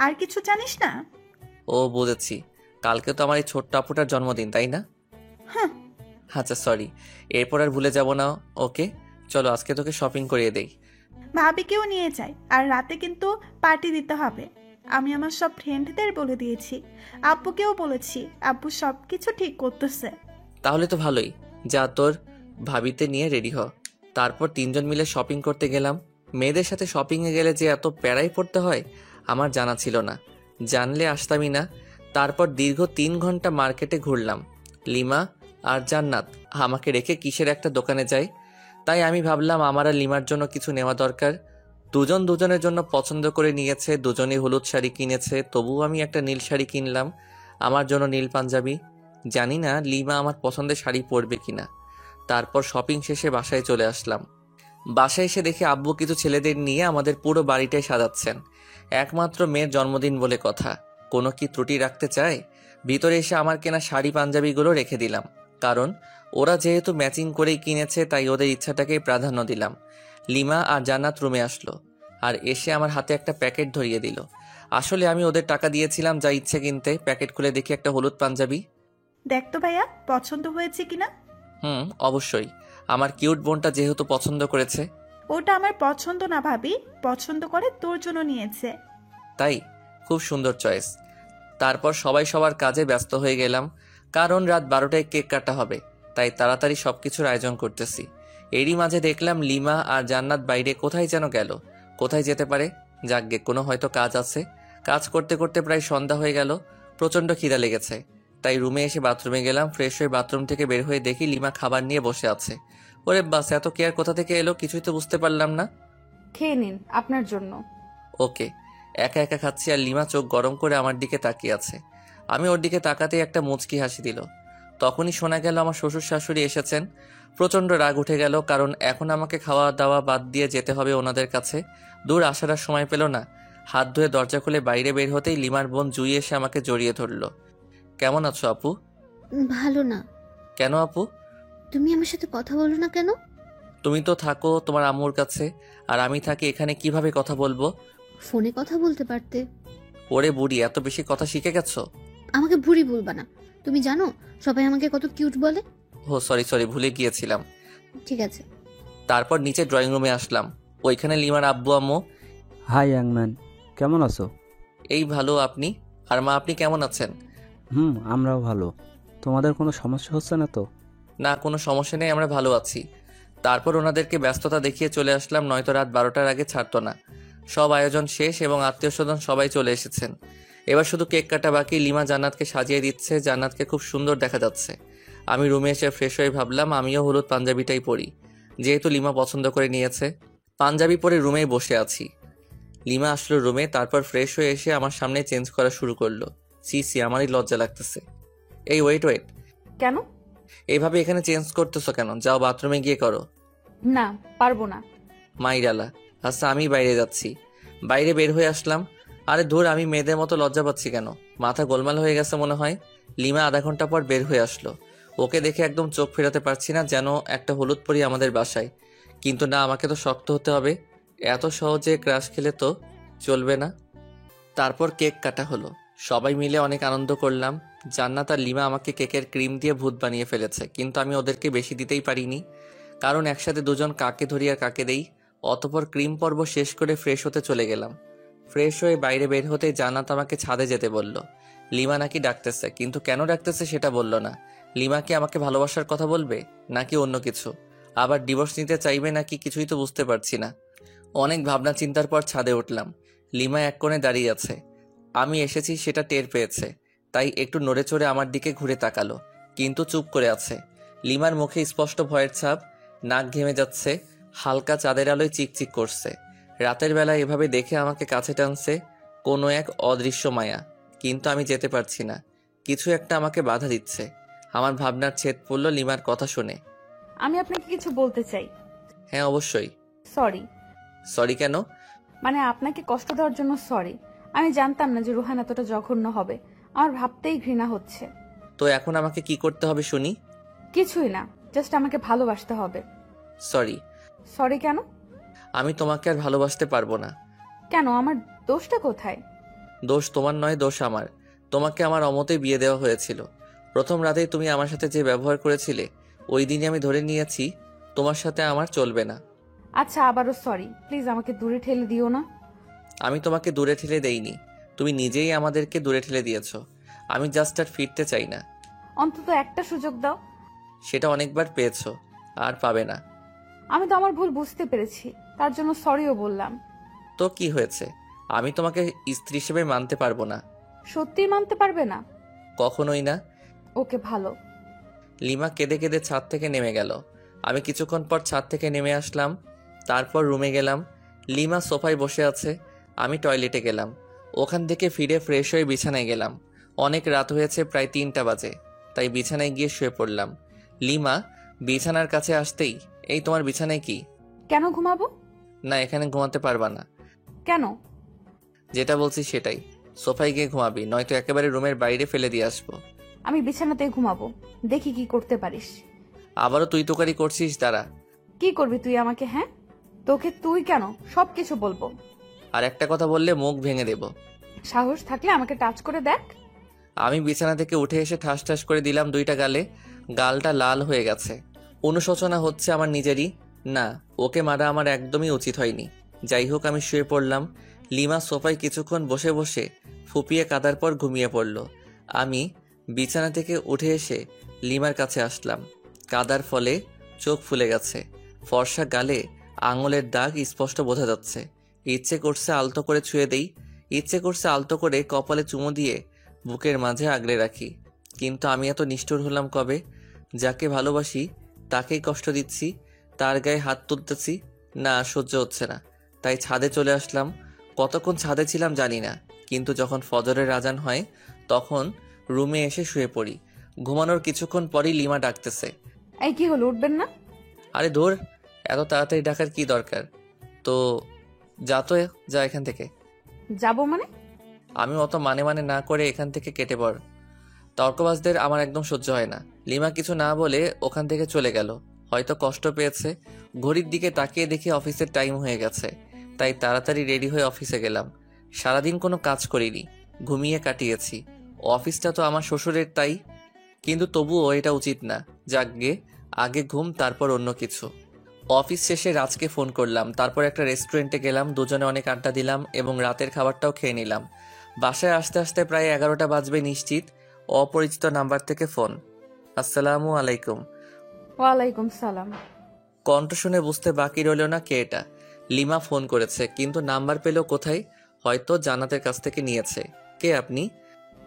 আর কিছু জানিস না? ও বুঝেছি, কালকে তো আমার এই ছোট্ট আপুটার জন্মদিন, তাই না? হ্যাঁ। আচ্ছা সরি, এরপর আর ভুলে যাব না। ওকে চলো, আজকে তোকে শপিং করিয়ে দেই। ভাবিকেও নিয়ে যাই, আর রাতে কিন্তু পার্টি দিতে হবে। আমি আমার সব ফ্রেন্ডদের বলে দিয়েছি, আব্বুকেও বলেছি। আব্বু সব কিছু ঠিক করতেছে। তাহলে তো ভালোই। যা, তোর ভাবিতে নিয়ে রেডি হ। তারপর 3 জন মিলে শপিং করতে গেলাম। মেয়েদের সাথে শপিংয়ে গেলে যে এত প্যারাই পড়তে হয় আমার জানা ছিল না, জানলে আসতামই না। তারপর দীর্ঘ 3 ঘন্টা মার্কেটে ঘুরলাম। লিমা আর জান্নাত আমাকে রেখে কিসের একটা দোকানে যায়। তাই আমি ভাবলাম আমার আর লিমার জন্য কিছু নেওয়া দরকার। দুজন দুজনের জন্য পছন্দ করে নিয়েছে, দুজনেই হলুদ শাড়ি কিনেছে, তবুও আমি একটা নীল শাড়ি কিনলাম, আমার জন্য নীল পাঞ্জাবি। জানি না লিমা আমার পছন্দের শাড়ি পরবে কিনা। তারপর শপিং শেষে বাসায় চলে আসলাম। বাসায় এসে দেখি আব্বু কিছু ছেলেদের নিয়ে আমাদের পুরো বাড়িটাই সাজাচ্ছেন। একমাত্র মেয়ের জন্মদিন বলে কথা, কোনো কি ত্রুটি রাখতে চায়? ভিতরে এসে আমার কেনা শাড়ি পাঞ্জাবিগুলো রেখে দিলাম, কারণ ওরা যেহেতু ম্যাচিং করেই কিনেছে তাই ওদের ইচ্ছাটাকেই প্রাধান্য দিলাম। লিমা আর জান্নাত রুমে আসলো আর এসে আমার হাতে একটা প্যাকেট ধরিয়ে দিল। আসলে আমি ওদের টাকা দিয়েছিলাম যা ইচ্ছে কিনতে। প্যাকেট খুলে দেখি একটা হলুদ পাঞ্জাবি। দেখ তো ভাইয়া, পছন্দ হয়েছে কিনা? অবশ্যই, আমার কিউট বোনটা যেহেতু পছন্দ করেছে। ওটা আমার পছন্দ না ভাবি, পছন্দ করে তোর জন্য নিয়েছে। তাই? খুব সুন্দর চয়েস। তারপর সবাই সবার কাজে ব্যস্ত হয়ে গেলাম, কারণ রাত 12টায় কেক কাটা হবে, তাই তাড়াতাড়ি সবকিছুর আয়োজন করতেছি। এরই মাঝে দেখলাম লিমা আর জান্নাত বাইরে কোথায় যেন গেল। কোথায় যেতে পারে? যাকগে, কোনো হয়তো কাজ আছে। কাজ করতে করতে প্রায় সন্ধ্যা হয়ে গেল। প্রচণ্ড খিদা লেগেছে, তাই রুমে এসে বাথরুমে গেলাম। ফ্রেশ হয়ে বাথরুম থেকে বের হয়ে দেখি লিমা খাবার নিয়ে বসে আছে। ওরে বাস, এত কেয়ার কোথা থেকে এলো কিছুই তো বুঝতে পারলাম না। খেয়ে নিন, আপনার জন্য। ওকে। একা একা খাচ্ছি আর লিমা চোখ গরম করে আমার দিকে তাকিয়ে আছে। আমি ওর দিকে তাকাতেই একটা মুচকি হাসি দিল। তখনই শোনা গেল আমার শ্বশুর শাশুড়ি এসেছেন। প্রচণ্ড রাগ উঠে গেল, কারণ এখন আমাকে খাওয়া দাওয়া বাদ দিয়ে যেতে হবে ওনাদের কাছে। দূর আসার আর সময় পেল না। হাত ধুয়ে দরজা খুলে বাইরে বের হতেই লিমার বোন জুই এসে আমাকে জড়িয়ে ধরল। কেমন আছো আপু? ভালো না। কেন আপু? তুমি আমার সাথে কথা বলো না কেন? তুমি তো থাকো তোমার আম্মুর কাছে, আর আমি থাকি এখানে, কিভাবে কথা বলবো? ফোনে কথা বলতে পারতে। ওরে বুড়ি, এত বেশি কথা শিখে গেছো? আমাকে বুড়ি বলবা না। তুমি জানো সবাই আমাকে কত কিউট বলে? ও সরি, ভুলে গিয়েছিলাম। ঠিক আছে। তারপর নিচে ড্রয়িং রুমে আসলাম। ওইখানে লিমার আব্বু আম্মু। হাই ইয়াংম্যান, কেমন আছো? এই ভালো, আপনি? আর মা, আপনি কেমন আছেন? আমরাও ভালো। তোমাদের কোনো সমস্যা হচ্ছে না তো? না, কোনো সমস্যা নেই, আমরা ভালো আছি। তারপর ওনাদেরকে ব্যস্ততা দেখিয়ে চলে আসলাম, নয়তো রাত 12টার আগে ছাড়তো না। সব আয়োজন শেষ এবং আত্মীয় স্বজন সবাই চলে এসেছেন। এবার শুধু কেক কাটা বাকি। লিমা জান্নাতকে সাজিয়ে দিচ্ছে, জান্নাতকে খুব সুন্দর দেখা যাচ্ছে। আমি রুমে এসে ফ্রেশ হয়ে ভাবলাম আমিও হলুদ পাঞ্জাবিটাই পরি, যেহেতু লিমা পছন্দ করে নিয়েছে। পাঞ্জাবি পরে রুমেই বসে আছি। লিমা আসলো রুমে, তারপর ফ্রেশ হয়ে এসে আমার সামনে চেঞ্জ করা শুরু করলো। সি, আমারই লজ্জা লাগতেছে। এই ওয়েট। কেন? এইভাবে এখানে চেঞ্জ করতেছো কেন? যাও বাথরুমে গিয়ে করো। না, পারবো না। মাইরালা, আচ্ছা আমি বাইরে যাচ্ছি। বাইরে বের হয়ে আসলাম। আরে ধুর, আমি মেয়েদের মতো লজ্জা পাচ্ছি কেন? মাথা গোলমাল হয়ে গেছে মনে হয়। লিমা আধা ঘন্টা পর বের হয়ে আসলো। ওকে দেখে একদম চোখ ফেরাতে পারছি না, যেন একটা হলুদ পরি আমাদের বাসায়। কিন্তু না, আমাকে তো শক্ত হতে হবে। এত সহজে ক্রাশ খেলে তো চলবে না। তারপর কেক কাটা হলো, সবাই মিলে অনেক আনন্দ করলাম। জান্নাত আর লিমা আমাকে কেকের ক্রিম দিয়ে ভূত বানিয়ে ফেলেছে, কিন্তু আমি ওদেরকে বেশি দিতেই পারিনি, কারণ একসাথে দুজন কাকে ধরি আর কাকে দেই। অতপর ক্রিম পর্ব শেষ করে ফ্রেশ হতে চলে গেলাম। ফ্রেশ হয়ে বাইরে বের হতেই জান্নাত আমাকে ছাদে যেতে বলল। লিমা নাকি ডাকতেছে, কিন্তু কেন ডাকতেছে সেটা বলল না। লিমা কি আমাকে ভালোবাসার কথা বলবে, নাকি অন্য কিছু? আবার ডিভোর্স নিতে চাইবে নাকি, কিছুই তো বুঝতে পারছি না। অনেক ভাবনা চিন্তার পর ছাদে উঠলাম। লিমা এক কোণে দাঁড়িয়ে আছে। আমি এসেছি সেটা টের পেয়েছে, তাই একটু নড়ে চড়ে আমার দিকে ঘুরে তাকালো, কিন্তু চুপ করে আছে। লিমার মুখে স্পষ্ট ভয়ের ছাপ, নাক ঘেমে যাচ্ছে, হালকা চাঁদের আলোয় চিকচিক করছে। রাতের বেলা এভাবে দেখে আমাকে কাছে টানছে কোনো এক অদৃশ্য মায়া, কিন্তু আমি যেতে পারছি না। কিছু একটা আমাকে বাধা দিচ্ছে। আমার ভাবনার ছেদ পড়ল লিমার কথা শুনে। আমি আপনাকে কিছু বলতে চাই। হ্যাঁ অবশ্যই। সরি। সরি কেন? মানে আপনাকে কষ্ট দেওয়ার জন্য সরি। আমি জানতাম না যে রুহান এতটা জঘন্য হবে। আমার ভাবতেই ঘৃণা হচ্ছে। তো এখন আমাকে কি করতে হবে শুনি? কিছুই না, জাস্ট আমাকে ভালোবাসতে হবে। সরি। সরি কেন? আমি তোমাকে আর ভালোবাসতে পারবো না। কেন? আমার দোষটা কোথায়? দোষ তোমার নয়, দোষ আমার। তোমাকে আমার অমতেই বিয়ে দেওয়া হয়েছিল। প্রথম রাতেই তুমি আমার সাথে যে ব্যবহার করেছিলে, ওই দিনই আমি ধরে নিয়েছি তোমার সাথে আমার চলবে না। আচ্ছা, আবারও সরি। প্লিজ আমাকে দূরে ঠেলে দিও না। আমি তোমাকে দূরে ঠেলে দেইনি, তুমি নিজেই আমাদেরকে দূরে ঠেলে দিয়েছ। আমি জাস্ট আর ফিরতে চাই না। অন্তত একটা সুযোগ দাও। সেটা অনেকবার পেয়েছো, আর পাবে না। আমি তো আমার ভুল বুঝতে পেরেছি, তার জন্য সরিও বললাম। তো কি হয়েছে? আমি তোমাকে স্ত্রী হিসেবে মানতে পারবো না। সত্যিই মানতে পারবে না? কখনোই না। ওকে, ভালো। লিমা কেঁদে কেঁদে ছাদ থেকে নেমে গেল। আমি কিছুক্ষণ পর ছাদ থেকে নেমে আসলাম। তারপর রুমে গেলাম। লিমা সোফায় বসে আছে। আমি টয়লেটে গেলাম। ওখান থেকে ফিরে ফ্রেশ হয়ে বিছানায় গেলাম। অনেক রাত হয়েছে, প্রায় 3টা বাজে, তাই বিছানায় গিয়ে শুয়ে পড়লাম। লিমা বিছানার কাছে আসতেই, এই তোমার বিছানায় কি? কেন ঘুমাবো? না, এখানে ঘুমাতে পারবা না। কেন? যেটা বলছি সেটাই, সোফায় গিয়ে ঘুমাবি, নয়তো একেবারে রুমের বাইরে ফেলে দিয়ে আসবো। আমি বিছানাতে ঘুমাবো, দেখি কি করতে পারিস। আবারও তুই তোকারি করছিস, দাঁড়া। কি করবি তুই আমাকে? হ্যাঁ, তোকে তুই কেন, সবকিছু বলবো। আর একটা কথা বললে মুখ ভেঙে দেব। সাহস থাকলে আমাকে টাচ করে দেখ। আমি বিছানা থেকে উঠে এসে ঠাস ঠাস করে দিলাম 2টা গালে। গালটা লাল হয়ে গেছে। অনুশোচনা হচ্ছে আমার নিজেরই। না, ওকে মারা আমার একদমই উচিত হয়নি। যাই হোক, আমি শুয়ে পড়লাম। লিমা সোফায় কিছুক্ষণ বসে বসে ফুপিয়ে কাদার পর ঘুমিয়ে পড়ল। আমি বিছানা থেকে উঠে এসে লিমার কাছে আসলাম। কাদার ফলে চোখ ফুলে গেছে, ফর্সা গালে আঙুলের দাগ স্পষ্ট বোঝা যাচ্ছে। ইচ্ছে করছে আলতো করে ছুঁয়ে দেই, ইচ্ছে করছে আলতো করে কপালে চুমু দিয়ে বুকের মাঝে আগলে রাখি। কিন্তু আমি এত নিষ্ঠুর হলাম কবে? যাকে ভালোবাসি তাকেই কষ্ট দিচ্ছি, তার গায়ে হাত তুলতেছি। না, সহ্য হচ্ছে না, তাই ছাদে চলে আসলাম। কতক্ষণ ছাদে ছিলাম জানি না, কিন্তু যখন ফজরের আজান হয় তখন রুমে এসে শুয়ে পড়ি। ঘুমানোর কিছুক্ষণ পরই লিমা ডাকতেছে। এই কি হলো, উঠবেন না? আরে ধুর, এত তাড়াতাড়ি ডাকার কি দরকার? তো যা এখান থেকে। যাবো মানে? আমি অত মানে না করে এখান থেকে কেটে পড়। তর্কবাজদের আমার একদম সহ্য হয় না। লিমা কিছু না বলে ওখান থেকে চলে গেল। হয়তো কষ্ট পেয়েছে। ঘড়ির দিকে তাকিয়ে দেখি অফিসের টাইম হয়ে গেছে, তাই তাড়াতাড়ি রেডি হয়ে অফিসে গেলাম। সারাদিন কোনো কাজ করিনি, ঘুমিয়ে কাটিয়েছি। অফিসটা তো আমার শ্বশুরের, তাই। কিন্তু তবুও এটা উচিত না। যাকগে, আগে ঘুম, তারপর অন্য কিছু। অফিস শেষে রাজকে ফোন করলাম, তারপর একটা রেস্টুরেন্টে গেলাম, দুজনে অনেক আড্ডা দিলাম এবং রাতের খাবারটাও খেয়ে নিলাম। বাসায় আসতে আসতে প্রায় 11টা বাজবে নিশ্চিত। অপরিচিত নাম্বার থেকে ফোন। আসসালামু আলাইকুম। ওয়ালাইকুম সালাম। কণ্ঠ শুনে বুঝতে বাকি রইল না কে এটা। লিমা ফোন করেছে, কিন্তু নাম্বার পেল কোথায়? হয়তো জান্নাতের কাছ থেকে নিয়েছে। কে আপনি?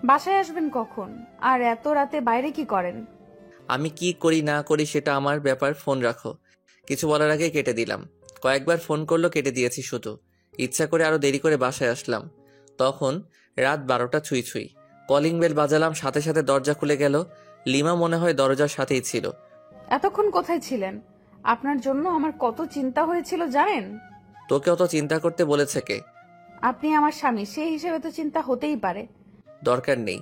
বাসায় আসবেন কখন? আর এত রাতে বাইরে কি করেন? আমি কি করি না করি সেটা আমার ব্যাপার, ফোন রাখো। কিছু বলার আগে কেটে দিলাম। কয়েকবার ফোন করলো, কেটে দিয়েছি শুধু। ইচ্ছা করে আরো দেরি করে বাসায় আসলাম। তখন রাত 12টা ছুঁই ছুঁই। কলিং বেল বাজালাম, সাথে সাথে দরজা খুলে গেল। লিমা মনে হয় দরজার সাথেই ছিল। এতক্ষণ কোথায় ছিলেন? আপনার জন্য আমার কত চিন্তা হয়েছিল জানেন? তোকে অত চিন্তা করতে বলেছে কে? আপনি আমার স্বামী, সেই হিসেবে তো চিন্তা হতেই পারে। দরকার নেই,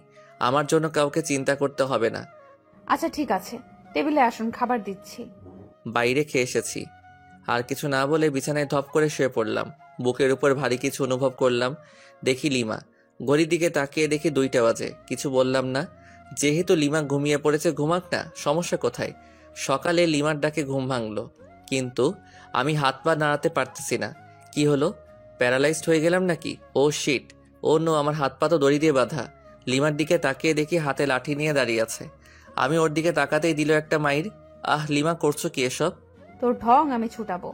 আমার জন্য কাউকে চিন্তা করতে হবে না। আচ্ছা ঠিক আছে, টেবিলে আসুন, খাবার দিচ্ছি। বাইরে খেয়ে এসেছি। আর কিছু না বলে বিছানায় ধপ করে শুয়ে পড়লাম। বুকের উপর ভারী কিছু অনুভব করলাম। দেখি লিমা। ঘড়ির দিকে তাকিয়ে দেখি 2টা বাজে। কিছু বললাম না। যেহেতু লিমা ঘুমিয়ে পড়েছে, ঘুমাক না, সমস্যা কোথায়? সকালে লিমার ডাকে ঘুম ভাঙলো, কিন্তু আমি হাত পা নাড়াতে পারতেছি না। কি হলো? প্যারালাইজড হয়ে গেলাম নাকি? ও শিট, ও নো, আমার হাত পা তো দড়ি দিয়ে বাঁধা। লিমার দিকে তাকিয়ে দেখি হাতে লাঠি নিয়ে দাঁড়িয়ে আছে। আমি ওর দিকে তাকাতেই দিল একটা মাইর। আহ লিমা, করছো কি এসব? তোর ঢং আমি ছুটাবো।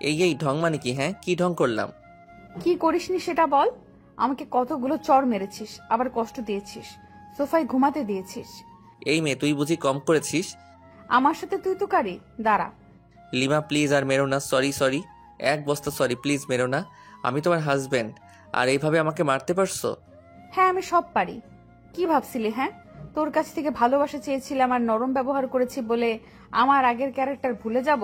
এই ঢং মানে কি? হ্যাঁ, কি ঢং করলাম? কি করিসনি সেটা বল। আমাকে কতগুলো চড় মেরেছিস, আবার কষ্ট দিয়েছিস, সোফায় ঘুমাতে দিয়েছিস। এই মেয়ে, তুই বুঝি কম করেছিস? আমার সাথে তুই তো কারি। দাঁড়া। লিমা প্লিজ আর মেরো না, সরি। এক বস্তা সরি, প্লিজ মেরো না। আমি তোমার হাজব্যান্ড, আর এইভাবে আমাকে মারতে পারছো? হ্যাঁ আমি সব পারি। কি ভাবছিলি? হ্যাঁ, তোর কাছ থেকে ভালোবাসা চেয়েছিলাম আর নরম ব্যবহার করেছি বলে আমার আগের ক্যারেক্টার ভুলে যাব?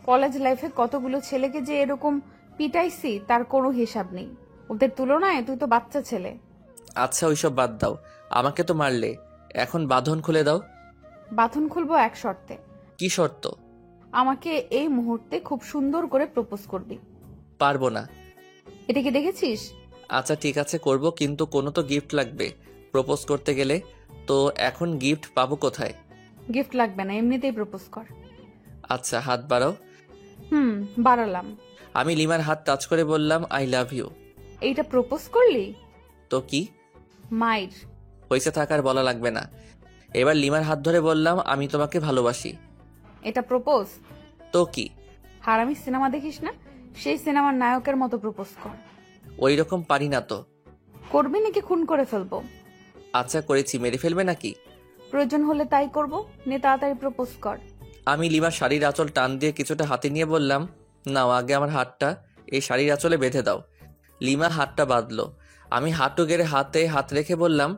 কলেজ লাইফে কতগুলো ছেলেকে যে এরকম পিটাইছি তার কোনো হিসাব নেই। ওদের তুলনায় তুই তো বাচ্চা ছেলে। আচ্ছা ওইসব বাদ দাও, আমাকে তো মারলে, এখন বাঁধন খুলে দাও। বাঁধন খুলবো এক শর্তে। কি শর্ত? আমাকে এই মুহূর্তে খুব সুন্দর করে প্রপোজ করবি। পারবো না। এটা কি দেখেছিস? আচ্ছা ঠিক আছে, করব, কিন্তু কোনো তো গিফট লাগবে প্রপোজ করতে গেলে। তো এখন গিফট পাবো কোথায়? গিফট লাগবে না, এমনিতেই প্রপোজ কর। আচ্ছা, হাত বাড়াও। বাড়ালাম। আমি লিমার হাত টাচ করে বললাম আই লাভ ইউ। এইটা প্রপোজ করলি? তো কি মাইর। হয়েছে থাকার বলা লাগবে না। এবার লিমার হাত ধরে বললাম আমি তোমাকে ভালোবাসি। এটা প্রপোজ? তো কি? হারামি সিনেমা দেখিস না? সেই সিনেমার নায়কের মতো প্রপোজ কর। ওই রকম পারি না তো। করবি নাকি খুন করে ফেলবো? আচ্ছা করেছি, মেরে ফেলবে নাকি? প্রয়োজন হলে তাই করব। নে তাড়াতাড়ি প্রপোজ কর। আমি লিমার শাড়ির আঁচল টান দিয়ে কিছুটা হাতে নিয়ে বললাম নাও, আগে আমার হাতটা এই শাড়ির আঁচলে বেঁধে দাও। লিমা হাতটা বাঁধলো। আমি হাঁটু গেড়ে হাতে হাত রেখে বললাম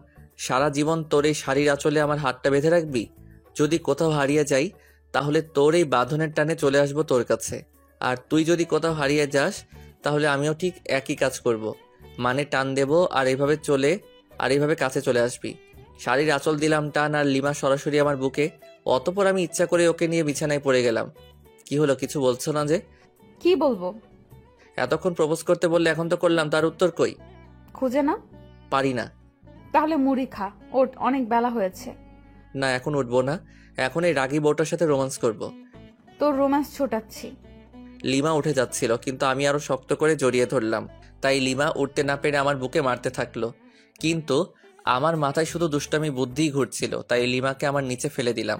সারা জীবন তোর এই শাড়ির আঁচলে আমার হাতটা বেঁধে রাখবি? যদি কোথাও হারিয়ে যাই তাহলে তোর এই বাঁধনের টানে চলে আসবো তোর কাছে, আর তুই যদি কোথাও হারিয়ে যাস তাহলে আমিও ঠিক একই কাজ করব। মানে টান দেব আর এইভাবে কাছে চলে আসবি। শাড়ির আঁচল দিলাম টান, আর লিমা সরাসরি আমার বুকে। অতপর আমি ইচ্ছা করে ওকে নিয়ে বিছানায় পড়ে গেলাম। কি হলো, কিছু বলছো না যে? কি বলবো? এতক্ষণ প্রপোজ করতে বললে, এখন তো করলাম, তার উত্তর কই? খুঁজে না? পারি না। তাহলে মুড়ি খা, ওঠ, অনেক বেলা হয়েছে। না, এখন উঠবো না, এখন এই রাগী বউটার সাথে রোমান্স করব। তোর রোম্যান্স ছোটাচ্ছি। লিমা উঠে যাচ্ছিল, কিন্তু আমি আরো শক্ত করে জড়িয়ে ধরলাম। তাই লিমা উঠতে না পেরে আমার বুকে মারতে থাকলো, কিন্তু আমার মাথায় শুধু দুষ্টামি বুদ্ধিই ঘুরছিল। তাই লিমাকে আমার নিচে ফেলে দিলাম।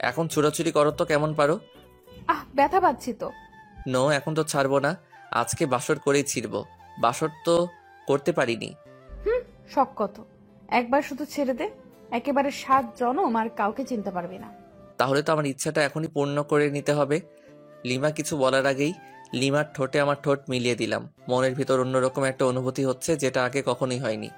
এখন ছুড়াছুড়ি করো তো কেমন পারো। ব্যথা পাচ্ছি তো। নো, এখন তো ছাড়বো না, আজকে বাসর করেই ছিড়বো। বাসর তো করতে পারিনি। শখ কত, একবার শুধু ছেড়ে দে, একেবারে 7 জনম আর কাউকে চিনতে পারবি না। তাহলে তো আমার ইচ্ছাটা এখনই পূর্ণ করে নিতে হবে। লিমা কিছু বলার আগেই লিমার ঠোঁটে আমার ঠোঁট মিলিয়ে দিলাম। মনের ভিতর অন্যরকম একটা অনুভূতি হচ্ছে, যেটা আগে কখনোই হয়নি।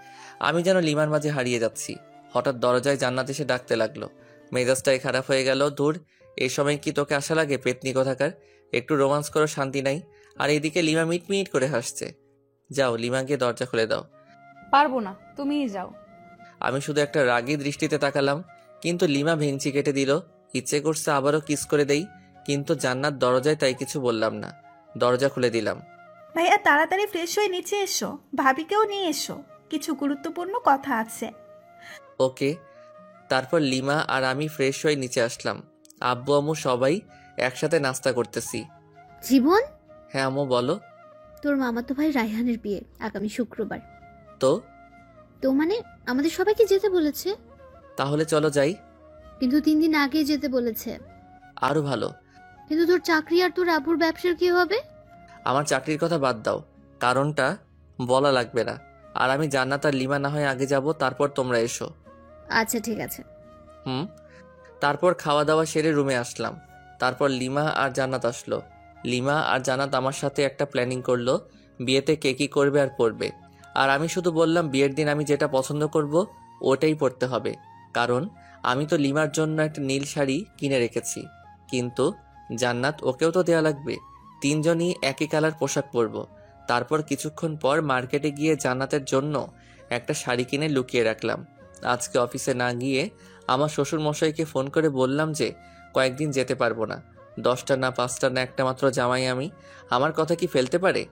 আমি যেন লিমার মাঝে হারিয়ে যাচ্ছি। হঠাৎ দরজায় জান্নাত এসে ডাকতে লাগলো। মেজাজটাই খারাপ হয়ে গেল। দূর, এই সময় কি তোকে আশা লাগে, পেতনি কোথাকার? একটু রোমান্স করো, শান্তি নাই। আর এইদিকে লিমা মিট করে হাসছে। যাও, লিমা গিয়ে দরজা খুলে দাও। পারবো না, তুমিই যাও। আমি শুধু একটা রাগী দৃষ্টিতে তাকালাম, কিন্তু লিমা ভেঙচি কেটে দিল। ইচ্ছে করছে আবারও কিস করে দেই, কিন্তু জান্নাত দরজায়, তাই কিছু বললাম না। দরজা খুলে দিলাম। ভাইয়া তাড়াতাড়ি ফ্রেশ হয়ে নিচে এসো, ভাবিকেও নিয়ে এসো, কিছু গুরুত্বপূর্ণ কথা আছে। ওকে। তারপর লিমা আর আমি ফ্রেশ হয়ে নিচে আসলাম। আব্বু আম্মু সবাই একসাথে নাস্তা করতেছি। জীবন, হ্যাঁ আম্মু বলো। তোর মামাতো ভাই রায়হানের বিয়ে আগামী শুক্রবার। তো তো মানে আমাদের সবাইকে যেতে বলেছে, তাহলে চলো যাই। কিন্তু 3 দিন আগে যেতে বলেছে। আরো ভালো। কিন্তু তোর চাকরি আর তোর আব্বুর ব্যবসার কি হবে? আমার চাকরির কথা বাদ দাও, কারণটা বলা লাগবে না। আর আমি জান্নাত আর লিমা না হয় আগে যাব, তারপর তোমরা এসো। আচ্ছা ঠিক আছে। হুম। তারপর খাওয়া দাওয়া সেরে রুমে আসলাম। তারপর লিমা আর জান্নাত আসলো। লিমা আর জান্নাত আমার সাথে একটা প্ল্যানিং করলো, বিয়েতে কে কী করবে আর পরবে। আর আমি শুধু বললাম বিয়ের দিন আমি যেটা পছন্দ করব ওটাই পরতে হবে, কারণ আমি তো লিমার জন্য একটা নীল শাড়ি কিনে রেখেছি। কিন্তু জান্নাত, ওকেও তো দেয়া লাগবে। তিনজনই একই কালার পোশাক পরব। তারপর কিছুক্ষণ পর মার্কেটে গিয়ে জান্নাতের জন্য একটা শাড়ি কিনে লুকিয়ে রাখলাম। আজকে অফিসে না গিয়ে আমার শ্বশুর মশাইকে ফোন করে বললাম যে কয়েকদিন যেতে পারবো না। 10টা না 5টা না একটা মাত্র জামাই আমি, আমার কথা কি ফেলতে পারে?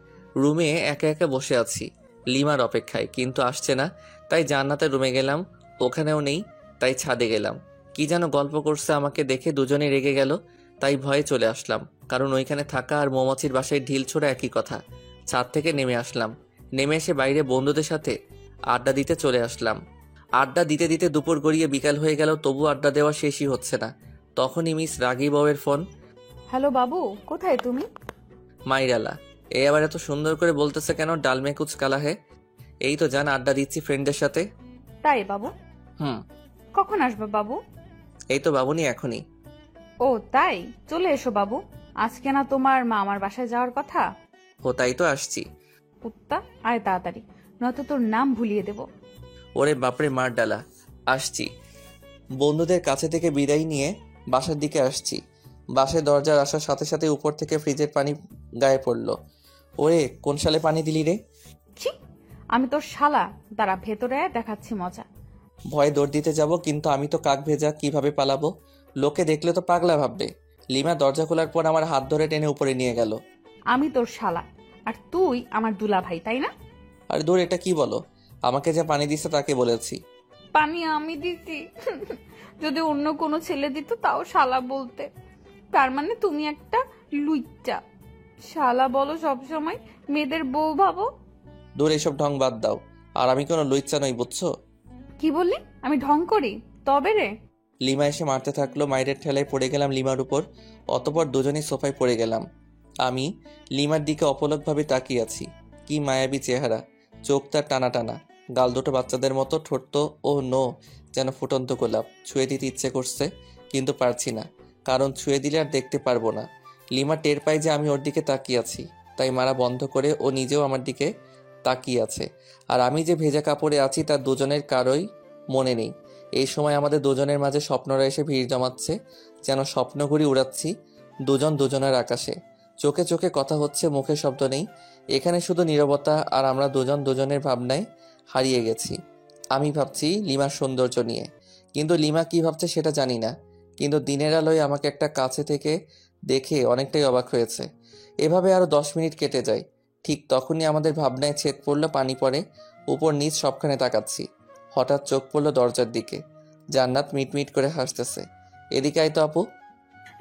রুমে একা একা বসে আছি লিমার অপেক্ষায়, কিন্তু আসছে না। তাই জান্নাতের রুমে গেলাম, ওখানেও নেই। তাই ছাদে গেলাম, কি যেন গল্প করছে, আমাকে দেখে দুজনেই রেগে গেল। তাই ভয়ে চলে আসলাম, কারণ ওইখানে থাকা আর মৌমাছির বাসায় ঢিল ছোড়া একই কথা। ছাদ থেকে নেমে আসলাম, নেমে এসে বাইরে বন্ধুদের সাথে আড্ডা দিতে চলে আসলাম। আড্ডা দিতে দিতে দুপুর গড়িয়ে বিকাল হয়ে গেল, তবু আড্ডা দেওয়া শেষই হচ্ছে না। তখনই মিস রাগী বউয়ের ফোন। হ্যালো বাবু, কোথায় তুমি? মাইরালা, এ আবার এত সুন্দর করে বলতেছে কেন? ডালমে কুচ কালা হে। এই তো জান, আড্ডা দিচ্ছি ফ্রেন্ডদের সাথে। তাই বাবু? হুম। কখন আসবে বাবু? এই তো বাবুনি, এখনই। ও তাই, চলে এসো বাবু। আজকে না তোমার মা আমার বাসায় যাওয়ার কথা? ও তাই তো আসছি। কুত্তা, আয় তাড়াতাড়ি, নয়তো তোর নাম ভুলিয়ে দেব। ওরে বাপরে, মার ডালা। আসছি। বন্ধুদের কাছে থেকে বিদায় নিয়ে বাসার দিকে আসছি। বাসে দরজার আসার সাথে সাথে উপর থেকে ফ্রিজের পানি গায়ে পড়লো। ওরে, কোন সালে পানি দিলি রে? ছি, আমি তোর শালা, দাঁড়া ভেতরে আয়, দেখাচ্ছি মজা। ভয়ে দৌড় দিতে যাব, কিন্তু আমি তো কাক ভেজা, কিভাবে পালাবো? লোকে দেখলে তো পাগলা ভাববে। লিমা দরজা খোলার পর আমার হাত ধরে টেনে উপরে নিয়ে গেল। আমি তোর শালা, আর তুই আমার দুলা ভাই, তাই না? আর দূর, এটা কি বলো? আমাকে যে পানি দিছে তাকে বলেছি। পানি আমি দিছি? যদি অন্য কোনো ছেলে দিত তাও শালা বলতে। তার মানে তুমি একটা লুইচ্চা। শালা বলো সবসময়, মেয়েদের বউ ভাবো। দূর, এসব ঢং বাদ দাও। আর আমি কোনো লুইচ্চা নই, বুঝছো? কি বললি? আমি ঢং করি? তবে রে। লিমা এসে মারতে থাকলো, মায়ের ঠেলায় পড়ে গেলাম লিমার উপর। অতপর দুজনেই সোফায় পড়ে গেলাম। আমি লিমার দিকে অপলকভাবে তাকিয়ে আছি। কি মায়াবী চেহারা, চোখ তার টানা টানা, গাল দুটো বাচ্চাদের মতো, ঠোঁট তো ও নো, যেন ফুটন্ত গোলাপ। ছুঁয়ে দিতে ইচ্ছে করছে, কিন্তু পারছি না, কারণ ছুঁয়ে দিলে আর দেখতে পারবো না। লিমা টের পায় যে আমি ওর দিকে তাকিয়ে আছি, তাই মারা বন্ধ করে ও নিজেও আমার দিকে তাকিয়ে আছে। আর আমি যে ভেজা কাপড়ে আছি তার দুজনের কারোই মনে নেই। এই সময় আমাদের দুজনের মাঝে স্বপ্নরা এসে ভিড় জমাচ্ছে, যেন স্বপ্নঘুড়ি উড়াচ্ছি দুজন দুজনের আকাশে। চোখে চোখে কথা হচ্ছে, মুখে শব্দ নেই। এখানে শুধু নীরবতা, আর আমরা দুজন দুজনের ভাবনায় হারিয়ে গেছি। আমি ভাবছি লিমার সৌন্দর্য নিয়ে, কিন্তু লিমা কি ভাবছে সেটা জানি না। কিন্তু দিনের আলোয় আমাকে একটা কাছে থেকে দেখে অনেকটাই অবাক হয়েছে। এভাবে আরো 10 মিনিট কেটে যায়। ঠিক তখনই আমাদের ভাবনায় ছেদ পড়লো, পানি পড়ে, উপর নিচ সবখানে তাকাচ্ছি। হঠাৎ চোখ পড়লো দরজার দিকে। জান্নাত মিটমিট করে হাসতেছে। এদিকে আয় তো আপু।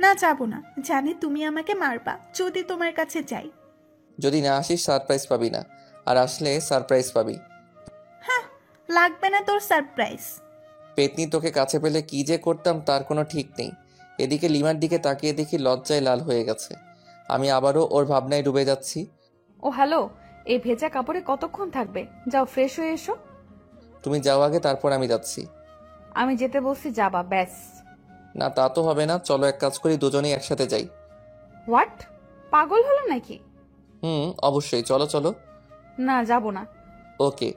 না, যাবো না, জানি তুমি আমাকে মারবা যদি তোমার কাছে যাই। যদি না আসিস সারপ্রাইজ পাবি না, আর আসলে সারপ্রাইজ পাবি। হ্যাঁ, লাগবে না তোর সারপ্রাইজ। পেতনি, তোকে কাছে পেলে কি যে করতাম তার কোনো ঠিক নেই। এদিকে লিমার দিকে তাকিয়ে দেখি লজ্জায় লাল হয়ে গেছে। আমি আবারও ওর ভাবনায় ডুবে যাচ্ছি। ও হ্যালো, এই ভেজা কাপড়ে কতক্ষণ থাকবে? যাও ফ্রেশ হয়ে এসো। তুমি যাও আগে, তারপর আমি যাচ্ছি। আমি যেতে বলছি, যাবা ব্যাস। না, তা তো হবে না। চলো এক কাজ করি, দুজনেই একসাথে যাই। হোয়াট? পাগল হলো নাকি? অবশ্যই, চলো চলো। না, যাব না। ওকে।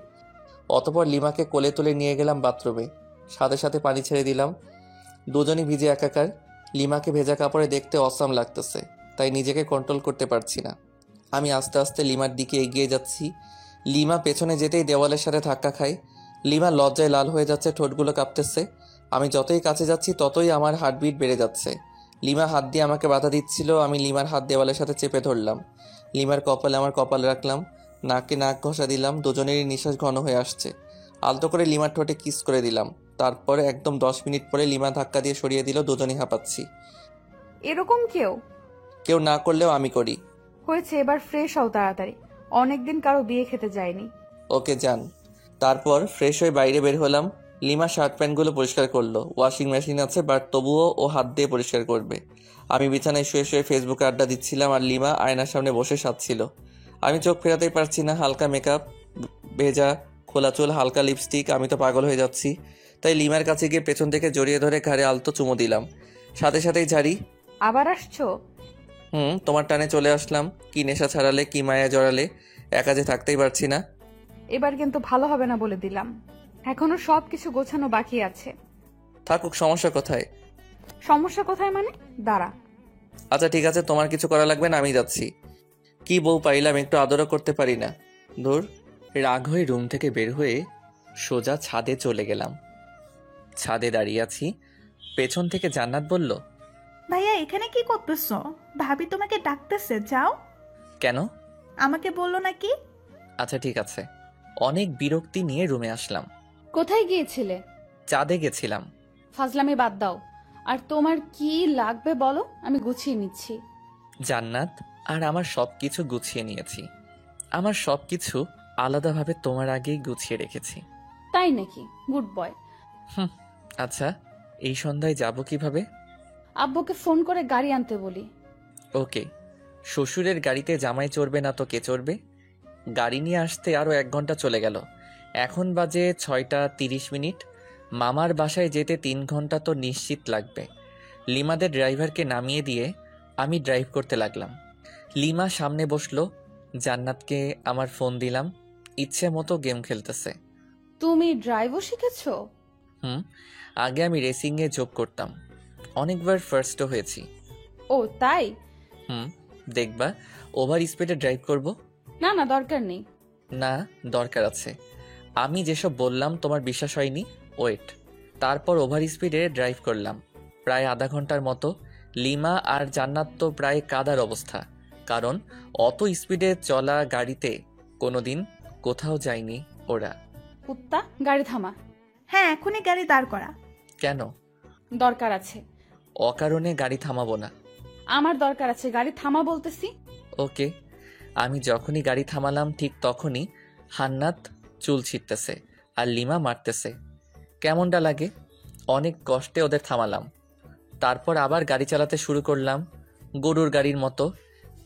অতপর লিমাকে কোলে তুলে নিয়ে গেলাম বাথরুমে, সাথে সাথে পানি ছেড়ে দিলাম। দুজনই ভিজে একাকার। লিমাকে ভেজা কাপড়ে দেখতে অসাম লাগতেছে, তাই নিজেকে কন্ট্রোল করতে পারছি না। আমি আস্তে আস্তে লিমার দিকে এগিয়ে যাচ্ছি। লিমা পেছনে যেতেই দেওয়ালের সাথে ধাক্কা খায়। লিমা লজ্জায় লাল হয়ে যাচ্ছে, ঠোঁটগুলো কাঁপতেছে। আমি যতই কাছে যাচ্ছি ততই আমার হার্টবিট বেড়ে যাচ্ছে। লিমা হাত দিয়ে আমাকে বাধা দিচ্ছিল, আমি লিমার হাত দেওয়ালের সাথে চেপে ধরলাম। লিমার কপালে আমার কপাল রাখলাম, নাকে নাক ঘষা দিলাম। দুজনেরই নিঃশ্বাস ঘন হয়ে আসছে। আলতো করে লিমার ঠোঁটে কিস করে দিলাম। তারপরে একদম 10 মিনিট পরে লিমা ধাক্কা দিয়ে সরিয়ে দিল, দুজনেই হাঁপাচ্ছি। এরকম কেউ? কেউ না করলেও আমি করি। হয়েছে, এবার ফ্রেশ হও তাড়াতাড়ি। অনেকদিন কারো বিয়ে খেতে যায়নি। ওকে যান। তারপর ফ্রেশ হয়ে বাইরে বের হলাম। লিমা শার্ট প্যান্টগুলো পরিষ্কার করলো। ওয়াশিং মেশিন আছে, বাট তবুও ও হাত দিয়ে পরিষ্কার করবে। আমি বিছানায় শুয়ে শুয়ে ফেসবুকে আড্ডা দিচ্ছিলাম, আর লিমা আয়নার সামনে বসে সাজছিল। আমি চোখ ফেরাতেই পারছি না। হালকা মেকআপ, ভেজা খোলা চুল, হালকা লিপস্টিক। আমি তো পাগল হয়ে যাচ্ছি। তাই লিমার কাছে গিয়ে পেছন থেকে জড়িয়ে ধরে ঘাড়ে আলতো চুমু দিলাম। সাথে সাথেই ঝাড়ি। আবার আসছো? তোমার টানে চলে আসলাম। কি নেশা ছাড়ালে, কি মায়া জড়ালে, একা যে থাকতেই পারছি না। এবার কিন্তু ভালো হবে না বলে দিলাম। এখনো সবকিছু গোছানো বাকি আছে। থাকুক, সমস্যা কোথায়? সমস্যা কোথায় মানে? দাঁড়া। আচ্ছা ঠিক আছে, তোমার কিছু করা লাগবে না, আমি যাচ্ছি। কি বউ পাইলাম, একটু আদরও করতে পারি না। ধুর। রাগ হয়ে রুম থেকে বের হয়ে সোজা ছাদে চলে গেলাম। ছাদে দাঁড়িয়ে আছি, পেছন থেকে জান্নাত বলল, ভাইয়া এখানে কি করতেছো? ভাবি তোমাকে ডাকতেছে, যাও। কেন? আমাকে বললো নাকি? আচ্ছা ঠিক আছে। অনেক বিরক্তি নিয়ে রুমে আসলাম। কোথায় গিয়েছিলে? চাঁদে গেছিলাম। ফাজলামি বাদ দাও। আর তোমার কি লাগবে বলো, আমি গুছিয়ে নিচ্ছি। জান্নাত, আর আমার সবকিছু গুছিয়ে নিয়েছি। আমার সবকিছু আলাদাভাবে তোমার আগেই গুছিয়ে রেখেছি। তাই নাকি? Good boy. আচ্ছা, এই সন্ধ্যায় যাব কিভাবে? আব্বুকে ফোন করে গাড়ি আনতে বলি। ওকে। শ্বশুরের গাড়িতে জামাই চড়বে না তো কে চড়বে? গাড়ি নিয়ে আসতে আরও 1 ঘন্টা চলে গেল। এখন বাজে 6:30। মামার বাসায় যেতে 3 ঘন্টা তো নিশ্চিত লাগবে। লিমাদের ড্রাইভারকে নামিয়ে দিয়ে আমি ড্রাইভ করতে লাগলাম। লিমা সামনে বসলো। জান্নাতকে আমার ফোন দিলাম। ইচ্ছে মতো গেম খেলতেছে। তুমি ড্রাইভও শিখেছো? আগে আমি রেসিংয়ে যোগ করতাম, অনেকবার ফার্স্টও হয়েছি। ও তাই? দেখবা ওভার স্পিডে ড্রাইভ করব? না না, দরকার নেই। না, দরকার আছে। আমি যেসব বললাম তোমার বিশ্বাস হয়নি। ওয়েট। তারপর ওভার স্পিডে ড্রাইভ করলাম প্রায় আধা ঘন্টার মতো। লিমা আর জান্নাত তো প্রায় কাদার অবস্থা, কারণ অত স্পিডে চলা গাড়িতে কোনোদিন কোথাও যায়নি ওরা। কুত্তা, গাড়ি থামা। হ্যাঁ, এখনই গাড়ি দাঁড় করা। কেন? দরকার আছে। অকারণে গাড়ি থামাবো না। আমার দরকার আছে, গাড়ি থামা বলতেছি। ওকে। আমি যখনই গাড়ি থামালাম ঠিক তখনই হান্নাত চুল ছিটতেছে আর লিমা মারতেছে। কেমনটা লাগে? অনেক কষ্টে ওদের থামালাম। তারপর আবার গাড়ি চালাতে শুরু করলাম গরুর গাড়ির মতো।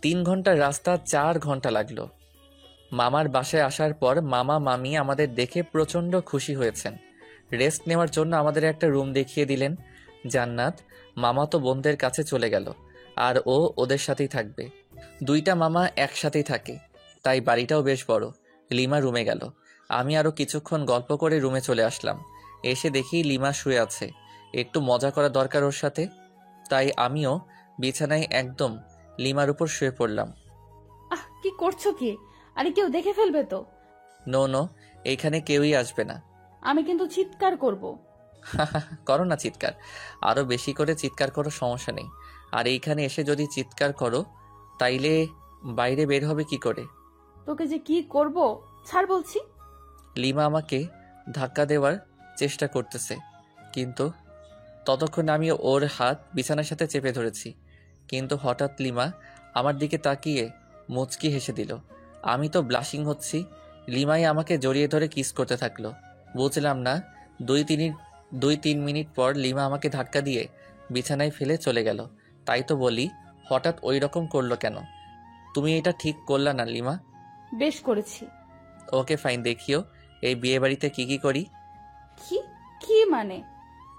3 ঘন্টার রাস্তা 4 ঘন্টা লাগলো। মামার বাসায় আসার পর মামা মামি আমাদের দেখে প্রচণ্ড খুশি হয়েছেন। রেস্ট নেওয়ার জন্য আমাদের একটা রুম দেখিয়ে দিলেন। জান্নাত মামাতো বোনদের কাছে চলে গেল, আর ও ওদের সাথেই থাকবে। 2টা মামা একসাথেই থাকে, তাই বাড়িটাও বেশ বড়। লিমা রুমে গেল। আমি আরও কিছুক্ষণ গল্প করে রুমে চলে আসলাম। এসে দেখি লিমা শুয়ে আছে। একটু মজা করা দরকার ওর সাথে, তাই আমিও বিছানায় একদম লিমার উপর শুয়ে পড়লাম। আহ, কি করছো কি? আরে কেউ দেখে ফেলবে তো। নো নো, এইখানে কেউই আসবে না। আমি কিন্তু চিৎকার করব। করো না চিৎকার, আরো বেশি করে চিৎকার করো, সমস্যা নেই। আর এইখানে এসে যদি চিৎকার করো তাইলে বাইরে বের হবে কি করে? তোকে যে কি করব, ছাড় বলছি। লিমা আমাকে ধাক্কা দেওয়ার চেষ্টা করতেছে, কিন্তু ততক্ষণ আমি ওর হাত বিছানার সাথে চেপে ধরেছি। কিন্তু হঠাৎ লিমা আমার দিকে তাকিয়ে মুচকি হেসে দিল। আমি তো ব্লাশিং হচ্ছি। লিমাই আমাকে জড়িয়ে ধরে কিস করতে থাকলো। বুঝলাম না, 2-3 মিনিট পর লিমা আমাকে ধাক্কা দিয়ে বিছানায় ফেলে চলে গেল। তাই তো বলি, হঠাৎ ওই রকম করলো কেন? তুমি এটা ঠিক করলা না লিমা। বেশ করেছি। ওকে ফাইন, দেখিও এই বিয়ে বাড়িতে কি কি করি। কি কি মানে?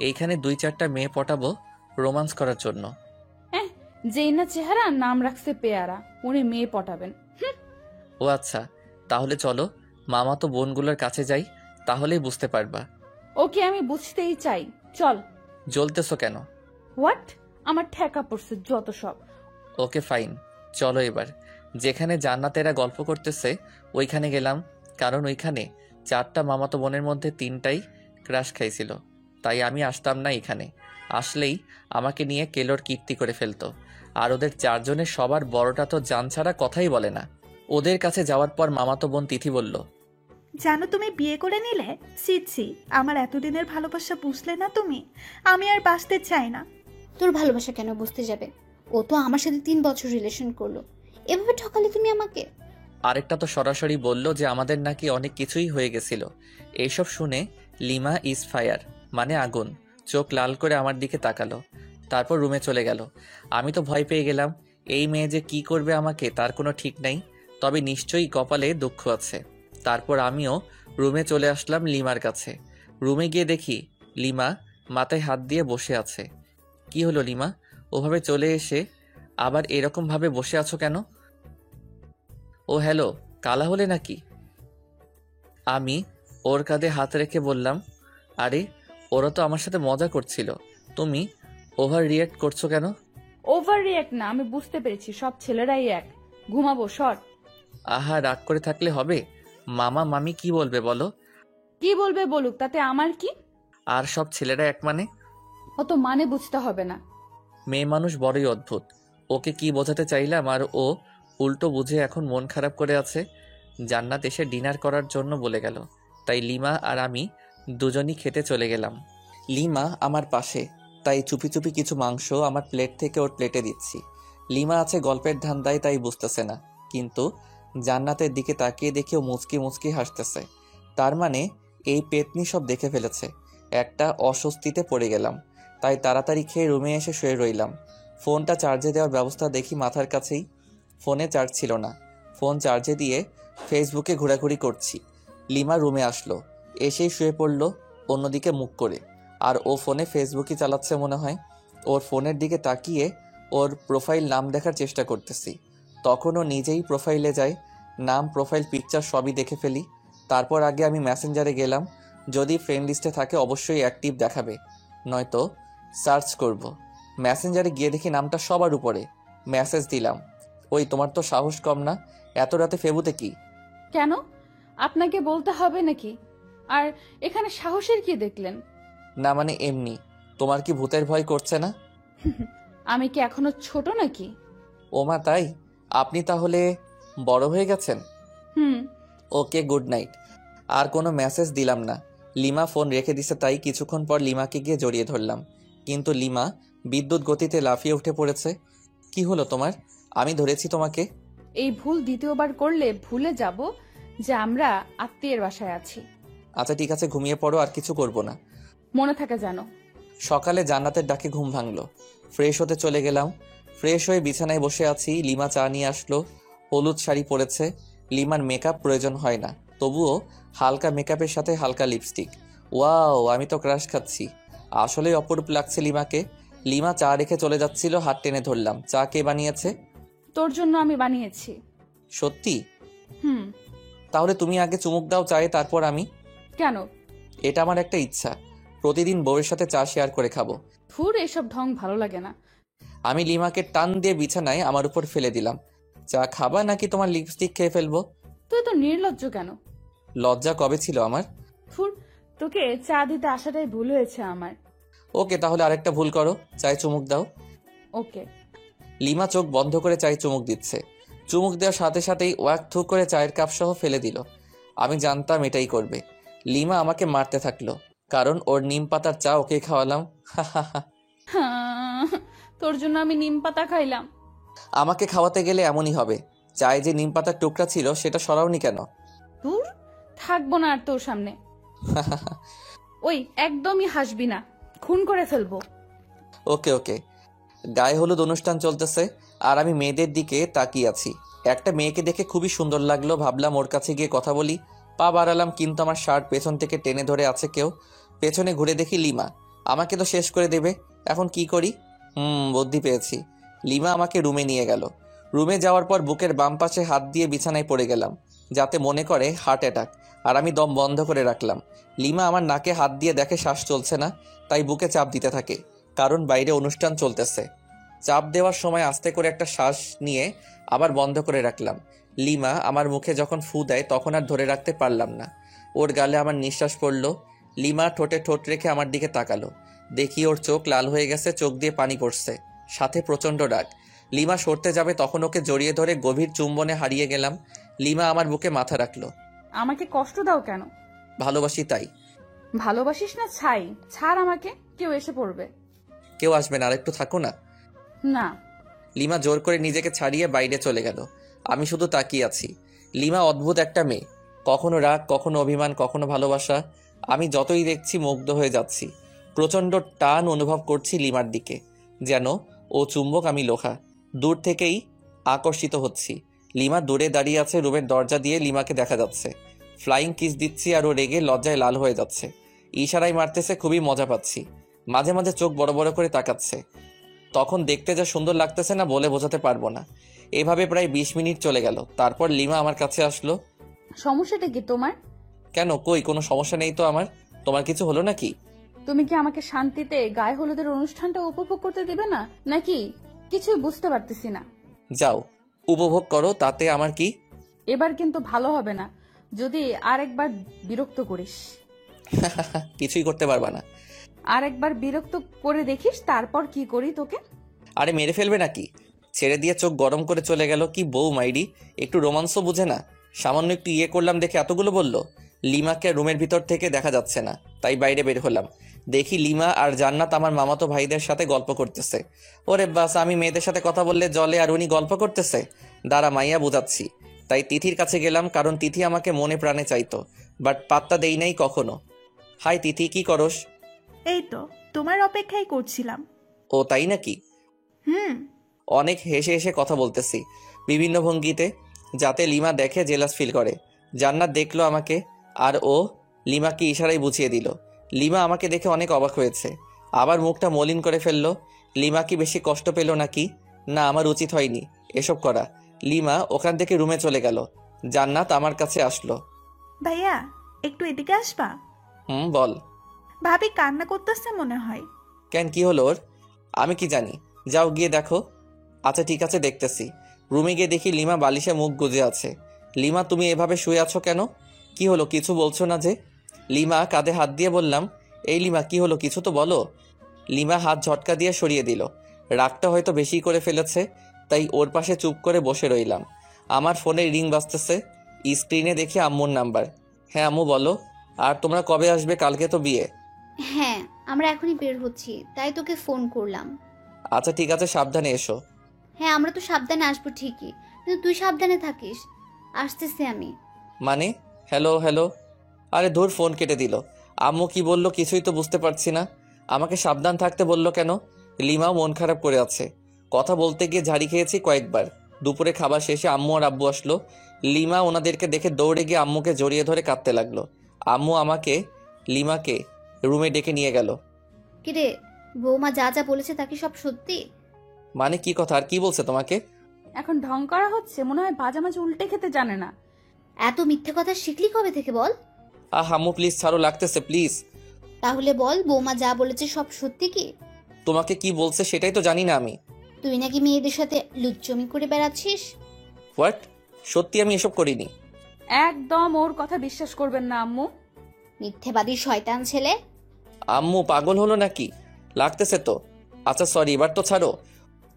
এইখানে 2-4টা মেয়ে পটাবো রোমান্স করার জন্য। যেই না চেহারা, নাম রাখছে পেয়ারা, উনি মেয়ে পটাবেন। ও আচ্ছা, তাহলে চলো মামা তো বোনগুলোর কাছে যাই, তাহলেই বুঝতে পারবা। ওকে, আমি বুঝতেই চাই, চল। জ্বলতেছো কেন? হোয়াট? আমার ঠেকা পড়ছে যত সব। ওকে ফাইন, চলো এবার যেখানে জান্নাতেরা গল্প করতেছে ওইখানে গেলাম, কারণ ওইখানে 4টা মামাতো বোনের মধ্যে 3টাই ক্রাশ খাইছিল। তাই আমি আসতাম না এখানে। আসলেই আমাকে নিয়ে কেলোর কীর্তি করে ফেলতো। আর ওদের 4 জনের সবার বড়টা তো জান ছাড়া কথাই বলে না। ওদের কাছে যাওয়ার পর মামাতো বোন তিথি বলল, জানো তুমি বিয়ে করে নিলে? ছি, আমার এতদিনের ভালোবাসা বুঝলে না তুমি? আমি আর বাঁচতে চাই না। তোর ভালোবাসা কেন বুঝতে যাবে? ও তো আমার সাথে 3 বছর রিলেশন করলো, এভাবে ঠকালে তুমি আমাকে? আরেকটা তো সরাসরি বলল যে আমাদের নাকি অনেক কিছুই হয়ে গেছিল। এইসব শুনে লিমা ইজ ফায়ার মানে আগুন, চোখ লাল করে আমার দিকে তাকালো, তারপর রুমে চলে গেল। আমি তো ভয় পেয়ে গেলাম, এই মেয়ে যে কি করবে আমাকে তার কোনো ঠিক নাই, তবে নিশ্চয়ই কপালে দুঃখ আছে। তারপর আমিও রুমে চলে আসলাম লিমার কাছে। রুমে গিয়ে দেখি লিমা মাথায় হাত দিয়ে বসে আছে। কি হলো লিমা, ওভাবে চলে এসে আবার এরকম ভাবে বসে আছো কেন? ও হ্যালো, কালা হলে নাকি? আমি ওর কাঁধে হাত রেখে বললাম, আরে ওরা তো আমার সাথে মজা করছিল, তুমি ওভার রিয়েক্ট করছো কেন? ওভার রিয়াক্ট না, আমি বুঝতে পেরেছি সব ছেলেরাই এক। ঘুমাবো, শর্ট। আহা, রাগ করে থাকলে হবে? মামা মামি কি বলবে বলো? কি বলবে বলুক, তাতে আমার কি? আর সব ছেলেরা এক মানে? অত মানে বুঝতে হবে না। মেয়ে মানুষ বড়ই অদ্ভুত, ওকে কি বোঝাতে চাইলাম আর ও উল্টো বুঝে এখন মন খারাপ করে আছে। জান্নাত এসে ডিনার করার জন্য বলে গেল, তাই লিমা আর আমি দুজনই খেতে চলে গেলাম। লিমা আমার পাশে, তাই চুপি চুপি কিছু মাংস আমার প্লেট থেকে ওর প্লেটে দিচ্ছি। লিমা আছে গল্পের ধান্দায়, তাই বুঝতেছে না, কিন্তু জান্নাতের দিকে তাকিয়ে দেখেও মুচকি মুচকি হাসতেছে। তার মানে এই পেতনি সব দেখে ফেলেছে। একটা অস্বস্তিতে পড়ে গেলাম, তাই তাড়াতাড়ি খেয়ে রুমে এসে শুয়ে রইলাম। ফোনটা চার্জে দেওয়ার ব্যবস্থা দেখি মাথার কাছেই, ফোনে চার্জ ছিল না। ফোন চার্জে দিয়ে ফেসবুকে ঘোরাঘুরি করছি। লিমা রুমে আসলো, এসেই শুয়ে পড়ল অন্যদিকে মুখ করে, আর ও ফোনে ফেসবুকই চালাচ্ছে মনে হয়। ওর ফোনের দিকে তাকিয়ে ওর প্রোফাইল নাম দেখার চেষ্টা করতেছি, তখন ও নিজেই প্রোফাইলে যায়, নাম প্রোফাইল পিকচার সবই দেখে ফেলি। তারপর আগে আমি মেসেঞ্জারে গেলাম, যদি ফ্রেন্ড লিস্টে থাকে অবশ্যই অ্যাক্টিভ দেখাবে, নয়তো সার্চ করব। মেসেঞ্জারে গিয়ে দেখি নামটা সবার উপরে। মেসেজ দিলাম, ওই তোমার তো সাহস কম না, এত রাতে ফেবুতে কি? কেন আপনাকে বলতে হবে নাকি? আর এখানে সাহসের কি দেখলেন? না মানে এমনি, তোমার কি ভূতের ভয় করছে না? আমি কি এখনো ছোট নাকি? ওমা তাই? আপনি তাহলে বড় হয়ে গেছেন। হুম। ওকে, গুড নাইট। আর কোনো মেসেজ দিলাম না। লিমা ফোন রেখে দিছে, তাই কিছুক্ষণ পর লিমাকে গিয়ে জড়িয়ে ধরলাম, কিন্তু লিমা বিদ্যুৎ গতিতে লাফিয়ে উঠে পড়েছে। কি হলো তোমার? আমি ধরেছি তোমাকে। এই ভুল দ্বিতীয়বার করলে ভুলে যাব যে আমরা আত্মীয়ের বাসায় আছি। আচ্ছা ঠিক আছে, ঘুমিয়ে পড়ো, আর কিছু করব না। মনে থাকে জানো। সকালে জান্নাতের ডাকে ঘুম ভাঙলো, ফ্রেশ হতে চলে গেলাম। ফ্রেশ হয়ে বিছানায় বসে আছি, লিমা চা নিয়ে আসলো। হলুদ শাড়ি পরেছে। লিমার মেকআপ প্রয়োজন হয় না, তবুও হালকা মেকআপের সাথে হালকা লিপস্টিক। ওয়াও, আমি তো ক্রাশ খাচ্ছি। আসলেই অপরূপ লাগছে লিমাকে। লিমা চা রেখে চলে যাচ্ছিল, হাত টেনে ধরলাম। চা কে বানিয়েছে? তোর জন্য আমি বানিয়েছি। সত্যি? হুম। তাহলে তুমি আগে চুমুক দাও চায়ে, তারপর আমি। কেন? এটা আমার একটা ইচ্ছা, প্রতিদিন বউয়ের সাথে চা শেয়ার করে খাবো। ধুর, এসব ঢং ভালো লাগে না। আমি লিমাকে টান দিয়ে বিছানায় আমার উপর ফেলে দিলাম। চা খাবা নাকি তোমার লিপস্টিক খেয়ে ফেলবো? তুই তো নির্লজ্জ কেন? লজ্জা কবে ছিল আমার? ধুর, তোকে চা দিতে আসাটাই ভুল হয়েছে আমার। ওকে, তাহলে আরেকটা ভুল করো, চায়ে চুমুক দাও। ওকে। লিমা চোখ বন্ধ করে চায়ে চুমুক দিচ্ছে। চুমুক দেওয়ার সাথে সাথেই ওয়াক থু করে চায়ের কাপ সহ ফেলে দিল। আমি জানতাম এটাই করবে। লিমা আমাকে মারতে থাকলো, কারণ ওর নিম পাতার চা ওকে খাওয়ালাম। হ্যাঁ, তোর জন্য আমি নিম পাতা খাইলাম। আমাকে খাওয়াতে গেলে এমনই হবে। চায়ে যে নিম পাতার টুকরা ছিল সেটা সরাওনি কেন? দূর, থাকবো না আর তোর সামনে। ওই একদমই হাসবি না, খুন করে ফেলবো। ওকে ওকে। গায়ে হলুদ অনুষ্ঠান চলতেছে, আর আমি মেয়েদের দিকে তাকিয়ে আছি। একটা মেয়েকে দেখে খুবই সুন্দর লাগলো, ভাবলাম ওর কাছে গিয়ে কথা বলি। পা বাড়ালাম, কিন্তু আমার শার্ট পেছন থেকে টেনে ধরে আছে কেউ। পেছনে ঘুরে দেখি লিমা। আমাকে তো শেষ করে দেবে, এখন কি করি? বুদ্ধি পেয়েছি। লিমা আমাকে রুমে নিয়ে গেল। রুমে যাওয়ার পর বুকের বাম পাশে হাত দিয়ে বিছানায় পড়ে গেলাম, যাতে মনে করে হার্ট অ্যাটাক, আর আমি দম বন্ধ করে রাখলাম। লিমা আমার নাকে হাত দিয়ে দেখে শ্বাস চলছে না, তাই বুকে চাপ দিতে থাকে, কারণ বাইরে অনুষ্ঠান চলতেছে। চাপ দেওয়ার সময় আস্তে করে একটা শ্বাস নিয়ে আবার বন্ধ করে রাখলাম। লিমা আমার মুখে যখন ফু দেয় তখন আর ধরে রাখতে পারলাম না, ওর গালে আমার নিঃশ্বাস পড়ল। লিমা ঠোঁটে ঠোঁট রেখে আমার দিকে তাকালো, দেখি ওর চোখ লাল হয়ে গেছে, চোখ দিয়ে পানি পড়ছে, সাথে প্রচণ্ড রাগ। লিমা সরতে যাবে, তখন ওকে জড়িয়ে ধরে গভীর চুম্বনে হারিয়ে গেলাম। লিমা আমার বুকে মাথা রাখলো। আমাকে কষ্ট দাও কেন? ভালোবাসি তাই। ভালোবাসিস না ছাই? ছাড় আমাকে, কেউ এসে পড়বে। কেউ আসবে না, আর একটু থাকো না। না। লিমা জোর করে নিজেকে ছাড়িয়ে বাইরে চলে গেল। আমি শুধু তাকিয়ে আছি। লিমা অদ্ভুত একটা মেয়ে, কখনো রাগ, কখনো অভিমান, কখনো ভালোবাসা। আমি যতই দেখছি মুগ্ধ হয়ে যাচ্ছি। প্রচণ্ড টান অনুভব করছি লিমার দিকে, যেন ও চুম্বক, আমি লোহা। দূর থেকেই আকর্ষিত হচ্ছি। লিমা দূরে দাঁড়িয়ে আছে, রুমের দরজা দিয়ে লিমাকে দেখা যাচ্ছে। ফ্লাইং কিস দিচ্ছি আর ও রেগে লজ্জায় লাল হয়ে যাচ্ছে। ইশারায় মারতেছে, খুবই মজা পাচ্ছি। মাঝে মাঝে চোখ বড় বড় করে তাকাচ্ছে। তখন দেখতে যা সুন্দর লাগতেছে না, বলে বোঝাতে পারবো না। এভাবে প্রায় 20 মিনিট চলে গেল। তারপর লিমা আমার কাছে আসলো। সমস্যাটা কি তোমার? কেন, কই কোনো সমস্যা নেই তো আমার। তোমার কিছু হলো নাকি? তুমি কি আমাকে শান্তিতে গায়ে হলুদের অনুষ্ঠানটা উপভোগ করতে দেবে না, নাকি? কিছুই বুঝতে পারতেছি না। যাও, উপভোগ করো, তাতে আমার কি। এবার কিন্তু ভালো হবে না যদি আরেকবার বিরক্ত করিস। কিছুই করতে পারবা না। আরেকবার বিরক্ত করে দেখিস, তারপর কি করি তোকে। আরে মেরে ফেলবে নাকি? ছেড়ে দিয়ে চোখ গরম করে চলে গেল। কি বউ মাইরি, একটু রোমান্সও বুঝে না। সামান্য একটু ইয়ে করলাম দেখে এতগুলো বলল। লিমাকে রুমের ভিতর থেকে দেখা যাচ্ছে না, তাই বাইরে বের হলাম। দেখি লিমা আর জান্নাত আমার মামাতো ভাইদের সাথে গল্প করতেছে। ওরে বাস, আমি মেয়েদের সাথে কথা বললে জলে, আর উনি গল্প করতেছে। দাঁড়া, মাইয়া বুঝাচ্ছি। তাই তিথির কাছে গেলাম, কারণ তিথি আমাকে মনে প্রাণে চাইতো, বাট পাত্তা দেই নাই কখনো। হাই তিথি, কি করস? এই তো তোমার অপেক্ষাই করছিলাম। ও তাই নাকি? হুম। অনেক হেসে হেসে কথা বলতেছি বিভিন্ন ভঙ্গিতে, যাতে লিমা দেখে জেলাস ফিল করে। জান্নাত দেখলো আমাকে, আর ও লিমাকে ইশারায় বুঝিয়ে দিল। লিমা আমাকে দেখে অনেক অবাক হয়েছে, আবার মুখটা মলিন করে ফেললো। লিমা কি বেশি কষ্ট পেল নাকি? না, আমার উচিত হয়নি এসব করা। লিমা ওখান থেকে রুমে চলে গেল। জান্নাত আমার কাছে আসলো। ভাইয়া, একটু এদিকে আসবা? বল। ভাবি কান্না করতেছে মনে হয়। কেন, কি হলো ওর? আমি কি জানি, যাও গিয়ে দেখো। আচ্ছা ঠিক আছে, দেখতেছি। রুমে গিয়ে দেখি লিমা বালিশে মুখ গুজে আছে। লিমা, তুমি এভাবে শুয়ে আছো কেন? কি হলো, কিছু বলছো না যে? লিমা কাঁধে হাত দিয়ে বললাম, এই লিমা কি হলো, কিছু তো বলো। লিমা হাত ঝটকা দিয়ে সরিয়ে দিল। রাগটা হয়তো বেশি করে ফেলেছে, তাই ওর পাশে চুপ করে বসে রইলাম। আমার ফোনে রিং বাজতেছে। স্ক্রিনে দেখি আম্মুর নাম্বার। হ্যাঁ আম্মু বলো। আর তোমরা কবে আসবে? কালকে তো বিয়ে। হ্যাঁ, আমরা এখনই বের হচ্ছি, তাই তোকে ফোন করলাম। আচ্ছা ঠিক আছে, সাবধানে এসো। হ্যাঁ, আমরা তো সাবধানে আসবো ঠিকই, কিন্তু তুই সাবধানে থাকিস। আসতেছি আমি। মানে? Hello hello. আরে ধুর, ফোন কেটে দিল। আম্মু কি বললো কিছুই তো বুঝতে পারছি না। আমাকে সাবধান থাকতে বললো কেন? লিমাও মন খারাপ করে আছে। কথা বলতে গিয়ে ঝাড়ি খেয়েছি কয়েকবার। দুপুরে খাবার শেষে আম্মু আর আব্বু আসলো। লিমা ওনাদেরকে দেখে দৌড়ে গিয়ে আম্মুকে জড়িয়ে ধরে কাঁদতে লাগলো। আম্মু আমাকে লিমাকে রুমে ডেকে নিয়ে গেল। কিরে, বৌমা যা যা বলেছে তা কি সব সত্যি? মানে কি কথা, আর কি বলছে তোমাকে? এখন ঢং করা হচ্ছে, মনে হয় ভাজা মাছ উল্টে খেতে জানে না। এত মিথ্যে কথা শিখলি কবে থেকে বল? আম্মু প্লিজ ছাড়ো, লাগতেছে প্লিজ। তাহলে বল, বৌমা যা বলেছে সব সত্যি কি? তোমাকে কি বলছে সেটাই তো জানি না আমি। তুই নাকি মেয়েদের সাথে লুচ্চমি করে বেড়াচ্ছিস? হোয়াট? সত্যি আমি এসব করিনি। একদম ওর কথা বিশ্বাস করবেন না আম্মু। মিথ্যেবাদী শয়তান ছেলে। আম্মু পাগল হলো নাকি? লাগতেছে তো। আচ্ছা সরি, এবার তো ছাড়ো।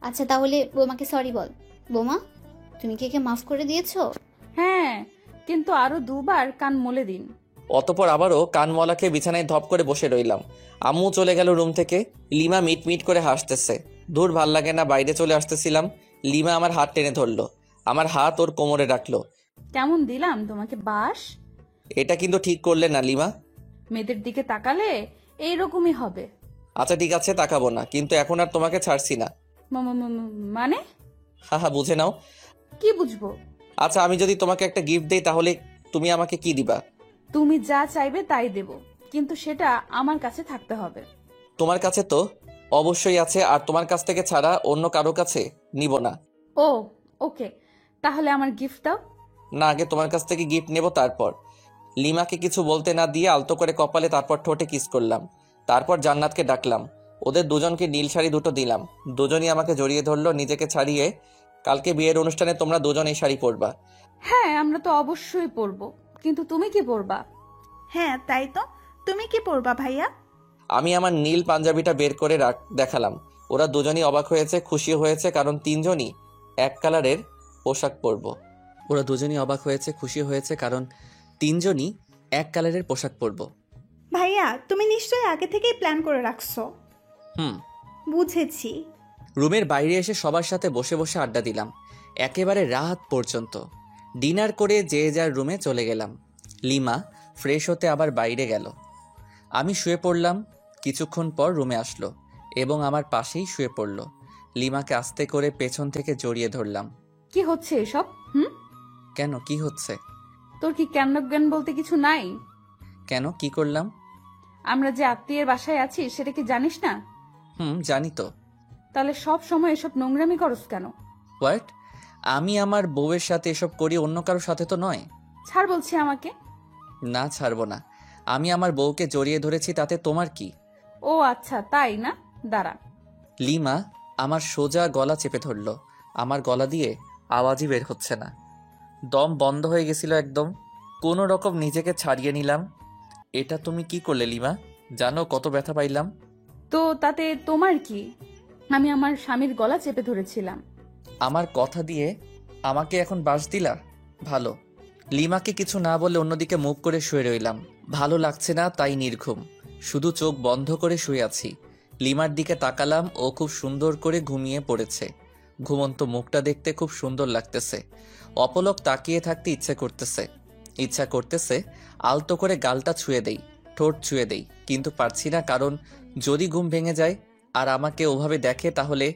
আচ্ছা তাহলে বৌমাকে সরি বল। বৌমা, তুমি কি একে মাফ করে দিয়েছো? হ্যাঁ, কিন্তু আরো 2বার কান মলে দিন। অতপর আবারও কানমলা খেয়ে বিছানায় ধপ করে বসে রইলাম। আম্মু চলে গেল রুম থেকে। লিমা মিট মিট করে হাসতেছে। দূর, ভাল লাগে না, বাইরে চলে আসতেছিলাম। লিমা আমার হাত টেনে ধরলো, আমার হাত ওর কোমরে রাখলো। কেমন দিলাম তোমাকে বাস? এটা কিন্তু ঠিক করলে না লিমা। মেয়েদের দিকে তাকালে এইরকমই হবে। আচ্ছা ঠিক আছে, তাকাবো না, কিন্তু এখন আর তোমাকে ছাড়ছি না। মানে? হ্যাঁ বুঝে নাও। কি বুঝবো? আচ্ছা, আমি যদি তোমাকে একটা গিফট দেই তাহলে তুমি আমাকে কি দিবা? তুমি যা চাইবে তাই দেব, কিন্তু সেটা আমার কাছে থাকতে হবে। তোমার কাছে তো অবশ্যই আছে, আর তোমার কাছ থেকে ছাড়া অন্য কারো কাছে নিব না। ও ওকে, তাহলে আমার গিফট দাও। না, আগে তোমার কাছ থেকে গিফট নেব তারপর। লিমাকে কিছু বলতে না দিয়ে আলতো করে কপালে, তারপর ঠোঁটে কিস করলাম। তারপর জান্নাতকে ডাকলাম। ওদের দুজনকে নীল শাড়ি দুটো দিলাম। দুজনই আমাকে জড়িয়ে ধরলো নিজেকে ছাড়িয়ে। কালকে বিয়ের অনুষ্ঠানে তোমরা দুজন এই শাড়ি পরবা। হ্যাঁ, আমরা তো অবশ্যই পরবো, কিন্তু তুমি কি পরবা? হ্যাঁ তাই তো, তুমি কি পরবা ভাইয়া? আমি আমার নীল পাঞ্জাবিটা বের করে দেখালাম। ওরা দুজনই অবাক হয়েছে, খুশি হয়েছে, কারণ তিনজনই এক কালারের পোশাক পরবো। ওরা দুজনই অবাক হয়েছে, খুশি হয়েছে, কারণ তিনজনই এক কালারের পোশাক পরবো। ভাইয়া, তুমি নিশ্চয়ই আগে থেকেই প্ল্যান করে রাখছো। হুম। বুঝেছি। রুমের বাইরে এসে সবার সাথে বসে বসে আড্ডা দিলাম একেবারে রাত পর্যন্ত। ডিনার করে যে যার রুমে চলে গেলাম। লিমা ফ্রেশ হতে আবার বাইরে গেল। আমি শুয়ে পড়লাম। কিছুক্ষণ পর রুমে আসলো এবং আমার পাশেই শুয়ে পড়ল। লিমাকে আস্তে করে পেছন থেকে জড়িয়ে ধরলাম। কি হচ্ছে এসব? কেন, কি হচ্ছে? তোর কি জ্ঞান বলতে কিছু নাই? কেন, কি করলাম? আমরা যে আত্মীয়ের বাসায় আছি সেটা কি জানিস না? জানি তো। তাহলে সব সময় এসব নোংরামি করস কেন? হোয়াট? আমি আমার বউয়ের সাথে এসব করি, অন্য কারোর সাথে তো নয়। ছাড় বলছি আমাকে। না, ছাড়বো না। আমি আমার বউকে জড়িয়ে ধরেছি, তাতে তোমার কি? ও আচ্ছা, তাই না? দাঁড়া। লিমা আমার সোজা গলা চেপে ধরল। আমার গলা দিয়ে আওয়াজই বের হচ্ছে না, দম বন্ধ হয়ে গেছিল একদম। কোনো রকম নিজেকে ছাড়িয়ে নিলাম। এটা তুমি কি করলে লিমা? জানো কত ব্যথা পাইলাম? তো তাতে তোমার কি? আমি আমার স্বামীর গলা চেপে ধরেছিলাম। আমার কথা দিয়ে আমাকে এখন বাস দিলা? ভালো। লিমাকে কিছু না বলে অন্যদিকে মুখ করে শুয়ে রইলাম। ভালো লাগছে না, তাই নির্ঘুম, শুধু চোখ বন্ধ করে শুয়ে আছি। লিমার দিকে তাকালাম, ও খুব সুন্দর করে ঘুমিয়ে পড়েছে। ঘুমন্ত মুখটা দেখতে খুব সুন্দর লাগতেছে। অপলক তাকিয়ে থাকতে ইচ্ছা করতেছে আলতো করে গালটা ছুঁয়ে দেই, ঠোঁট ছুঁয়ে দেই, কিন্তু পারছি না, কারণ যদি ঘুম ভেঙে যায় আর আমাকে ওভাবে দেখে তাহলে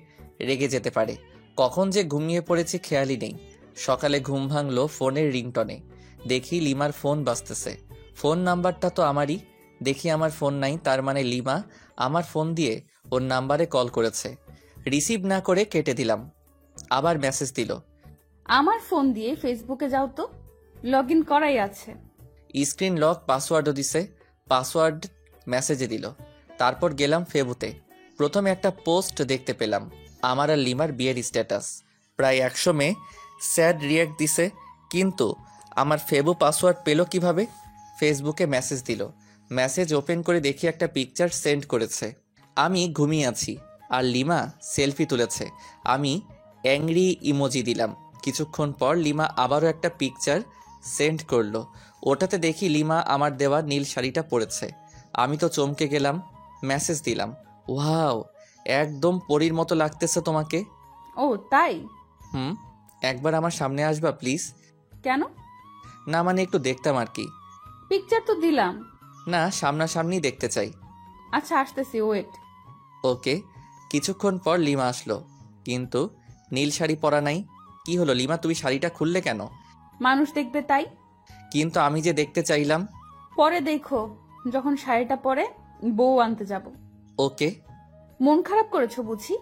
রেগে যেতে পারে। কখন যে ঘুমিয়ে পড়েছি খেয়ালই নেই। সকালে ঘুম ভাঙলো ফোনের রিংটনে। দেখি লিমার ফোন বাজতেছে। ফোন নাম্বারটা তো আমারই। দেখি আমার ফোন নাই, তার মানে লিমা আমার ফোন দিয়ে ওর নাম্বারে কল করেছে। রিসিভ না করে কেটে দিলাম। আবার মেসেজ দিল। আমার ফোন দিয়ে ফেসবুকে যাও তো, লগ ইন করাই আছে। স্ক্রিন লক, পাসওয়ার্ডও দিছে। পাসওয়ার্ড মেসেজে দিল। তারপর গেলাম ফেবুতে। প্রথমে একটা পোস্ট দেখতে পেলাম, আমার আর লিমার বিয়ের স্ট্যাটাস। প্রায় 100 মেয়ে স্যাড রিয়াক্ট দিছে, কিন্তু আমার ফেবু পাসওয়ার্ড পেল কিভাবে? ফেসবুকে মেসেজ দিল। মেসেজ ওপেন করে দেখি একটা পিকচার সেন্ড করেছে। আমি ঘুমিয়ে আছি আর লিমা সেলফি তুলেছে। আমি অ্যাংরি ইমোজি দিলাম। কিছুক্ষণ পর লিমা আবারও একটা পিকচার সেন্ড করলো। ওটাতে দেখি লিমা আমার দেওয়া নীল শাড়িটা পরেছে। আমি তো চমকে গেলাম। মেসেজ দিলাম, ওয়াও, একদম পরীর মতো লাগতেছে তোমাকে। ও তাই? একবার আমার সামনে আসবা প্লিজ? কেন? না মানে একটু দেখতাম আর কি। পিকচার তো দিলাম। না, সামনাসামনি দেখতে চাই। আচ্ছা আসতেছি, ওয়েট। ওকে। কিছুক্ষণ পর লিমা আসলো, কিন্তু নীল শাড়ি পরা নাই। কি হলো লিমা, তুমি শাড়িটা খুললে কেন? মানুষ দেখবে তাই। কিন্তু আমি যে দেখতে চাইলাম। পরে দেখো, যখন শাড়িটা পরে বউ আনতে যাব। ওকে। মন খারাপ করেছো বুঝি?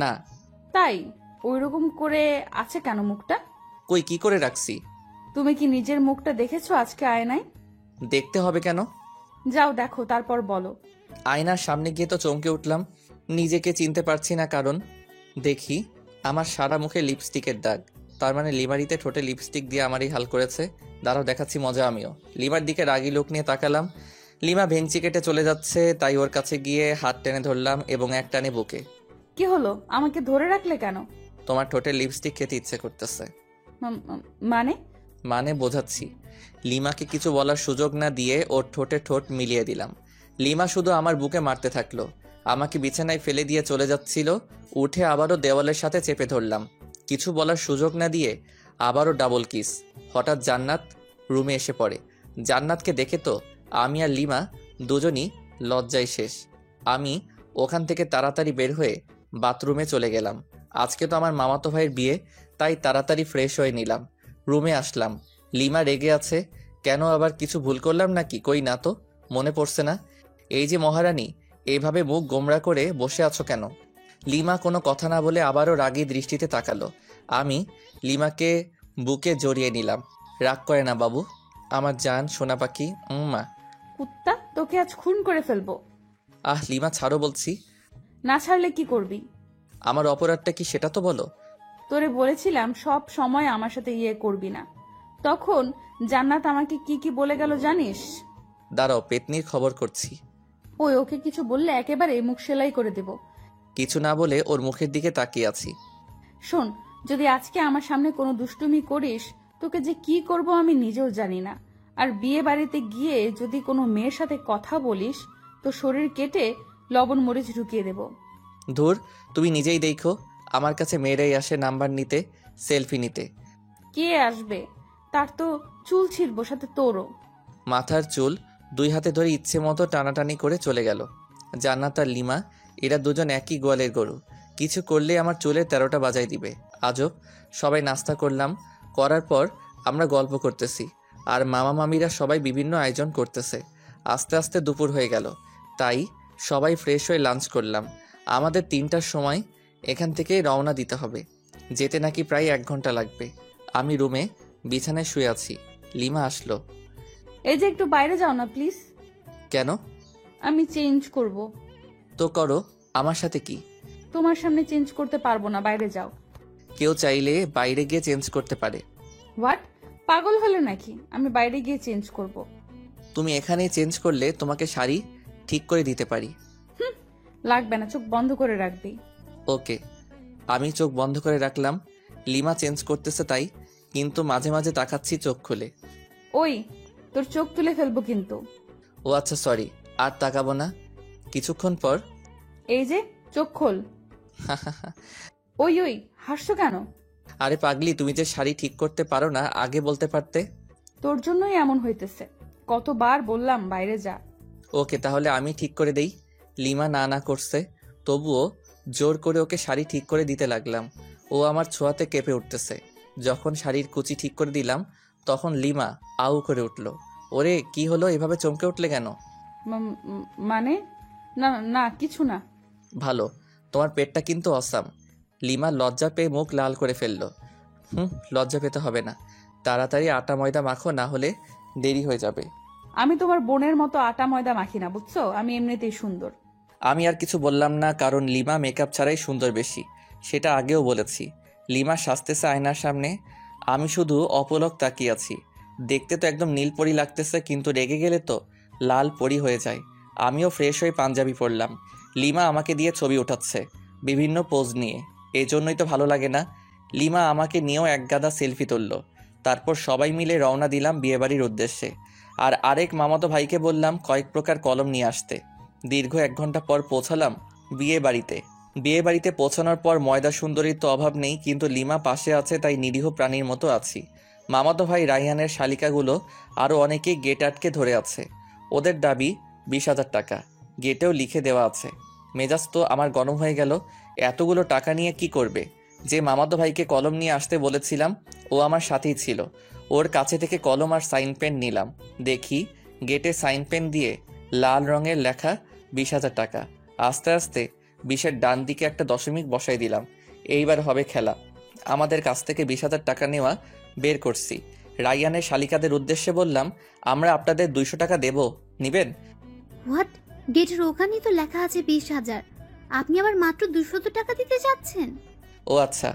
না। তাই ওইরকম করে আছে কেন মুখটা? কই, কি করে রাখছি? তুমি কি নিজের মুখটা দেখেছো আজকে আয়নায়? দেখতে হবে কেন? যাও দেখো, তারপর বলো। আয়নার সামনে গিয়ে তো চমকে উঠলাম। নিজেকে চিনতে পারছি না, কারণ দেখি আমার সারা মুখে লিপস্টিকের দাগ। তার মানে লিমারিতে ঠোঁটে লিপস্টিক দিয়ে আমারই হাল করেছে। দাঁড়াও, দেখাচ্ছি মজা আমিও। লিমার দিকে রাগী লোক নিয়ে তাকালাম। লিমা ভেঙচি কেটে চলে যাচ্ছে, তাই ওর কাছে গিয়ে হাত টেনে ধরলাম এবং এক টানে বুকে। কি হলো, আমাকে ধরে রাখলে কেন? তোমার ঠোঁটে লিপস্টিক খেতে ইচ্ছে করতেছে। মানে বোঝাচ্ছি। লিমাকে কিছু বলার সুযোগ না দিয়ে ওর ঠোঁটে ঠোঁট মিলিয়ে দিলাম। লিমা শুধু আমার বুকে মারতে থাকলো। আমাকে বিছানায় ফেলে দিয়ে চলে যাচ্ছিল। উঠে আবারও দেওয়ালের সাথে চেপে ধরলাম। কিছু বলার সুযোগ না দিয়ে আবারও ডাবল কিস। হঠাৎ জান্নাত রুমে এসে পড়ে। জান্নাতকে দেখে তো আমি আর লিমা দুজনই লজ্জায় শেষ। আমি ওখান থেকে তাড়াতাড়ি বের হয়ে বাথরুমে চলে গেলাম। আজকে তো আমার মামাতো ভাইয়ের বিয়ে, তাই তাড়াতাড়ি ফ্রেশ হয়ে নিলাম। রুমে আসলাম। লিমা রেগে আছে। কেন, আবার কিছু ভুল করলাম নাকি? কই না তো, মনে পড়ছে না। এই যে মহারানী, এইভাবে মুখ গোমড়া করে বসে আছো কেন? লিমা কোনো কথা না বলে আবারও রাগী দৃষ্টিতে তাকালো। আমি লিমাকে বুকে জড়িয়ে নিলাম। রাগ করে না বাবু, আমার জান সোনা পাখি। মা, কুত্তা, তোকে আজ খুন করে ফেলবো। লিমা ছাড়ো বলছি। না ছাড়লে কি করবি? আমার অপরাধটা কি সেটা তো বলো। তোরে বলেছিলাম সব সময় আমার সাথে করবি না। তখন জান্নাত আমাকে কি কি বলে গেল জানিস? দাঁড়াও, পেতনির খবর করছি। ওকে কিছু বললে একেবারে মুখ সেলাই করে দেব। কিছু না বলে ওর মুখের দিকে তাকিয়ে আছি। শোন, যদি আজকে আমার সামনে কোনো দুষ্টুমি করিস, তোকে যে কি করব আমি নিজেও জানি না। আর বিয়ে বাড়িতে গিয়ে যদি কোনো মেয়ের সাথে কথা বলিস, তো শরীর কেটে লবণ মরিচ ঢুকিয়ে দেব। ধুর, তুমি নিজেই দেখো, আমার কাছে মেয়েরাই আসে নাম্বার নিতে, সেলফি নিতে। কে আসবে? তার তো চুল ছিঁড়বো, সাথে তোরও। মাথার চুল 2 হাতে ধরে ইচ্ছে মতো টানাটানি করে চলে গেল। জান্নাত আর লিমা, এরা দুজন একই গোয়ালের গরু, কিছু করলে আমার চুলের 13টা বাজায় দিবে। আজব। সবাই নাস্তা করলাম, করার পর আমরা গল্প করতেছি, আর মামা মামিরা সবাই বিভিন্ন আয়োজন করতেছে। আস্তে আস্তে দুপুর হয়ে গেল, তাই সবাই ফ্রেশ হয়ে লাঞ্চ করলাম। আমাদের 3টার সময় এখান থেকে রওনা দিতে হবে, যেতে নাকি প্রায় 1 ঘন্টা লাগবে। আমি রুমে বিছানায় শুয়ে আছি, লিমা আসলো। এই যে একটু বাইরে যাও না প্লিজ। কেন? আমি চেঞ্জ করব। তো করো, আমার সাথে কি? তোমার সামনে চেঞ্জ করতে পারবো না, বাইরে যাও। কেউ চাইলে বাইরে গিয়ে চেঞ্জ করতে পারে। হোয়াট? পাগল হলে নাকি? আমি বাইরে গিয়ে চেঞ্জ করব। তুমি এখানেই চেঞ্জ করলে তোমাকে শাড়ি ঠিক করে দিতে পারি। লাগবে না, চোখ বন্ধ করে রাখবি। ওকে। আমি চোখ বন্ধ করে রাখলাম। লিমা চেঞ্জ করতেছে তাই, কিন্তু মাঝে মাঝে তাকাচ্ছি চোখ খুলে। ওই, তোর চোখ তুলে ফেলবো কিন্তু। ও আচ্ছা, সরি, আর তাকাবো না। কিছুক্ষণ পর এই যে, চোখ খোল। ওই ওই, হাসছো কেন? আরে পাগলি, তুমি যে শাড়ি ঠিক করতে পারো না আগে বলতে পারতে। তোর জন্যই এমন হইতেছে। কতবার বললাম বাইরে যা। ওকে, তাহলে আমি ঠিক করে দেই। লিমা না না করছে, তবুও জোর করে ওকে শাড়ি ঠিক করে দিতে লাগলাম। ও আমার ছোঁয়াতে কেঁপে উঠতেছে। যখন শাড়ির কুচি ঠিক করে দিলাম, তখন লিমা আউ করে উঠল। ওরে, কি হলো, এভাবে চমকে উঠলে কেন? মানে? না না, কিছু না। ভালো, তোমার পেটটা কিন্তু অসাম। লিমা লজ্জা পেয়ে মুখ লাল করে ফেললো। লজ্জা পেতে হবে না, তাড়াতাড়ি আটা ময়দা মাখো, না হলে দেরি হয়ে যাবে। আমি তোমার বোনের মতো আটা ময়দা মাখি না, বুঝছো? আমি এমনিতেই সুন্দর। আমি আর কিছু বললাম না, কারণ লিমা মেকআপ ছাড়াই সুন্দর বেশি, সেটা আগেও বলেছি। লিমা সাজতেছে আয়নার সামনে, আমি শুধু অপলক তাকিয়ে আছি। দেখতে তো একদম নীলপরি লাগতেছে, কিন্তু রেগে গেলে তো লাল পরি হয়ে যায়। আমিও ফ্রেশ হয়ে পাঞ্জাবি পরলাম। লিমা আমাকে দিয়ে ছবি উঠাচ্ছে বিভিন্ন পোজ নিয়ে, এই জন্যই তো ভালো লাগে না। লিমা আমাকে নিয়েও এক গাদা সেলফি তুলল। তারপর সবাই মিলে রওনা দিলাম বিয়েবাড়ির উদ্দেশ্যে। আর আরেক মামাতো ভাইকে বললাম কয়েক প্রকার কলম নিয়ে আসতে। দীর্ঘ 1 ঘন্টা পর পৌঁছালাম বিয়ে বাড়িতে পৌঁছানোর পর ময়দা সুন্দরীর তো অভাব নেই, কিন্তু লিমা পাশে আছে, তাই নিরীহ প্রাণীর মতো আছি। মামাতো ভাই রাইহানের শালিকাগুলো আরও অনেকেই গেট আটকে ধরে আছে। ওদের দাবি 20,000 টাকা, গেটেও লিখে দেওয়া আছে। মেজাজ তো আমার গরম হয়ে গেল। এতগুলো টাকা নিয়ে কি করবে? যে মামাতো ভাইকে কলম নিয়ে আসতে বলেছিলাম, ও আমার সাথেই ছিল। ওর কাছে থেকে কলম আর সাইন পেন নিলাম। দেখি গেটে সাইন পেন দিয়ে লাল রঙের লেখা 20,000 টাকা। আস্তে আস্তে 20-এর ডান দিকে একটা দশমিক বসাই দিলাম। এইবার হবে খেলা। আমাদের কাছ থেকে 20,000 টাকা নেওয়া বের করছি। রাইয়ানের শালিকাদের উদ্দেশ্যে বললাম, আমরা আপনাদের 200 টাকা দেব, নিবেন? হোয়াট? গেটের ওখানেই তো লেখা আছে 20,000, আপনি আবার মাত্র 200 টাকা দিতে যাচ্ছেন? ও আচ্ছা,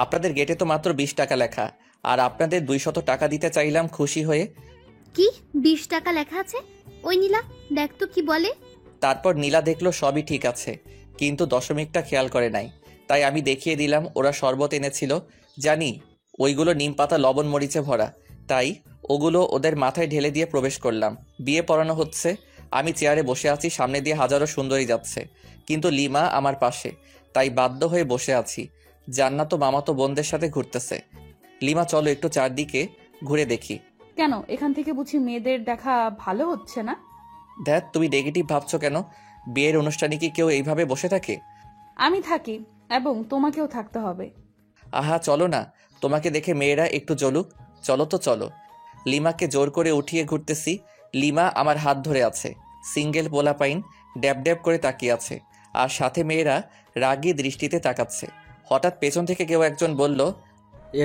আপনাদের গেটে তো মাত্র 20 টাকা লেখা, আর আপনাদের 200 টাকা দিতে চাইলাম খুশি হয়ে। কি 20 টাকা লেখা আছে? ওই নীলা, দেখ তো কি বলে। তারপর নীলা দেখলো সবই ঠিক আছে, কিন্তু দশমিকটা খেয়াল করে নাই। তাই আমি দেখিয়ে দিলাম ওরা শরবত এনেছিল, জানি ওইগুলো নিম পাতা লবণ মরিচে ভরা, তাই ওগুলো ওদের মাথায় ঢেলে দিয়ে প্রবেশ করলাম। বিয়ে পড়ানো হচ্ছে, আমি চেয়ারে বসে আছি, সামনে দিয়ে হাজারো সুন্দরী যাচ্ছে, কিন্তু লিমা আমার পাশে, তাই বাধ্য হয়ে বসে আছি। জান্নাত ও মামাতো বোনদের সাথে ঘুরতেছে। লিমা, চলো একটু চারদিকে ঘুরে দেখি। কেন, এখান থেকে বুঝি মেয়েদের দেখা ভালো হচ্ছে না? দেখ, তুমি নেগেটিভ ভাবছো কেন? বিয়ের অনুষ্ঠানে কি কেউ এইভাবে বসে থাকে? আমি থাকি, এবং তোমাকেও থাকতে হবে। আহা, চলো না, তোমাকে দেখে মেয়েরা একটু জ্বলুক। চলো তো চলো। লিমাকে জোর করে উঠিয়ে ঘুরতেছি। লিমা আমার হাত ধরে আছে। সিঙ্গেল পোলাপাইন ড্যাব ড্যাব করে তাকিয়ে আছে, আর সাথে মেয়েরা রাগী দৃষ্টিতে তাকাচ্ছে। হঠাৎ পেছন থেকে কেউ একজন বলল,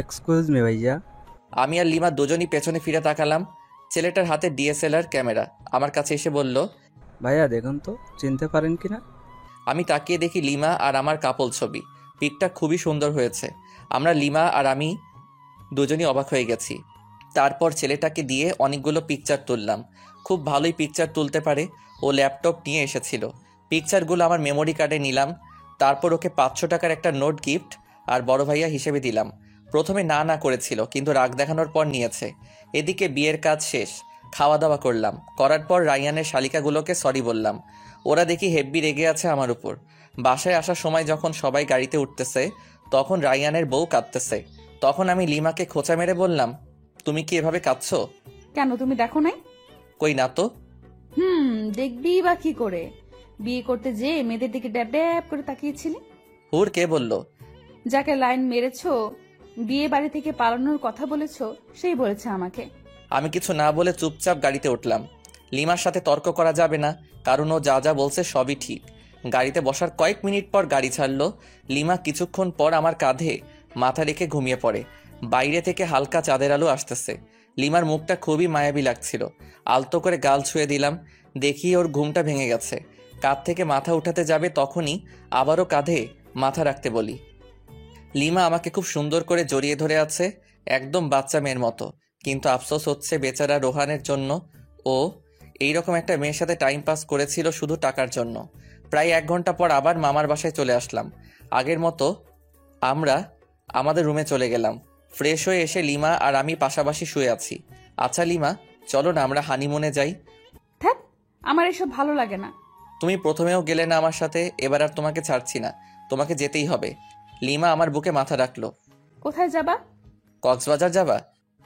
এক্সকিউজ মি ভাইয়া। আমি আর লিমা দুজনই পেছনে ফিরে তাকালাম। ছেলেটার হাতে ডিএসএলআর ক্যামেরা। আমার কাছে এসে বলল, ভাইয়া দেখুন তো, চিনতে পারেন কিনা? আমি তাকিয়ে দেখি লিমা আর আমার কাপল ছবি। পিকটা খুবই সুন্দর হয়েছে। আমরা লিমা আর আমি দুজনই অবাক হয়ে গেছি। তারপর ছেলেটাকে দিয়ে অনেকগুলো পিকচার তুললাম। খুব ভালোই পিকচার তুলতে পারে। ও ল্যাপটপ নিয়ে এসেছিল। পিকচারগুলো আমার মেমোরি কার্ডে নিলাম। তারপর ওকে 500 টাকার একটা নোট গিফট আর বড় ভাইয়া হিসেবে দিলাম। প্রথমে না না করেছিল, কিন্তু রাগ দেখানোর পর নিয়েছে। এদিকে বিয়ের কাজ শেষ, খাওয়া দাওয়া করলাম। করার পর রাইয়ানের শালিকাগুলোকে সরি বললাম। ওরা দেখি হেব্বি রেগে আছে আমার উপর। বাসায় আসার সময় যখন সবাই গাড়িতে উঠতেছে তখন রায়ানের বউ কাঁদতেছে। তখন আমি লিমাকে খোঁচা মেরে বললাম, তুমি কি এভাবে কাঁদছো? কেন, তুমি দেখো নাই? কই না তো। দেখবি বা কি করে? বিয়ে করতে যে মেয়েদের দিকে ড্যাব ড্যাব করে তাকিয়েছিলি। হুর কে বলল? যাকে লাইন মেরেছো, বিয়ে বাড়ি থেকে পালানোর কথা বলেছো, সেই বলেছে আমাকে। আমি কিছু না বলে চুপচাপ গাড়িতে উঠলাম। লিমার সাথে তর্ক করা যাবে না, কারণ ও যা যা বলছে সবই ঠিক। গাড়িতে বসার কয়েক মিনিট পর গাড়ি ছাড়লো। লিমা কিছুক্ষণ পর আমার কাঁধে মাথা রেখে ঘুমিয়ে পড়ে। বাইরে থেকে হালকা চাঁদের আলো আসতেছে। লিমার মুখটা খুবই মায়াবী লাগছিল। আলতো করে গাল ছুঁয়ে দিলাম, দেখি ওর ঘুমটা ভেঙে গেছে। কাঁধ থেকে মাথা উঠাতে যাবে তখনই আবারও কাঁধে মাথা রাখতে বলি। লিমা আমাকে খুব সুন্দর করে জড়িয়ে ধরে আছে, একদম বাচ্চা মেয়ের মতো। কিন্তু আফসোস হচ্ছে বেচারা রোহানের জন্য। ও এইরকম একটা মেয়ের সাথে টাইম পাস করেছিল শুধু টাকার জন্য। প্রায় 1 ঘন্টা পর আবার মামার বাসায় চলে আসলাম। আগের মতো আমরা আমাদের রুমে চলে গেলাম। ফ্রেশ হয়ে এসে লিমা আর আমি পাশাপাশি শুয়ে আছি। আচ্ছা লিমা, চলো না আমরা হানিমুনে যাই। ধ্যাৎ, আমার এসব ভালো লাগে না। তুমি প্রথমেও গেলে না আমার সাথে, এবার আর তোমাকে ছাড়ছি না, তোমাকে যেতেই হবে। লিমা আমার বুকে মাথা রাখলো। কোথায় যাবা? কক্সবাজার যাবা?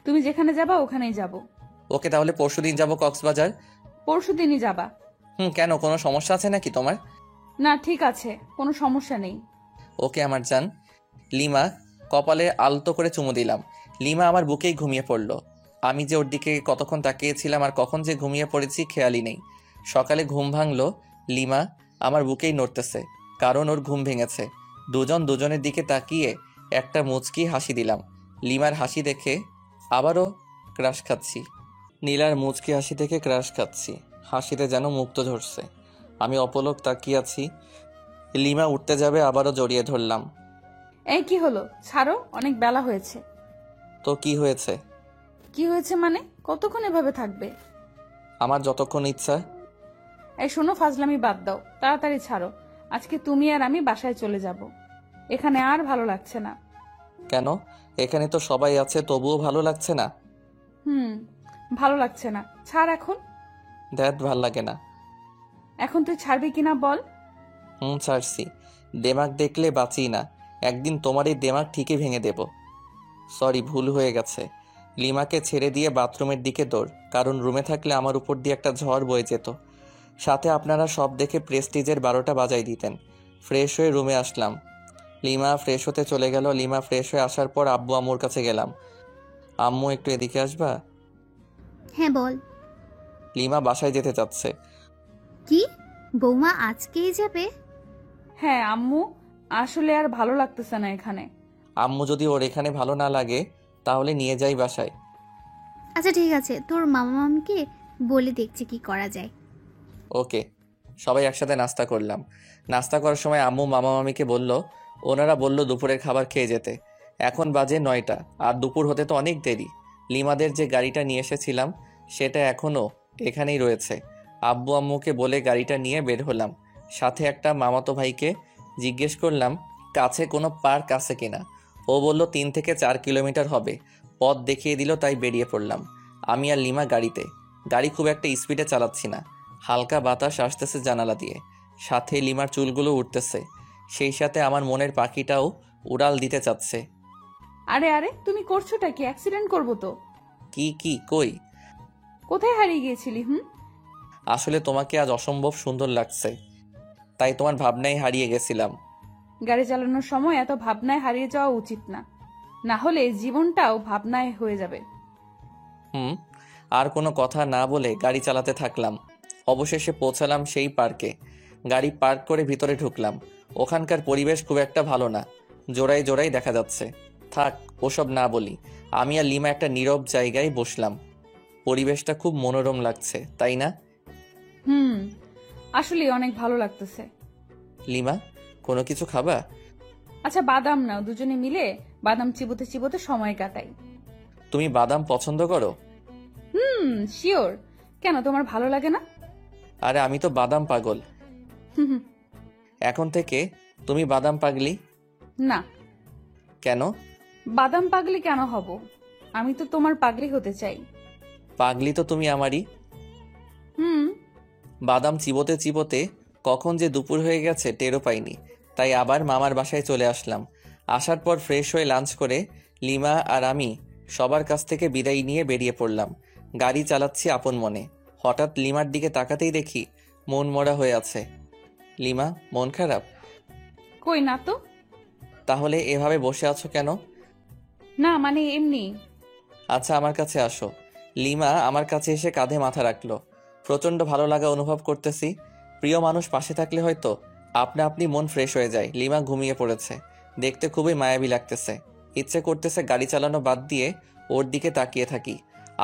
তুমি যেখানে যাবা ওখানেই যাব। ওকে, তাহলে পরশুদিন যাবো কক্সবাজার। পরশুদিনই যাবা? কেন, কোনো সমস্যা আছে নাকি তোমার? না, ঠিক আছে, কোনো সমস্যা নেই। ওকে আমার জান। লিমা কপালে আলতো করে চুমু দিলাম। লিমা আমার বুকেই ঘুমিয়ে পড়ল। আমি যে ওর দিকে কতক্ষণ তাকিয়েছিলাম আর কখন যে ঘুমিয়ে পড়েছি খেয়ালই নেই। সকালে ঘুম ভাঙলো, লিমা আমার বুকেই নড়তেছে, কারণ ওর ঘুম ভেঙেছে। দুজন দুজনের দিকে তাকিয়ে একটা মুচকি হাসি দিলাম। লিমার হাসি দেখে আবারও ক্রাশ খাচ্ছি। নীলার মুচকি হাসি দেখে ক্রাশ খাচ্ছি, হাসিতে যেন মুক্ত ঝরছে। আমি অপলক তাকিয়ে আছি। লিমা উঠতে যাবে, আবারও জড়িয়ে ধরলাম। এই কি হলো? ছাড়ো, অনেক বেলা হয়েছে। তো কি হয়েছে? কি হয়েছে মানে? কতক্ষণ এভাবে থাকবে? আমার যতক্ষণ ইচ্ছা। এই শোনো, ফাজলামি বাদ দাও, তাড়াতাড়ি ছাড়ো। আজকে তুমি আর আমি বাসায় চলে যাব। এখানে আর ভালো লাগছে না। কেন? এখানে তো সবাই আছে, তবুও ভালো লাগছে না? ভালো লাগছে না, ছাড় এখন। ধ্যাত, ভাল লাগে না। এখন তুই ছাড়বি কিনা বল। ছাড়ছি। দেমাগ দেখলে বাঁচি না, একদিন তোমার এই দেমাগ ঠিকই ভেঙে দেব। সরি, ভুল হয়ে গেছে। লিমাকে ছেড়ে দিয়ে বাথরুমের দিকে দৌড়, কারণ রুমে থাকলে আমার উপর দিয়ে একটা ঝড় বয়ে যেত। সাথে আপনারা সব দেখে প্রেস্টিজের 12টা বাজাই দিতেন। ফ্রেশ হয়ে রুমে আসলাম। লিমা ফ্রেশ হতে চলে গেল। লিমা ফ্রেশ হয়ে আসার পর আব্বু আম্মুর কাছে গেলাম। আম্মু, একটু এদিকে আসবা? হ্যাঁ বল। লিমা বাসায় যেতে চাচ্ছে। কি, বৌমা আজকেই যাবে? হ্যাঁ আম্মু, আসলে আর ভালো লাগতেছে না এখানে। আম্মু, যদি ওর এখানে ভালো না লাগে তাহলে নিয়ে যাই বাসায়। আচ্ছা ঠিক আছে, তোর মামা মামকে বলে দেখছি কি করা যায়। ওকে। সবাই একসাথে নাস্তা করলাম। নাস্তা করার সময় আম্মু মামা মামিকে বলল, ওনারা বলল দুপুরের খাবার খেয়ে যেতে। এখন বাজে 9টা, আর দুপুর হতে তো অনেক দেরি। লিমাদের যে গাড়িটা নিয়ে এসেছিলাম সেটা এখনও এখানেই রয়েছে। আব্বু আম্মুকে বলে গাড়িটা নিয়ে বের হলাম। সাথে একটা মামাতো ভাইকে জিজ্ঞেস করলাম কাছে কোনো পার্ক আছে কিনা। ও বলল 3 থেকে 4 কিলোমিটার হবে। পথ দেখিয়ে দিল, তাই বেরিয়ে পড়লাম। আমি আর লিমা গাড়িতে। গাড়ি খুব একটা স্পিডে চালাচ্ছি না, হালকা বাতাস আসতেছে জানালা দিয়ে, সাথে লিমার চুলগুলো উঠতেছে, সেই সাথে আমার মনের পাখিটাও উড়াল দিতে চাচ্ছে। আরে আরে, তুমি করছোটা কি? অ্যাক্সিডেন্ট করবো তো। কি কই? কোথায় হারিয়ে গিয়েছিলি? আসলে তোমাকে আজ অসম্ভব সুন্দর লাগছে, তাই তোমার ভাবনায় হারিয়ে গেছিলাম। গাড়ি চালানোর সময় এত ভাবনায় হারিয়ে যাওয়া উচিত না, না হলে জীবনটাও ভাবনায় হয়ে যাবে। আর কোনো কথা না বলে গাড়ি চালাতে থাকলাম। অবশেষে পৌঁছালাম সেই পার্কে। গাড়ি পার্ক করে ভিতরে ঢুকলাম। ওখানকার পরিবেশ খুব একটা ভালো না, জোড়ায় জোড়ায় দেখা যাচ্ছে। থাক, ওসব না বলি। আমি আর লিমা একটা নীরব জায়গায় বসলাম। পরিবেশটা খুব মনোরম লাগছে, তাই না? আসলে অনেক ভালো লাগতেছে। লিমা, কোনো কিছু খাবা? আচ্ছা বাদাম নাও, দুজনে মিলে বাদাম চিবোতে চিবোতে সময় কাটাই। তুমি বাদাম পছন্দ করো? শিওর। কেন, তোমার ভালো লাগে না? আরে আমি তো বাদাম পাগল। এখন থেকে তুমি বাদাম পাগলি? না। কেন? বাদাম পাগলি কেন হব? আমি তো তোমার পাগলি হতে চাই। পাগলি তো তুমি আমারই। হুম। বাদাম চিবোতে চিবোতে কখন যে দুপুর হয়ে গেছে টেরও পাইনি। তাই আবার মামার বাসায় চলে আসলাম। আসার পর ফ্রেশ হয়ে লাঞ্চ করে লিমা আর আমি সবার কাছ থেকে বিদায় নিয়ে বেরিয়ে পড়লাম। গাড়ি চালাচ্ছি আপন মনে। হঠাৎ লিমার দিকে তাকাতেই দেখি মন মরা হয়ে আছে। লিমা, মন খারাপ? কই না তো। তাহলে এভাবে বসে আছো কেন? না মানে এমনি। আচ্ছা, আমার কাছে আসো। লিমা আমার কাছে এসে কাঁধে মাথা রাখলো। প্রচন্ড ভালো লাগা অনুভব করতেছি। প্রিয় মানুষ পাশে থাকলে হয়তো আপনা আপনি মন ফ্রেশ হয়ে যায়। লিমা ঘুমিয়ে পড়েছে। দেখতে খুবই মায়াবী লাগতেছে। ইচ্ছে করতেছে গাড়ি চালানো বাদ দিয়ে ওর দিকে তাকিয়ে থাকি।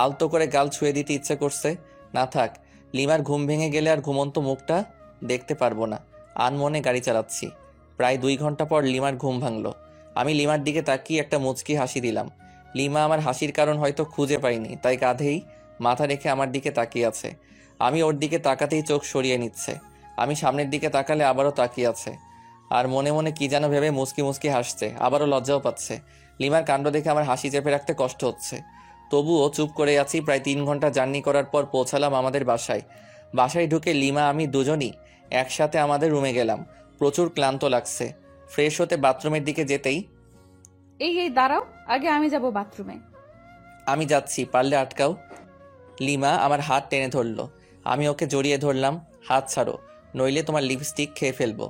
আলতো করে গাল ছুঁয়ে দিতে ইচ্ছে করছে। না থাক, লিমার ঘুম ভেঙে গেলে আর ঘুমন্ত মুখটা দেখতে পারবো না। আনমনে গাড়ি চালাচ্ছি। প্রায় 2 ঘন্টা পর লিমার ঘুম ভাঙলো। আমি লিমার দিকে তাকিয়ে একটা মুচকি হাসি দিলাম। লিমা আমার হাসির কারণ হয়তো খুঁজে পাইনি, তাই কাঁধেই মাথা রেখে আমার দিকে তাকিয়ে আছে। আমি ওর দিকে তাকাতেই চোখ সরিয়ে নিচ্ছে। আমি সামনের দিকে তাকালে আবারও তাকিয়ে আছে। আর মনে মনে কি যেন ভেবে মুচকি মুচকি হাসছে। আবারও লজ্জাও পাচ্ছে। লিমার কাণ্ড দেখে আমার হাসি চেপে রাখতে কষ্ট হচ্ছে। তবুও চুপ করে আছি। প্রায় 3 ঘন্টা জার্নি করার পর পৌঁছালাম আমাদের বাসায়। বাসায় ঢুকে লিমা আমি দুজনই একসাথে আমাদের রুমে গেলাম। প্রচুর ক্লান্ত লাগছে। ফ্রেশ হতে বাথরুমের দিকে যেতেই এই দাঁড়াও, আগে আমি যাব বাথরুমে। আমি যাচ্ছি, পারলে আটকাও। লিমা আমার হাত টেনে ধরলো। আমি ওকে জড়িয়ে ধরলাম। হাত ছাড়ো, নইলে তোমার লিপস্টিক খেয়ে ফেলবো।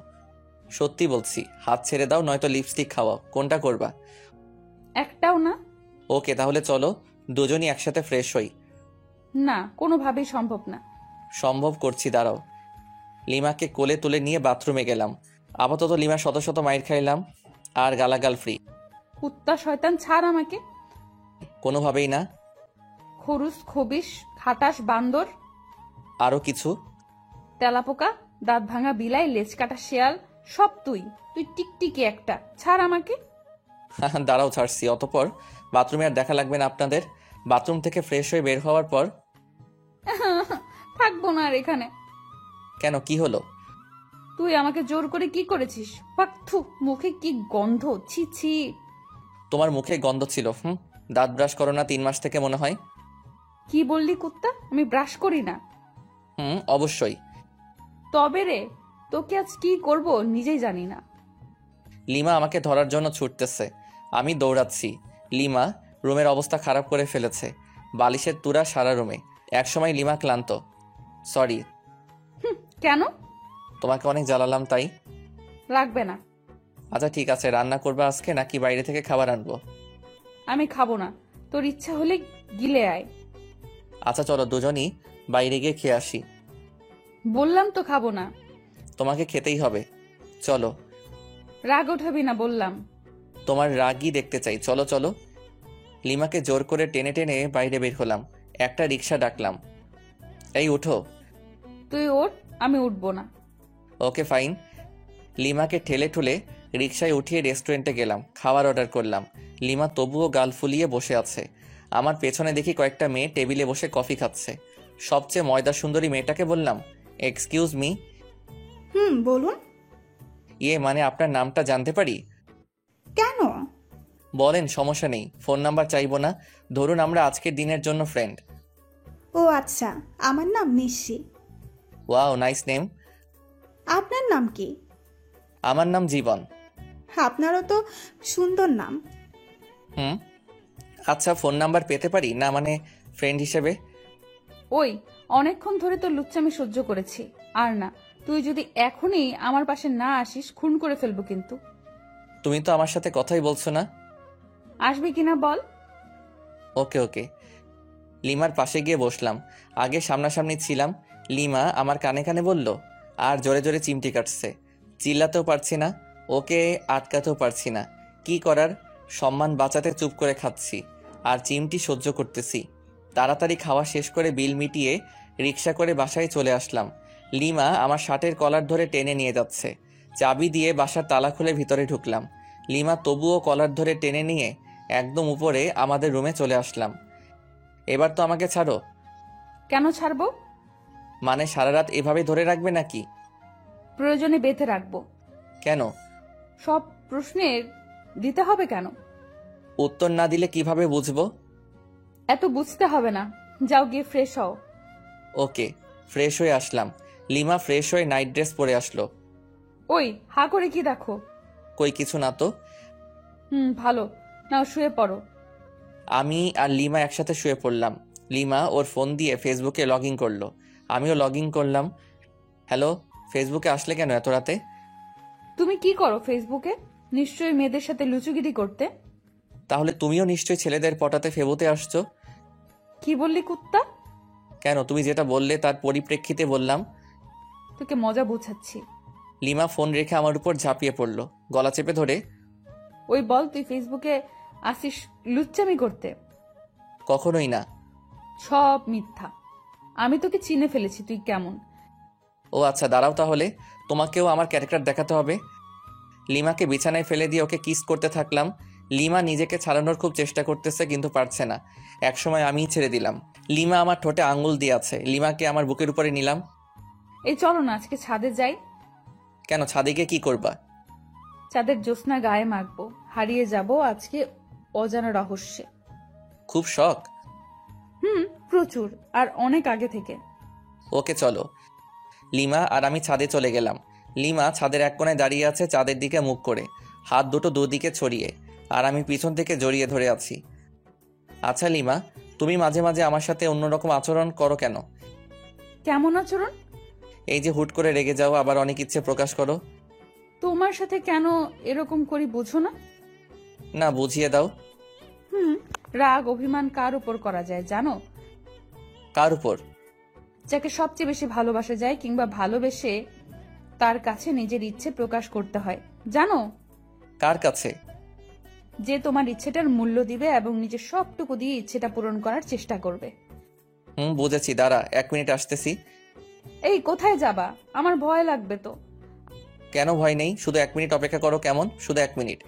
সত্যি বলছি, হাত ছেড়ে দাও, নয়তো লিপস্টিক খাওয়াও। কোনটা করবা? একটাও না। ওকে, তাহলে চলো দুজনই একসাথে ফ্রেশ হই। না, কোনোভাবেই সম্ভব না। সম্ভব করছি, দাঁড়াও। লিমাকে কোলে তুলে নিয়ে বাথরুমে গেলাম। আপাতত লিমা শত শত মাইর খাইলাম আর গালাগাল ফ্রি। কুত্তা শয়তান, ছাড় আমাকে। কোনোভাবেই না। খরুস, খবিস, খাটাস, বান্দর, আরও কিছু। তেলাপোকা, দাঁত ভাঙা বিলাই, লেজ কাটা শেয়াল, সব তুই। তুই টিকটিকি একটা, ছাড় আমাকে। দাঁড়াও, ছাড়ছি। অতপর বাথরুমে আর দেখা লাগবে না আপনাদের। বাথরুম থেকে ফ্রেশ হয়ে বের হওয়ার পর থাকবো না আর এখানে। কেন, কি হলো? তুই আমাকে জোর করে কি করেছিস? পাক্থু, মুখে কি গন্ধ, ছি ছি। তোমার মুখে গন্ধ ছিল। দাঁত ব্রাশ করো না 3 মাস থেকে মনে হয়। কি বললি কুত্তা? আমি ব্রাশ করি না। অবশ্যই। তবে রে, তোকে আজ কি করব নিজেই জানি না। লিমা আমাকে ধরার জন্য ছুটতেছে। আমি দৌড়াচ্ছি। লিমা রুমের অবস্থা খারাপ করে ফেলেছে। বালিশের তুরা সারা রুমে। একসময় লিমা ক্লান্ত। সরি। কেন? তোমাকে অনেক জ্বালালাম তাই। লাগবে না। আচ্ছা ঠিক আছে, রান্না করবে আজকে নাকি বাইরে থেকে খাবার আনবো? আমি খাবো না। তোর ইচ্ছা হলে গিলে আয়। আচ্ছা চলো দুজনই বাইরে গিয়ে খেয়ে আসি। বললাম তো খাবো না। তোমাকে খেতেই হবে, চলো। রাগ ওঠাবি না বললাম। তোমার রাগই দেখতে চাই, চলো চলো। লিমাকে জোর করে টেনে টেনে বাইরে বের হলাম। একটা রিক্সা ডাকলাম। এই উঠো। তুই ওঠ, আমি উঠবো না। Okay fine. লিমাকে ঠেলে ঠুলে রিক্সায় উঠিয়ে রেস্টুরেন্টে গেলাম। খাবার অর্ডার করলাম। লিমা তবুও গাল ফুলিয়ে বসে আছে। আমার পেছনে দেখি কয়েকটা মেয়ে টেবিলে বসে কফি খাচ্ছে। সবচেয়ে ময়দা সুন্দরী মেয়েটাকে বললাম, এক্সকিউজ মি। বলুন। মানে আপনার নামটা জানতে পারি? কেন? বলেন, সমস্যা নেই। ফোন নাম্বার চাইবো না। ধরুন আমরা আজকের দিনের জন্য ফ্রেন্ড। ও আচ্ছা, আমার নাম নিশি। Wow, nice name. আপনার নাম কি? আমার নাম জীবন। আপনারও তো সুন্দর নাম। আচ্ছা, ফোন নাম্বার পেতে পারি না, মানে ফ্রেন্ড হিসেবে? ওই, অনেকক্ষণ ধরে তো লুচ্চামি সহ্য করেছি। আর না, তুই যদি এখনই আমার পাশে না আসিস খুন করে ফেলবো কিন্তু। তুমি তো আমার সাথে কথাই বলছো না। আসবি কিনা বল। ওকে ওকে। লিমার পাশে গিয়ে বসলাম। আগে সামনাসামনি ছিলাম। লিমা আমার কানে কানে বলল, আর জোরে জোরে চিমটি কাটছে। চিল্লাতেও পারছি না, ওকে আটকাতেও পারছি না। কি করার, সম্মান বাঁচাতে চুপ করে খাচ্ছি আর চিমটি সহ্য করতেছি। তাড়াতাড়ি খাওয়া শেষ করে বিল মিটিয়ে রিক্সা করে বাসায় চলে আসলাম। লিমা আমার শার্টের কলার ধরে টেনে নিয়ে যাচ্ছে। চাবি দিয়ে বাসার তালা খুলে ভিতরে ঢুকলাম। লিমা তবুও কলার ধরে টেনে নিয়ে একদম উপরে আমাদের রুমে চলে আসলাম। এবার তো আমাকে ছাড়ো। কেন ছাড়বো? মানে সারা রাত এভাবে ধরে রাখবে নাকি? প্রয়োজনে বেঁধে রাখবো। কেন? সব প্রশ্নের দিতে হবে কেন? উত্তর না দিলে কিভাবে বুঝবো? এত বুঝতে হবে না, যাও গিয়ে ফ্রেশ হও। ওকে। ফ্রেশ হয়ে আসলাম। লিমা ফ্রেশ হয়ে নাইট ড্রেস পরে আসলো। ওই হা করে কি দেখো? কই কিছু না তো। ভালো, নাও শুয়ে পড়ো। আমি আর লিমা একসাথে শুয়ে পড়লাম। লিমা ওর ফোন দিয়ে ফেসবুকে লগ ইন করলো, আমিও লগ ইন করলাম। হ্যালো, ফেসবুকে আসলে কেন এত রাতে? তুমি কি করো ফেসবুকে? নিশ্চয়ই মেয়েদের সাথে লুচুগিরি করতে। তাহলে তুমিও নিশ্চয়ই ছেলেদের পটাতে ফেবুতে আসছো। কি বললি কুত্তা? কেন, তুমি যেটা বললে তার পরিপ্রেক্ষিতে বললাম। তোকে মজা বুঝাচ্ছি। লিমা ফোন রেখে আমার উপর ঝাঁপিয়ে পড়লো, গলা চেপে ধরে। ওই বল, তুই ফেসবুকে আসিস লুচ্চামি করতে? কখনোই না। সব মিথ্যা। আমি তোকে চিনে ফেলেছি তুই কেমন। ও আচ্ছা, দাঁড়াও তাহলে, তোমাকেও আমার ক্যারেক্টার দেখাতে হবে। লিমাকে বিছানায় ফেলে দিয়ে ওকে কিস করতে থাকলাম। লিমা নিজেকে ছাড়ানোর খুব চেষ্টা করতেছে কিন্তু পারছে না। একসময় আমিই ছেড়ে দিলাম। লিমা আমার ঠোঁটে আঙ্গুল দিয়ে আছে। লিমাকে আমার বুকের উপরে নিলাম। এই চলো না আজকে ছাদে যাই। কেন, ছাদে গিয়ে কি করবা? চাঁদের জ্যোৎস্না গায়ে মাখবো, হারিয়ে যাব আজকে অজানা রহস্যে। খুব শখ? প্রচুর, আর অনেক আগে থেকে। ওকে চলো। লিমা আর আমি ছাদে চলে গেলাম। লিমা ছাদের এক কোণায় দাঁড়িয়ে আছে চাঁদের দিকে মুখ করে, হাত দুটো দুদিকে ছড়িয়ে, আর আমি পিছন থেকে জড়িয়ে ধরে আছি। আচ্ছা লিমা, তুমি মাঝে মাঝে আমার সাথে অন্যরকম আচরণ করো কেন? কেমন আচরণ? এই যে হুট করে রেগে যাও, আবার অনেক ইচ্ছে প্রকাশ করো। তোমার সাথে কেন এরকম করি বুঝো না? না, বুঝিয়ে দাও। রাগ অভিমান কার উপর করা যায় জানো? কার উপর? যাকে সবচেয়ে বেশি ভালোবাসা যায় কিংবা ভালোবেসে তার কাছে নিজের ইচ্ছে প্রকাশ করতে হয়, জানো? কার কাছে? যে তোমার ইচ্ছেটার মূল্য দিবে এবং নিজের সবটুকু দিয়ে ইচ্ছেটা পূরণ করার চেষ্টা করবে। বুঝেছি, দাঁড়া 1 মিনিট আসতেছি। এই কোথায় যাবা? আমার ভয় লাগবে তো। কেন ভয় নেই, শুধু 1 মিনিট অপেক্ষা করো কেমন? শুধু 1 মিনিট।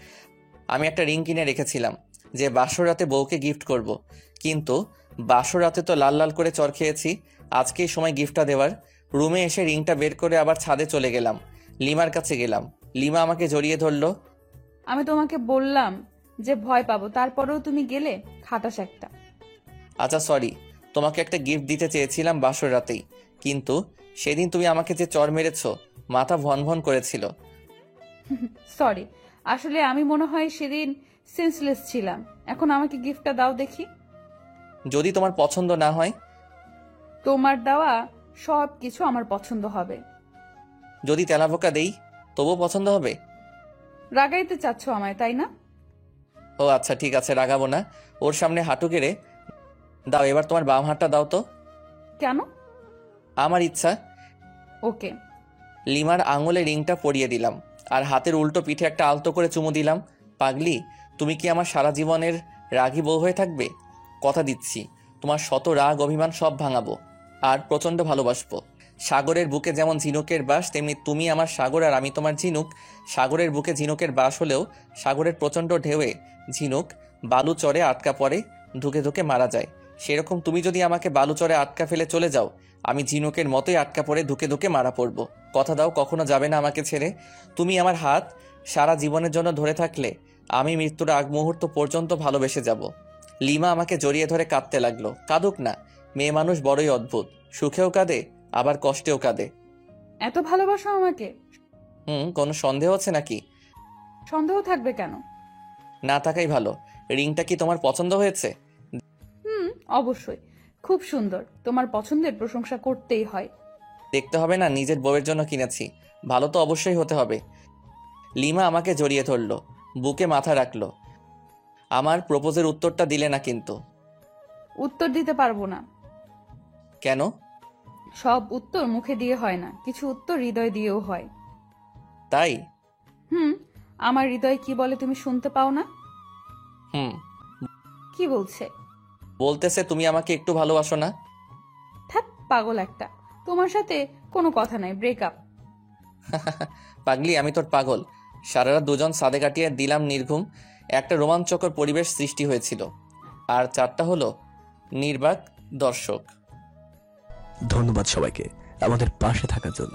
আমি একটা রিং কিনে রেখেছিলাম যে বাসর রাতে বউকে গিফট করব, কিন্তু বাসর রাতে তো লাল লাল করে চর খেয়েছি। আজকেই সময় গিফটটা দেওয়ার। রুমে এসে রিংটা বের করে আবার ছাদে চলে গেলাম। লিমার কাছে গেলাম। লিমা আমাকে জড়িয়ে ধরলো। আমি তোমাকে বললাম যে ভয় পাবো, তারপরেও তুমি গেলে, খাটাস একটা। আচ্ছা সরি, তোমাকে একটা গিফট দিতে চেয়েছিলাম বাসর রাতেই, কিন্তু সেদিন তুমি আমাকে যে চর মেরেছো, মাথা ভন ভন করেছিল। সরি, আসলে আমি মনে হয় সেদিন সেন্সলেস ছিলাম। এখন আমাকে গিফটটা দাও দেখি। যদি তোমার পছন্দ না হয়? তোমার দেওয়া সব কিছু আমার পছন্দ হবে। যদি তেলাপোকা দেই তবুও পছন্দ হবে? রাগাইতে চাচ্ছ আমায়, তাই না? ও আচ্ছা ঠিক আছে, রাগাবো না। ওর সামনে হাঁটু গেড়ে দাও। এবার তোমার বাম হাতটা দাও তো। কেন? আমার ইচ্ছা। ওকে। লিমার আঙুলে রিংটা পরিয়ে দিলাম আর হাতের উল্টো পিঠে একটা আলতো করে চুমু দিলাম। পাগলি, তুমি কি আমার সারা জীবনের রাগী বউ হয়ে থাকবে? কথা দিচ্ছি, তোমার শত রাগ অভিমান সব ভাঙাবো আর প্রচন্ড ভালোবাসবো। সাগরের বুকে যেমন ঝিনুকের বাস, তেমনি তুমি আমার সাগর আর আমি তোমার ঝিনুক। সাগরের বুকে ঝিনুকের বাস হলেও সাগরের প্রচন্ড ঢেউয়ে ঝিনুক বালু চরে আটকা পড়ে, ধুকে ধুকে মারা যায়। সেরকম তুমি যদি আমাকে বালু চরে আটকা ফেলে চলে যাও, আমি ঝিনুকের মতোই আটকা পড়ে ধুকে ধুকে মারা পড়ব। কথা দাও কখনো যাবে না আমাকে ছেড়ে। তুমি আমার হাত সারা জীবনের জন্য ধরে থাকলে আমি মৃত্যুর আগ মুহূর্ত পর্যন্ত ভালোবেসে যাব। লিমা আমাকে জড়িয়ে ধরে কাঁদতে লাগলো। কাঁদুক না, মেয়ে মানুষ বড়ই অদ্ভুত, সুখেও কাঁদে আবার কষ্টেও কাঁদে। এত ভালোবাসো আমাকে? কোনো সন্দেহ আছে নাকি? সন্দেহ থাকবে কেন? না থাকাই ভালো। রিংটা কি তোমার পছন্দ হয়েছে? অবশ্যই, খুব সুন্দর। তোমার পছন্দের প্রশংসা করতেই হয়। দেখতে হবে না, নিজের বউয়ের জন্য কিনেছি, ভালো তো অবশ্যই হতে হবে। লিমা আমাকে জড়িয়ে ধরলো, বুকে মাথা রাখলো। আমার প্রপোজের উত্তরটা দিলে না কিন্তু। উত্তর দিতে পারবো না। কেন? সব উত্তর মুখে দিয়ে হয় না, কিছু উত্তর হৃদয় দিয়েও হয়। তাই? আমার হৃদয় কি বলে তুমি শুনতে পাও না? কি বলছে? বলতেছে তুমি আমাকে একটু ভালোবাসো না। থাক পাগল একটা, তোমার সাথে কোনো কথা নাই, ব্রেকআপ। পাগলি, আমি তোর পাগল। সারা রাত দুজন সাদে কাটিয়ে দিলাম নির্ঘুম। একটা রোমাঞ্চকর পরিবেশ সৃষ্টি হয়েছিল। আর 4টা হলো নির্বাক দর্শক। ধন্যবাদ সবাইকে আমাদের পাশে থাকার জন্য।